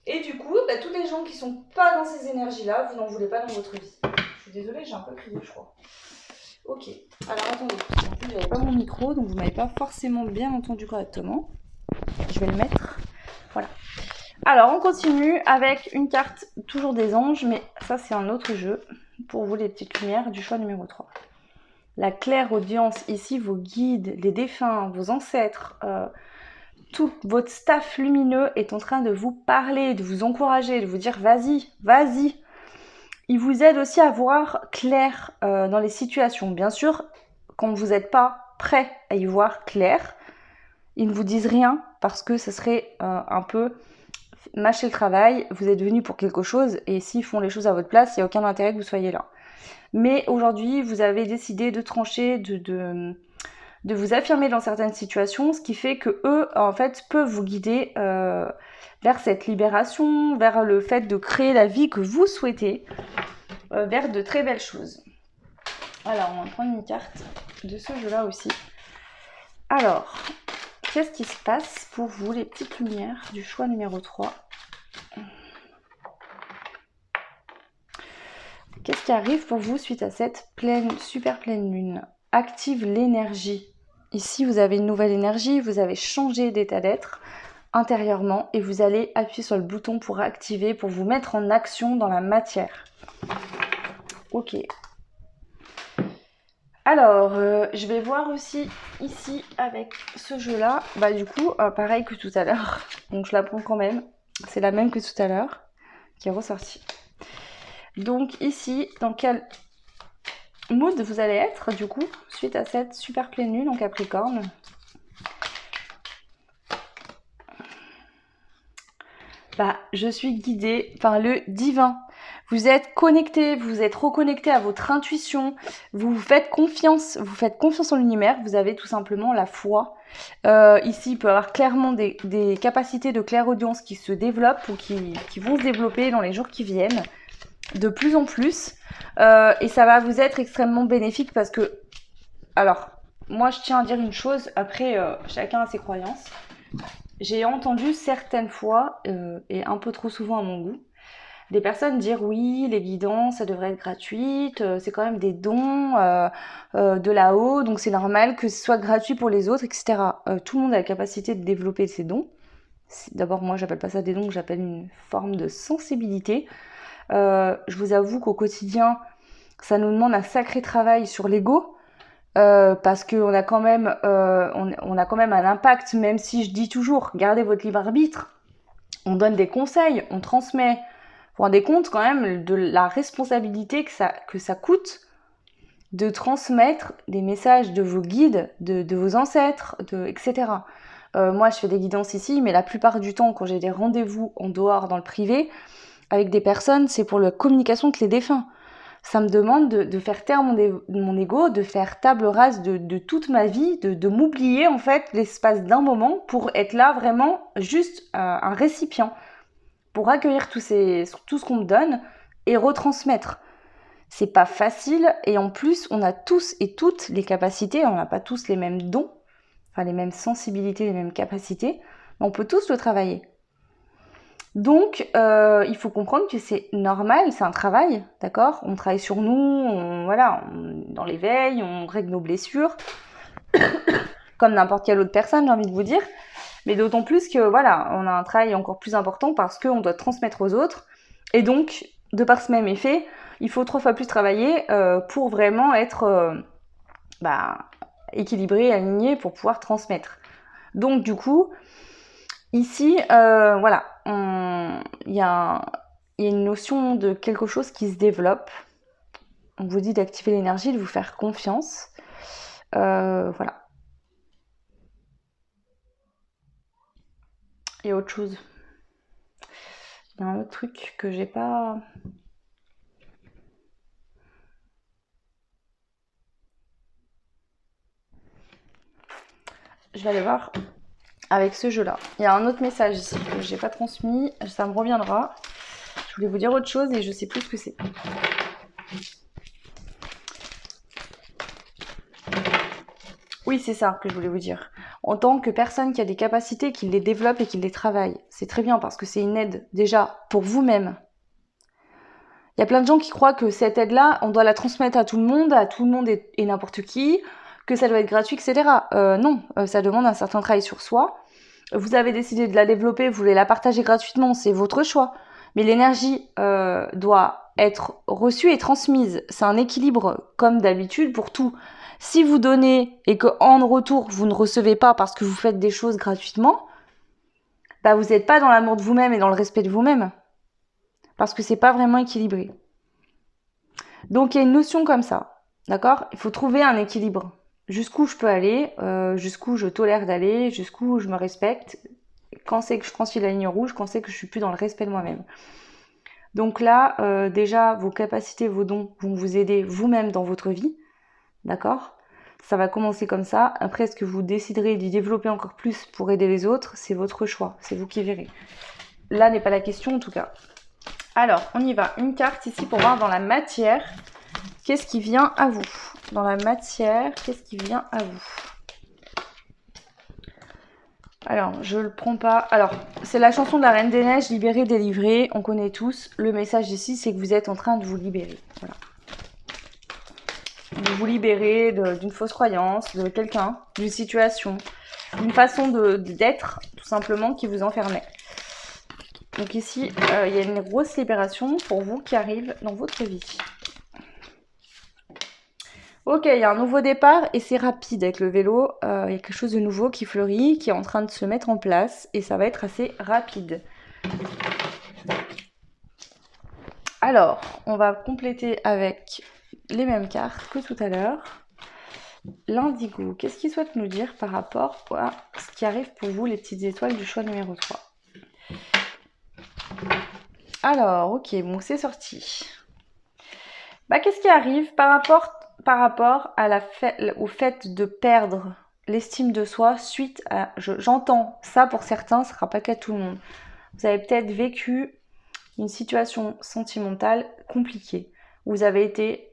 Et du coup, tous les gens qui sont pas dans ces énergies-là, vous n'en voulez pas dans votre vie. Je suis désolée, j'ai un peu crié, je crois. Ok, alors attendez, parce qu'en plus, j'avais pas mon micro, donc vous m'avez pas forcément bien entendu correctement. Je vais le mettre. Voilà. Alors, on continue avec une carte, toujours des anges, mais ça, c'est un autre jeu. Pour vous, les petites lumières du choix numéro 3. La claire audience, ici, vos guides, les défunts, vos ancêtres, tout votre staff lumineux est en train de vous parler, de vous encourager, de vous dire vas-y, vas-y. Il vous aide aussi à voir clair dans les situations. Bien sûr, quand vous n'êtes pas prêt à y voir clair, ils ne vous disent rien parce que ce serait un peu mâcher le travail. Vous êtes venu pour quelque chose et s'ils font les choses à votre place, il n'y a aucun intérêt que vous soyez là. Mais aujourd'hui, vous avez décidé de trancher, de vous affirmer dans certaines situations, ce qui fait que eux, en fait, peuvent vous guider vers cette libération, vers le fait de créer la vie que vous souhaitez, vers de très belles choses. Alors, on va prendre une carte de ce jeu-là aussi. Alors, qu'est-ce qui se passe pour vous, les petites lumières du choix numéro 3 ? Qu'est-ce qui arrive pour vous suite à cette super pleine lune ? Active l'énergie. Ici, vous avez une nouvelle énergie, vous avez changé d'état d'être intérieurement et vous allez appuyer sur le bouton pour activer, pour vous mettre en action dans la matière. Ok. Alors, je vais voir aussi ici avec ce jeu-là. Bah du coup, pareil que tout à l'heure. Donc je la prends quand même. C'est la même que tout à l'heure qui est ressortie. Donc ici, dans quel mood vous allez être du coup suite à cette super pleine lune en Capricorne? Bah, je suis guidée par le divin. Vous êtes connecté, vous êtes reconnecté à votre intuition, vous faites confiance en l'univers, vous avez tout simplement la foi. Ici, il peut y avoir clairement des capacités de clairaudience qui se développent ou qui vont se développer dans les jours qui viennent, de plus en plus. Et ça va vous être extrêmement bénéfique parce que, alors, moi je tiens à dire une chose, après chacun a ses croyances. J'ai entendu certaines fois, et un peu trop souvent à mon goût, des personnes dire oui, les guidances, ça devrait être gratuite, c'est quand même des dons de là-haut, donc c'est normal que ce soit gratuit pour les autres, etc. Tout le monde a la capacité de développer ses dons. D'abord, moi, j'appelle pas ça des dons, j'appelle une forme de sensibilité. Je vous avoue qu'au quotidien, ça nous demande un sacré travail sur l'ego, parce qu'on a quand même, on a quand même un impact, même si je dis toujours, gardez votre libre arbitre. On donne des conseils, on transmet. Vous vous rendez compte quand même de la responsabilité que ça coûte de transmettre des messages de vos guides, de vos ancêtres, etc. Moi, je fais des guidances ici, mais la plupart du temps, quand j'ai des rendez-vous en dehors, dans le privé, avec des personnes, c'est pour la communication avec les défunts. Ça me demande de faire taire mon ego, de faire table rase de toute ma vie, de m'oublier en fait l'espace d'un moment pour être là vraiment juste un récipient, pour accueillir tout ce qu'on me donne et retransmettre. C'est pas facile et en plus on a tous et toutes les capacités, on n'a pas tous les mêmes dons, enfin les mêmes sensibilités, les mêmes capacités, mais on peut tous le travailler. Donc, il faut comprendre que c'est normal, c'est un travail, d'accord ? On travaille sur nous, on dans l'éveil, on règle nos blessures, comme n'importe quelle autre personne, j'ai envie de vous dire. Mais d'autant plus que, voilà, on a un travail encore plus important parce qu'on doit transmettre aux autres. Et donc, de par ce même effet, il faut 3 fois plus travailler pour vraiment être équilibré, aligné, pour pouvoir transmettre. Donc, du coup, ici, il y a une notion de quelque chose qui se développe. On vous dit d'activer l'énergie, de vous faire confiance. Voilà. Et autre chose. Il y a un autre truc que j'ai pas... Je vais aller voir avec ce jeu-là. Il y a un autre message ici que j'ai pas transmis. Ça me reviendra. Je voulais vous dire autre chose et je sais plus ce que c'est. Oui, c'est ça que je voulais vous dire. En tant que personne qui a des capacités, qui les développe et qui les travaille, c'est très bien parce que c'est une aide déjà pour vous-même. Il y a plein de gens qui croient que cette aide-là, on doit la transmettre à tout le monde et n'importe qui, que ça doit être gratuit, etc. Non, ça demande un certain travail sur soi. vous avez décidé de la développer, vous voulez la partager gratuitement, c'est votre choix. Mais l'énergie doit être reçue et transmise. C'est un équilibre comme d'habitude pour tout. Si vous donnez et qu'en retour, vous ne recevez pas parce que vous faites des choses gratuitement, bah vous n'êtes pas dans l'amour de vous-même et dans le respect de vous-même. Parce que c'est pas vraiment équilibré. Donc il y a une notion comme ça, d'accord? Il faut trouver un équilibre. Jusqu'où je peux aller, jusqu'où je tolère d'aller, jusqu'où je me respecte, quand c'est que je franchis la ligne rouge, quand c'est que je suis plus dans le respect de moi-même. Donc là, déjà, vos capacités, vos dons vont vous aider vous-même dans votre vie, d'accord? Ça va commencer comme ça. Après, est-ce que vous déciderez d'y développer encore plus pour aider les autres? C'est votre choix, c'est vous qui verrez. Là n'est pas la question en tout cas. Alors, on y va. Une carte ici pour voir dans la matière, qu'est-ce qui vient à vous? Dans la matière, qu'est-ce qui vient à vous? Alors, je le prends pas. Alors, c'est la chanson de la Reine des Neiges, libérer, délivrer. On connaît tous. Le message ici, c'est que vous êtes en train de vous libérer. Voilà. De vous libérer d'une fausse croyance, de quelqu'un, d'une situation, d'une façon d'être, tout simplement, qui vous enfermait. Donc ici, il y a une grosse libération pour vous qui arrive dans votre vie. Ok, il y a un nouveau départ et c'est rapide avec le vélo. Il y a quelque chose de nouveau qui fleurit, qui est en train de se mettre en place et ça va être assez rapide. Alors, on va compléter avec les mêmes cartes que tout à l'heure. L'indigo, qu'est-ce qu'il souhaite nous dire par rapport à ce qui arrive pour vous, les petites étoiles du choix numéro 3? Alors, ok, bon, c'est sorti. Bah, qu'est-ce qui arrive par rapport à au fait de perdre l'estime de soi suite à... J'entends ça pour certains, ce ne sera pas le cas de tout le monde. Vous avez peut-être vécu une situation sentimentale compliquée. Vous avez été...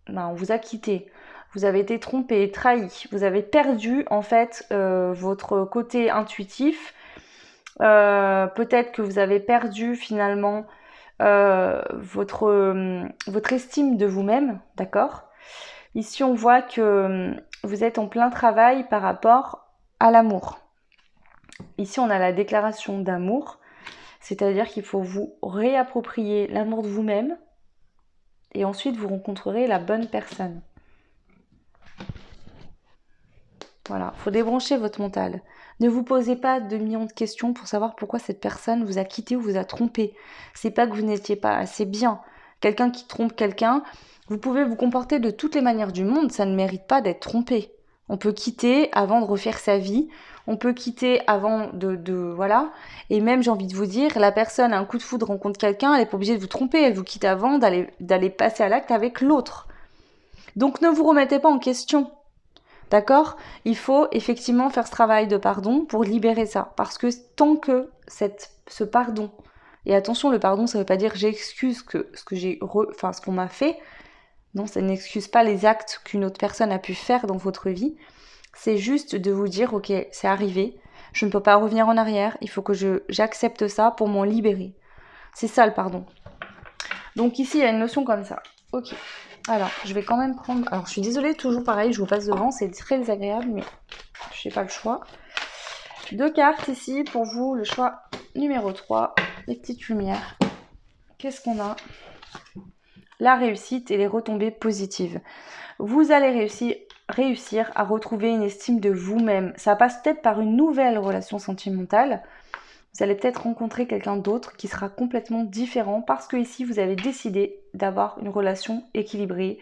on vous a quitté. Vous avez été trompé, trahi. Vous avez perdu en fait votre côté intuitif. Peut-être que vous avez perdu finalement votre estime de vous-même, d'accord? Ici, on voit que vous êtes en plein travail par rapport à l'amour. Ici, on a la déclaration d'amour, c'est-à-dire qu'il faut vous réapproprier l'amour de vous-même et ensuite vous rencontrerez la bonne personne. Voilà, il faut débrancher votre mental. Ne vous posez pas 2 millions de questions pour savoir pourquoi cette personne vous a quitté ou vous a trompé. C'est pas que vous n'étiez pas assez bien. Quelqu'un qui trompe quelqu'un, vous pouvez vous comporter de toutes les manières du monde, ça ne mérite pas d'être trompé. On peut quitter avant de refaire sa vie, on peut quitter avant voilà. Et même, j'ai envie de vous dire, la personne a un coup de foudre, rencontre quelqu'un, elle n'est pas obligée de vous tromper, elle vous quitte avant d'aller passer à l'acte avec l'autre. Donc ne vous remettez pas en question. D'accord? Il faut effectivement faire ce travail de pardon pour libérer ça. Parce que tant que ce pardon, et attention, le pardon, ça ne veut pas dire j'excuse ce qu'on m'a fait. Non, ça n'excuse pas les actes qu'une autre personne a pu faire dans votre vie. C'est juste de vous dire, ok, c'est arrivé, je ne peux pas revenir en arrière, il faut que j'accepte ça pour m'en libérer. C'est ça le pardon. Donc ici, il y a une notion comme ça. Ok. Alors, je vais quand même prendre... Alors, je suis désolée, toujours pareil, je vous passe devant, c'est très désagréable, mais je n'ai pas le choix. 2 cartes ici pour vous, le choix numéro 3, les petites lumières. Qu'est-ce qu'on a? La réussite et les retombées positives. Vous allez réussir à retrouver une estime de vous-même. Ça passe peut-être par une nouvelle relation sentimentale. Vous allez peut-être rencontrer quelqu'un d'autre qui sera complètement différent parce que ici vous avez décidé d'avoir une relation équilibrée.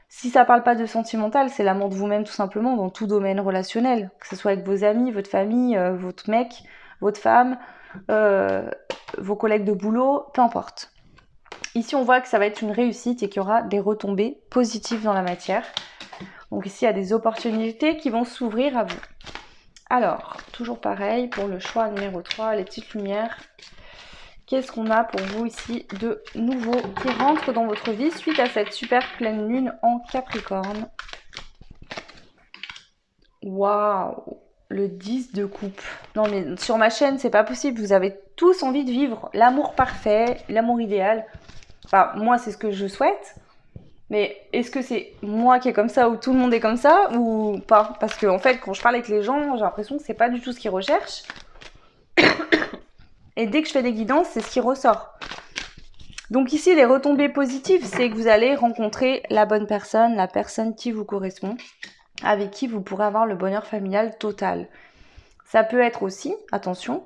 Si ça parle pas de sentimental, c'est l'amour de vous-même tout simplement dans tout domaine relationnel, que ce soit avec vos amis, votre famille, votre mec, votre femme, vos collègues de boulot, peu importe. Ici on voit que ça va être une réussite et qu'il y aura des retombées positives dans la matière. Donc ici il y a des opportunités qui vont s'ouvrir à vous. Alors, toujours pareil pour le choix numéro 3, les petites lumières. Qu'est-ce qu'on a pour vous ici de nouveau qui rentre dans votre vie suite à cette super pleine lune en Capricorne? Waouh! Le 10 de coupe. Non mais sur ma chaîne, c'est pas possible. Vous avez tous envie de vivre l'amour parfait, l'amour idéal. Enfin, moi, c'est ce que je souhaite. Mais est-ce que c'est moi qui est comme ça ou tout le monde est comme ça ou pas? Parce que en fait, quand je parle avec les gens, j'ai l'impression que c'est pas du tout ce qu'ils recherchent. Et dès que je fais des guidances, c'est ce qui ressort. Donc ici, les retombées positives, c'est que vous allez rencontrer la bonne personne, la personne qui vous correspond, avec qui vous pourrez avoir le bonheur familial total. Ça peut être aussi, attention,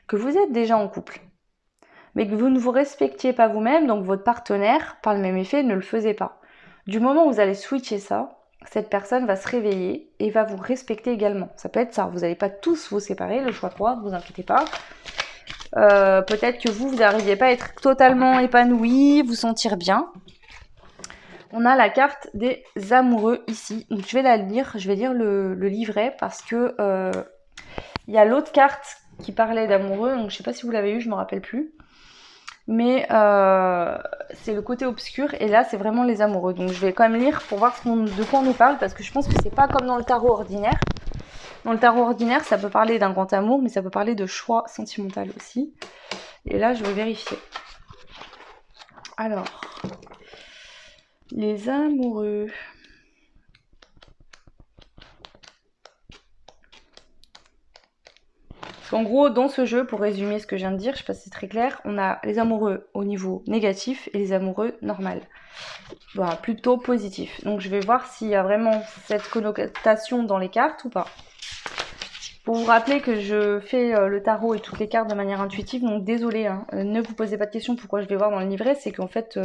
que vous êtes déjà en couple, mais que vous ne vous respectiez pas vous-même, donc votre partenaire, par le même effet, ne le faisait pas. Du moment où vous allez switcher ça, cette personne va se réveiller et va vous respecter également. Ça peut être ça, vous n'allez pas tous vous séparer, le choix 3, ne vous inquiétez pas. Peut-être que vous n'arriviez pas à être totalement épanoui, vous sentir bien. On a la carte des amoureux ici. Donc je vais la lire, je vais lire le livret parce que il y a l'autre carte qui parlait d'amoureux, donc je sais pas si vous l'avez eu, je me rappelle plus. Mais c'est le côté obscur et là c'est vraiment les amoureux. Donc je vais quand même lire pour voir de quoi on nous parle parce que je pense que c'est pas comme dans le tarot ordinaire. Dans le tarot ordinaire, ça peut parler d'un grand amour, mais ça peut parler de choix sentimental aussi. Et là, je vais vérifier. Alors, les amoureux. Parce qu'en gros, dans ce jeu, pour résumer ce que je viens de dire, je sais pas si c'est très clair, on a les amoureux au niveau négatif et les amoureux normal. Voilà, plutôt positif. Donc je vais voir s'il y a vraiment cette connotation dans les cartes ou pas. Pour vous rappeler que je fais le tarot et toutes les cartes de manière intuitive, donc désolé, hein, ne vous posez pas de questions pourquoi je vais voir dans le livret, c'est qu'en fait,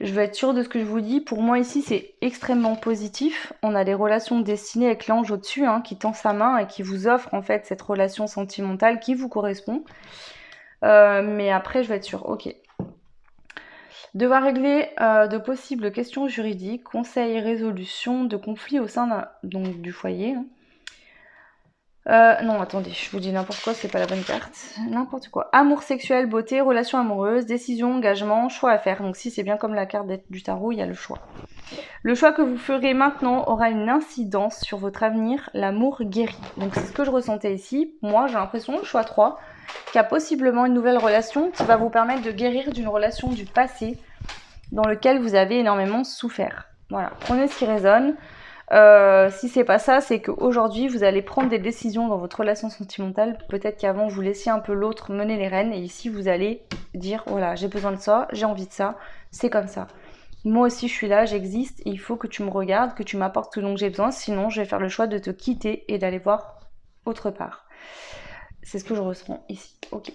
je veux être sûre de ce que je vous dis. Pour moi ici, c'est extrêmement positif. On a des relations destinées avec l'ange au-dessus, hein, qui tend sa main et qui vous offre en fait cette relation sentimentale qui vous correspond. Mais après, je vais être sûre, ok. Devoir régler de possibles questions juridiques, conseils et résolution de conflits au sein du foyer. Hein. Non, attendez, je vous dis n'importe quoi, c'est pas la bonne carte. N'importe quoi. Amour sexuel, beauté, relations amoureuses, décision, engagement, choix à faire. Donc si c'est bien comme la carte du tarot, il y a le choix. Le choix que vous ferez maintenant aura une incidence sur votre avenir, l'amour guérit. Donc c'est ce que je ressentais ici. Moi, j'ai l'impression, le choix 3, qu'il y a possiblement une nouvelle relation qui va vous permettre de guérir d'une relation du passé dans lequel vous avez énormément souffert. Voilà, prenez ce qui résonne. Si c'est pas ça, c'est qu'aujourd'hui vous allez prendre des décisions dans votre relation sentimentale. Peut-être qu'avant vous laissiez un peu l'autre mener les rênes et ici vous allez dire voilà, j'ai besoin de ça, j'ai envie de ça, c'est comme ça. Moi aussi je suis là, j'existe et il faut que tu me regardes, que tu m'apportes tout dont j'ai besoin, sinon je vais faire le choix de te quitter et d'aller voir autre part. C'est ce que je ressens ici. Ok.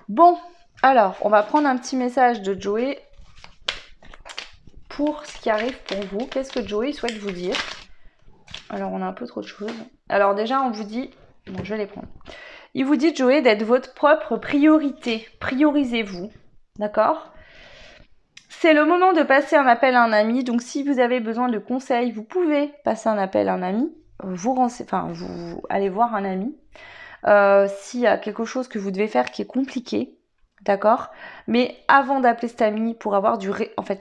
Bon, alors on va prendre un petit message de Joey pour ce qui arrive pour vous. Qu'est-ce que Joey souhaite vous dire? Alors, on a un peu trop de choses. Alors déjà, on vous dit... Bon, je vais les prendre. Il vous dit, Joey, d'être votre propre priorité. Priorisez-vous. D'accord? C'est le moment de passer un appel à un ami. Donc, si vous avez besoin de conseils, vous pouvez passer un appel à un ami. Vous allez voir un ami. S'il y a quelque chose que vous devez faire qui est compliqué, d'accord? Mais avant d'appeler cet ami pour avoir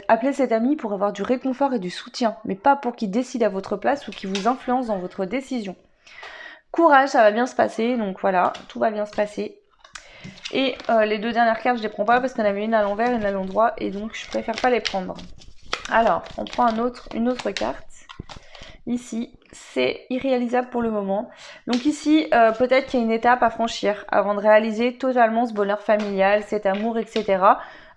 appelez cet ami pour avoir du réconfort et du soutien, mais pas pour qu'il décide à votre place ou qu'il vous influence dans votre décision. Courage, ça va bien se passer, donc voilà, tout va bien se passer. Et les deux dernières cartes, je les prends pas parce qu'il y en avait une à l'envers et une à l'endroit, et donc je préfère pas les prendre. Alors, on prend une autre carte. Ici, c'est irréalisable pour le moment. Donc ici, peut-être qu'il y a une étape à franchir avant de réaliser totalement ce bonheur familial, cet amour, etc.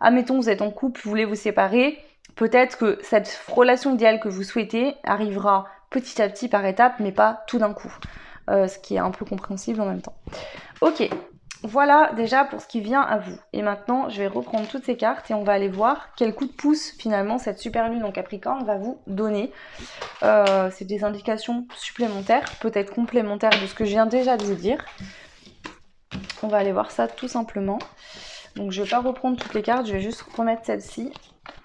Admettons, vous êtes en couple, vous voulez vous séparer. Peut-être que cette relation idéale que vous souhaitez arrivera petit à petit par étapes, mais pas tout d'un coup. Ce qui est un peu compréhensible en même temps. Ok, voilà déjà pour ce qui vient à vous. Et maintenant, je vais reprendre toutes ces cartes et on va aller voir quel coup de pouce finalement cette super lune en Capricorne va vous donner. C'est des indications supplémentaires, peut-être complémentaires de ce que je viens déjà de vous dire. On va aller voir ça tout simplement. Donc je vais pas reprendre toutes les cartes, je vais juste remettre celle-ci.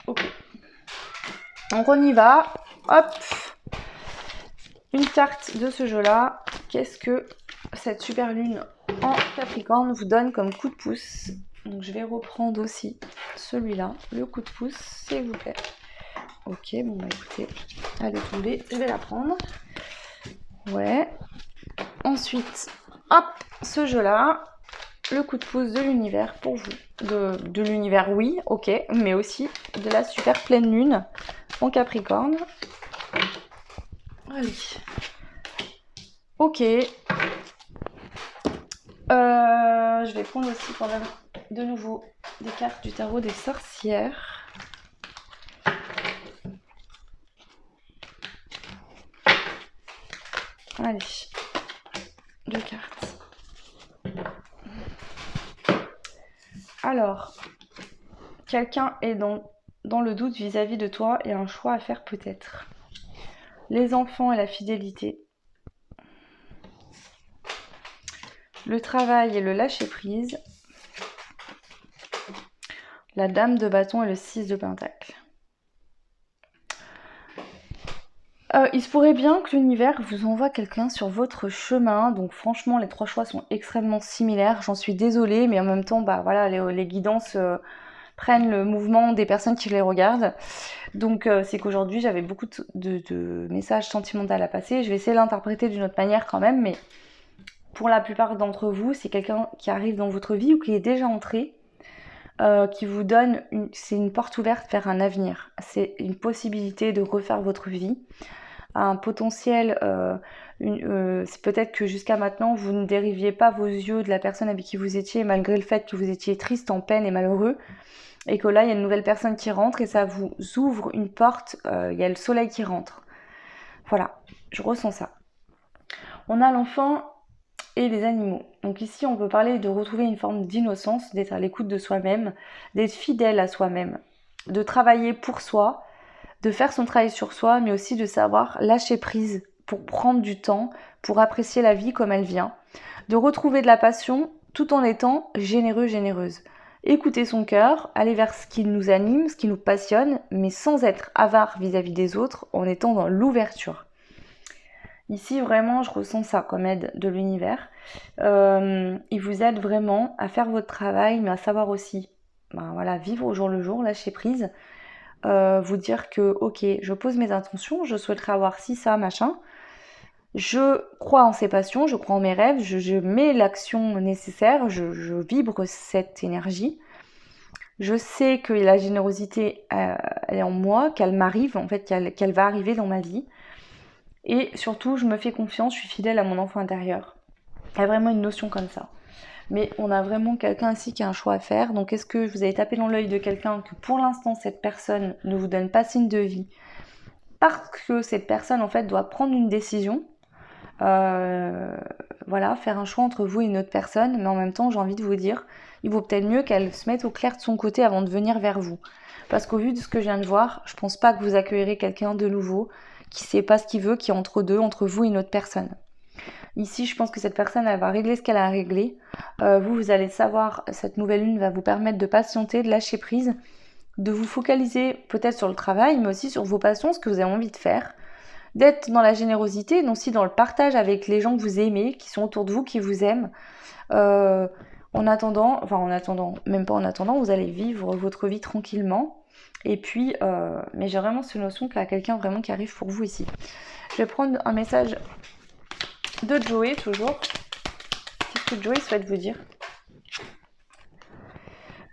Ok. Donc on y va. Hop. Une carte de ce jeu-là. Qu'est-ce que cette super lune en Capricorne vous donne comme coup de pouce? Donc je vais reprendre aussi celui-là, le coup de pouce, s'il vous plaît. Ok, bon bah écoutez, elle est tombée, je vais la prendre. Ouais. Ensuite, hop, ce jeu-là. le coup de pouce de l'univers pour vous. De l'univers, oui, ok, mais aussi de la super pleine lune en Capricorne. Allez. Ok. Je vais prendre aussi quand même de nouveau des cartes du tarot des sorcières. Allez. 2 cartes. Alors, quelqu'un est dans le doute vis-à-vis de toi et un choix à faire peut-être. Les enfants et la fidélité. Le travail et le lâcher-prise. La dame de bâton et le 6 de pentacle. Il se pourrait bien que l'univers vous envoie quelqu'un sur votre chemin. Donc franchement, les 3 choix sont extrêmement similaires. J'en suis désolée, mais en même temps, bah voilà, les guidances prennent le mouvement des personnes qui les regardent. Donc c'est qu'aujourd'hui, j'avais beaucoup de messages sentimentaux à passer. Je vais essayer de l'interpréter d'une autre manière quand même, mais pour la plupart d'entre vous, c'est quelqu'un qui arrive dans votre vie ou qui est déjà entré, qui vous donne, c'est une porte ouverte vers un avenir. C'est une possibilité de refaire votre vie. Un potentiel, c'est peut-être que jusqu'à maintenant, vous ne dériviez pas vos yeux de la personne avec qui vous étiez, malgré le fait que vous étiez triste, en peine et malheureux, et que là, il y a une nouvelle personne qui rentre et ça vous ouvre une porte, il y a le soleil qui rentre. Voilà, je ressens ça. On a l'enfant et les animaux. Donc ici, on peut parler de retrouver une forme d'innocence, d'être à l'écoute de soi-même, d'être fidèle à soi-même, de travailler pour soi, de faire son travail sur soi, mais aussi de savoir lâcher prise pour prendre du temps, pour apprécier la vie comme elle vient, de retrouver de la passion tout en étant généreux, généreuse. Écouter son cœur, aller vers ce qui nous anime, ce qui nous passionne, mais sans être avare vis-à-vis des autres, en étant dans l'ouverture. Ici, vraiment, je ressens ça comme aide de l'univers. Il vous aide vraiment à faire votre travail, mais à savoir aussi voilà, vivre au jour le jour, lâcher prise. Vous dire que, ok, je pose mes intentions, je souhaiterais avoir ci, ça, machin. Je crois en ces passions, je crois en mes rêves, je mets l'action nécessaire, je vibre cette énergie. Je sais que la générosité, elle est en moi, qu'elle m'arrive, en fait, qu'elle va arriver dans ma vie. Et surtout, je me fais confiance, je suis fidèle à mon enfant intérieur. Il y a vraiment une notion comme ça. Mais on a vraiment quelqu'un ici qui a un choix à faire. Donc est-ce que vous avez tapé dans l'œil de quelqu'un que pour l'instant cette personne ne vous donne pas signe de vie parce que cette personne en fait doit prendre une décision, voilà, faire un choix entre vous et une autre personne, mais en même temps j'ai envie de vous dire, il vaut peut-être mieux qu'elle se mette au clair de son côté avant de venir vers vous. Parce qu'au vu de ce que je viens de voir, je pense pas que vous accueillerez quelqu'un de nouveau qui sait pas ce qu'il veut, qui est entre deux, entre vous et une autre personne. Ici, je pense que cette personne, elle va régler ce qu'elle a à régler. Vous allez savoir, cette nouvelle lune va vous permettre de patienter, de lâcher prise, de vous focaliser peut-être sur le travail, mais aussi sur vos passions, ce que vous avez envie de faire, d'être dans la générosité, mais aussi dans le partage avec les gens que vous aimez, qui sont autour de vous, qui vous aiment. En attendant, même pas en attendant, vous allez vivre votre vie tranquillement. Et puis, mais j'ai vraiment cette notion qu'il y a quelqu'un vraiment qui arrive pour vous ici. Je vais prendre un message de Joey, toujours. Qu'est-ce que Joey souhaite vous dire?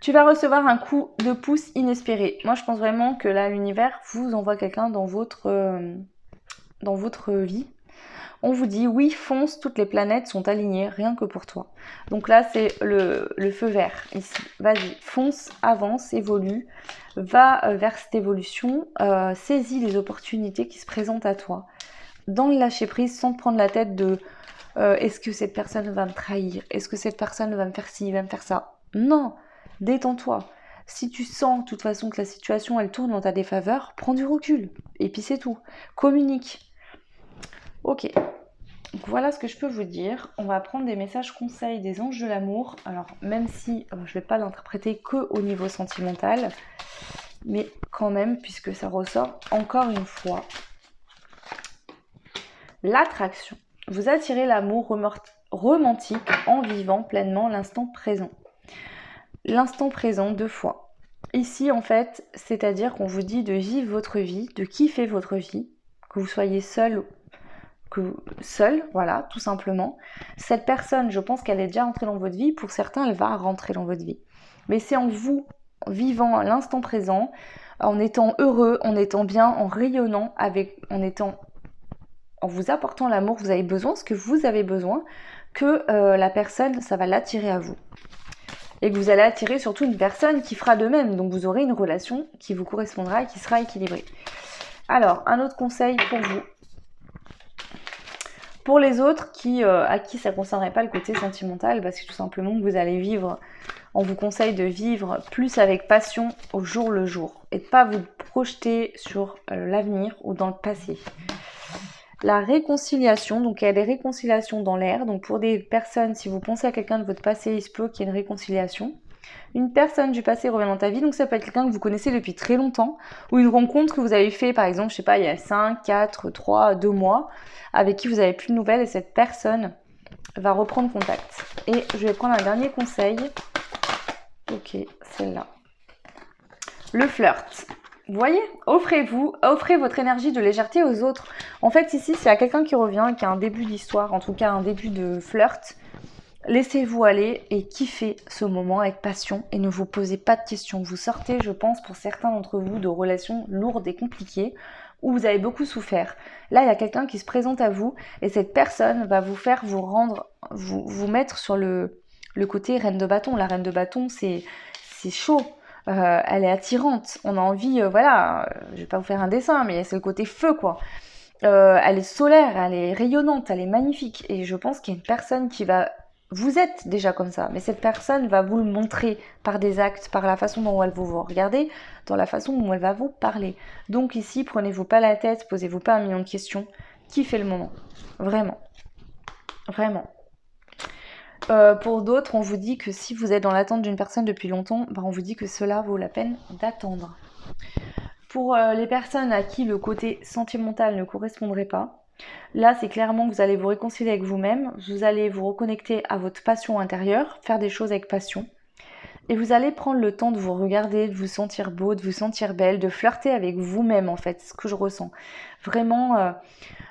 Tu vas recevoir un coup de pouce inespéré. Moi, je pense vraiment que là, l'univers vous envoie quelqu'un dans votre vie. On vous dit, oui, fonce, toutes les planètes sont alignées, rien que pour toi. Donc là, c'est le feu vert, ici. Vas-y, fonce, avance, évolue, va vers cette évolution, saisis les opportunités qui se présentent à toi. Dans le lâcher-prise, sans te prendre la tête de est-ce que cette personne va me trahir? Est-ce que cette personne va me faire ci, va me faire ça? Non, détends-toi. Si tu sens de toute façon que la situation, elle tourne dans ta défaveur, prends du recul. Et puis c'est tout. Communique. Ok. Donc voilà ce que je peux vous dire. On va prendre des messages conseils des anges de l'amour. Alors même si je ne vais pas l'interpréter que au niveau sentimental, mais quand même, puisque ça ressort encore une fois. L'attraction. Vous attirez l'amour romantique en vivant pleinement l'instant présent. L'instant présent 2 fois. Ici, en fait, c'est-à-dire qu'on vous dit de vivre votre vie, de kiffer votre vie, que vous soyez seul, seul, voilà, tout simplement. Cette personne, je pense qu'elle est déjà entrée dans votre vie. Pour certains, elle va rentrer dans votre vie. Mais c'est en vous vivant l'instant présent, en étant heureux, en étant bien, en rayonnant, en vous apportant l'amour que vous avez besoin, ce que vous avez besoin, que la personne, ça va l'attirer à vous. Et que vous allez attirer surtout une personne qui fera de même. Donc vous aurez une relation qui vous correspondra et qui sera équilibrée. Alors, un autre conseil pour vous. Pour les autres à qui ça ne concernerait pas le côté sentimental, parce que tout simplement vous allez vivre, on vous conseille de vivre plus avec passion au jour le jour et de ne pas vous projeter sur l'avenir ou dans le passé. La réconciliation, donc il y a des réconciliations dans l'air. Donc pour des personnes, si vous pensez à quelqu'un de votre passé, il se peut qu'il y ait une réconciliation. Une personne du passé revient dans ta vie, donc ça peut être quelqu'un que vous connaissez depuis très longtemps, ou une rencontre que vous avez fait, par exemple, je sais pas, il y a 5, 4, 3, 2 mois, avec qui vous n'avez plus de nouvelles, et cette personne va reprendre contact. Et je vais prendre un dernier conseil. Ok, celle-là. Le flirt. Vous voyez, offrez votre énergie de légèreté aux autres. En fait, ici, s'il y a quelqu'un qui revient, qui a un début d'histoire, en tout cas un début de flirt, laissez-vous aller et kiffez ce moment avec passion et ne vous posez pas de questions. Vous sortez, je pense, pour certains d'entre vous, de relations lourdes et compliquées où vous avez beaucoup souffert. Là, il y a quelqu'un qui se présente à vous et cette personne va vous faire vous mettre sur le côté reine de bâton. La reine de bâton, c'est chaud. Elle est attirante. On a envie, je vais pas vous faire un dessin, mais c'est le côté feu, quoi. Elle est solaire, elle est rayonnante, elle est magnifique. Et je pense qu'il y a une personne qui va... Vous êtes déjà comme ça, mais cette personne va vous le montrer par des actes, par la façon dont elle vous regarder, dans la façon dont elle va vous parler. Donc ici, prenez-vous pas la tête, posez-vous pas 1 million de questions. Kiffez le moment. Vraiment. Vraiment. Pour d'autres, on vous dit que si vous êtes dans l'attente d'une personne depuis longtemps, on vous dit que cela vaut la peine d'attendre. Pour les personnes à qui le côté sentimental ne correspondrait pas, là, c'est clairement que vous allez vous réconcilier avec vous-même, vous allez vous reconnecter à votre passion intérieure, faire des choses avec passion, et vous allez prendre le temps de vous regarder, de vous sentir beau, de vous sentir belle, de flirter avec vous-même, en fait, ce que je ressens. Vraiment...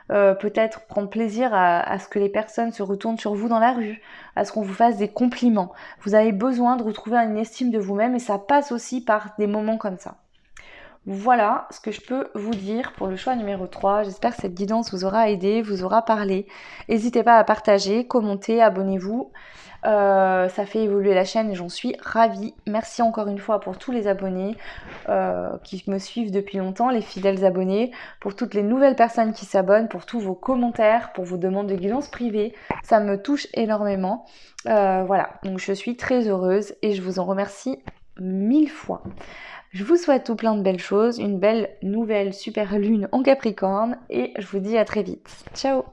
peut-être prendre plaisir à ce que les personnes se retournent sur vous dans la rue, à ce qu'on vous fasse des compliments. Vous avez besoin de retrouver une estime de vous-même et ça passe aussi par des moments comme ça. Voilà ce que je peux vous dire pour le choix numéro 3. J'espère que cette guidance vous aura aidé, vous aura parlé. N'hésitez pas à partager, commenter, abonnez-vous. Ça fait évoluer la chaîne et j'en suis ravie. Merci encore une fois pour tous les abonnés qui me suivent depuis longtemps, les fidèles abonnés, pour toutes les nouvelles personnes qui s'abonnent, pour tous vos commentaires, pour vos demandes de guidance privée. Ça me touche énormément. Voilà, donc je suis très heureuse et je vous en remercie 1000 fois. Je vous souhaite tout plein de belles choses, une belle nouvelle super lune en Capricorne et je vous dis à très vite. Ciao!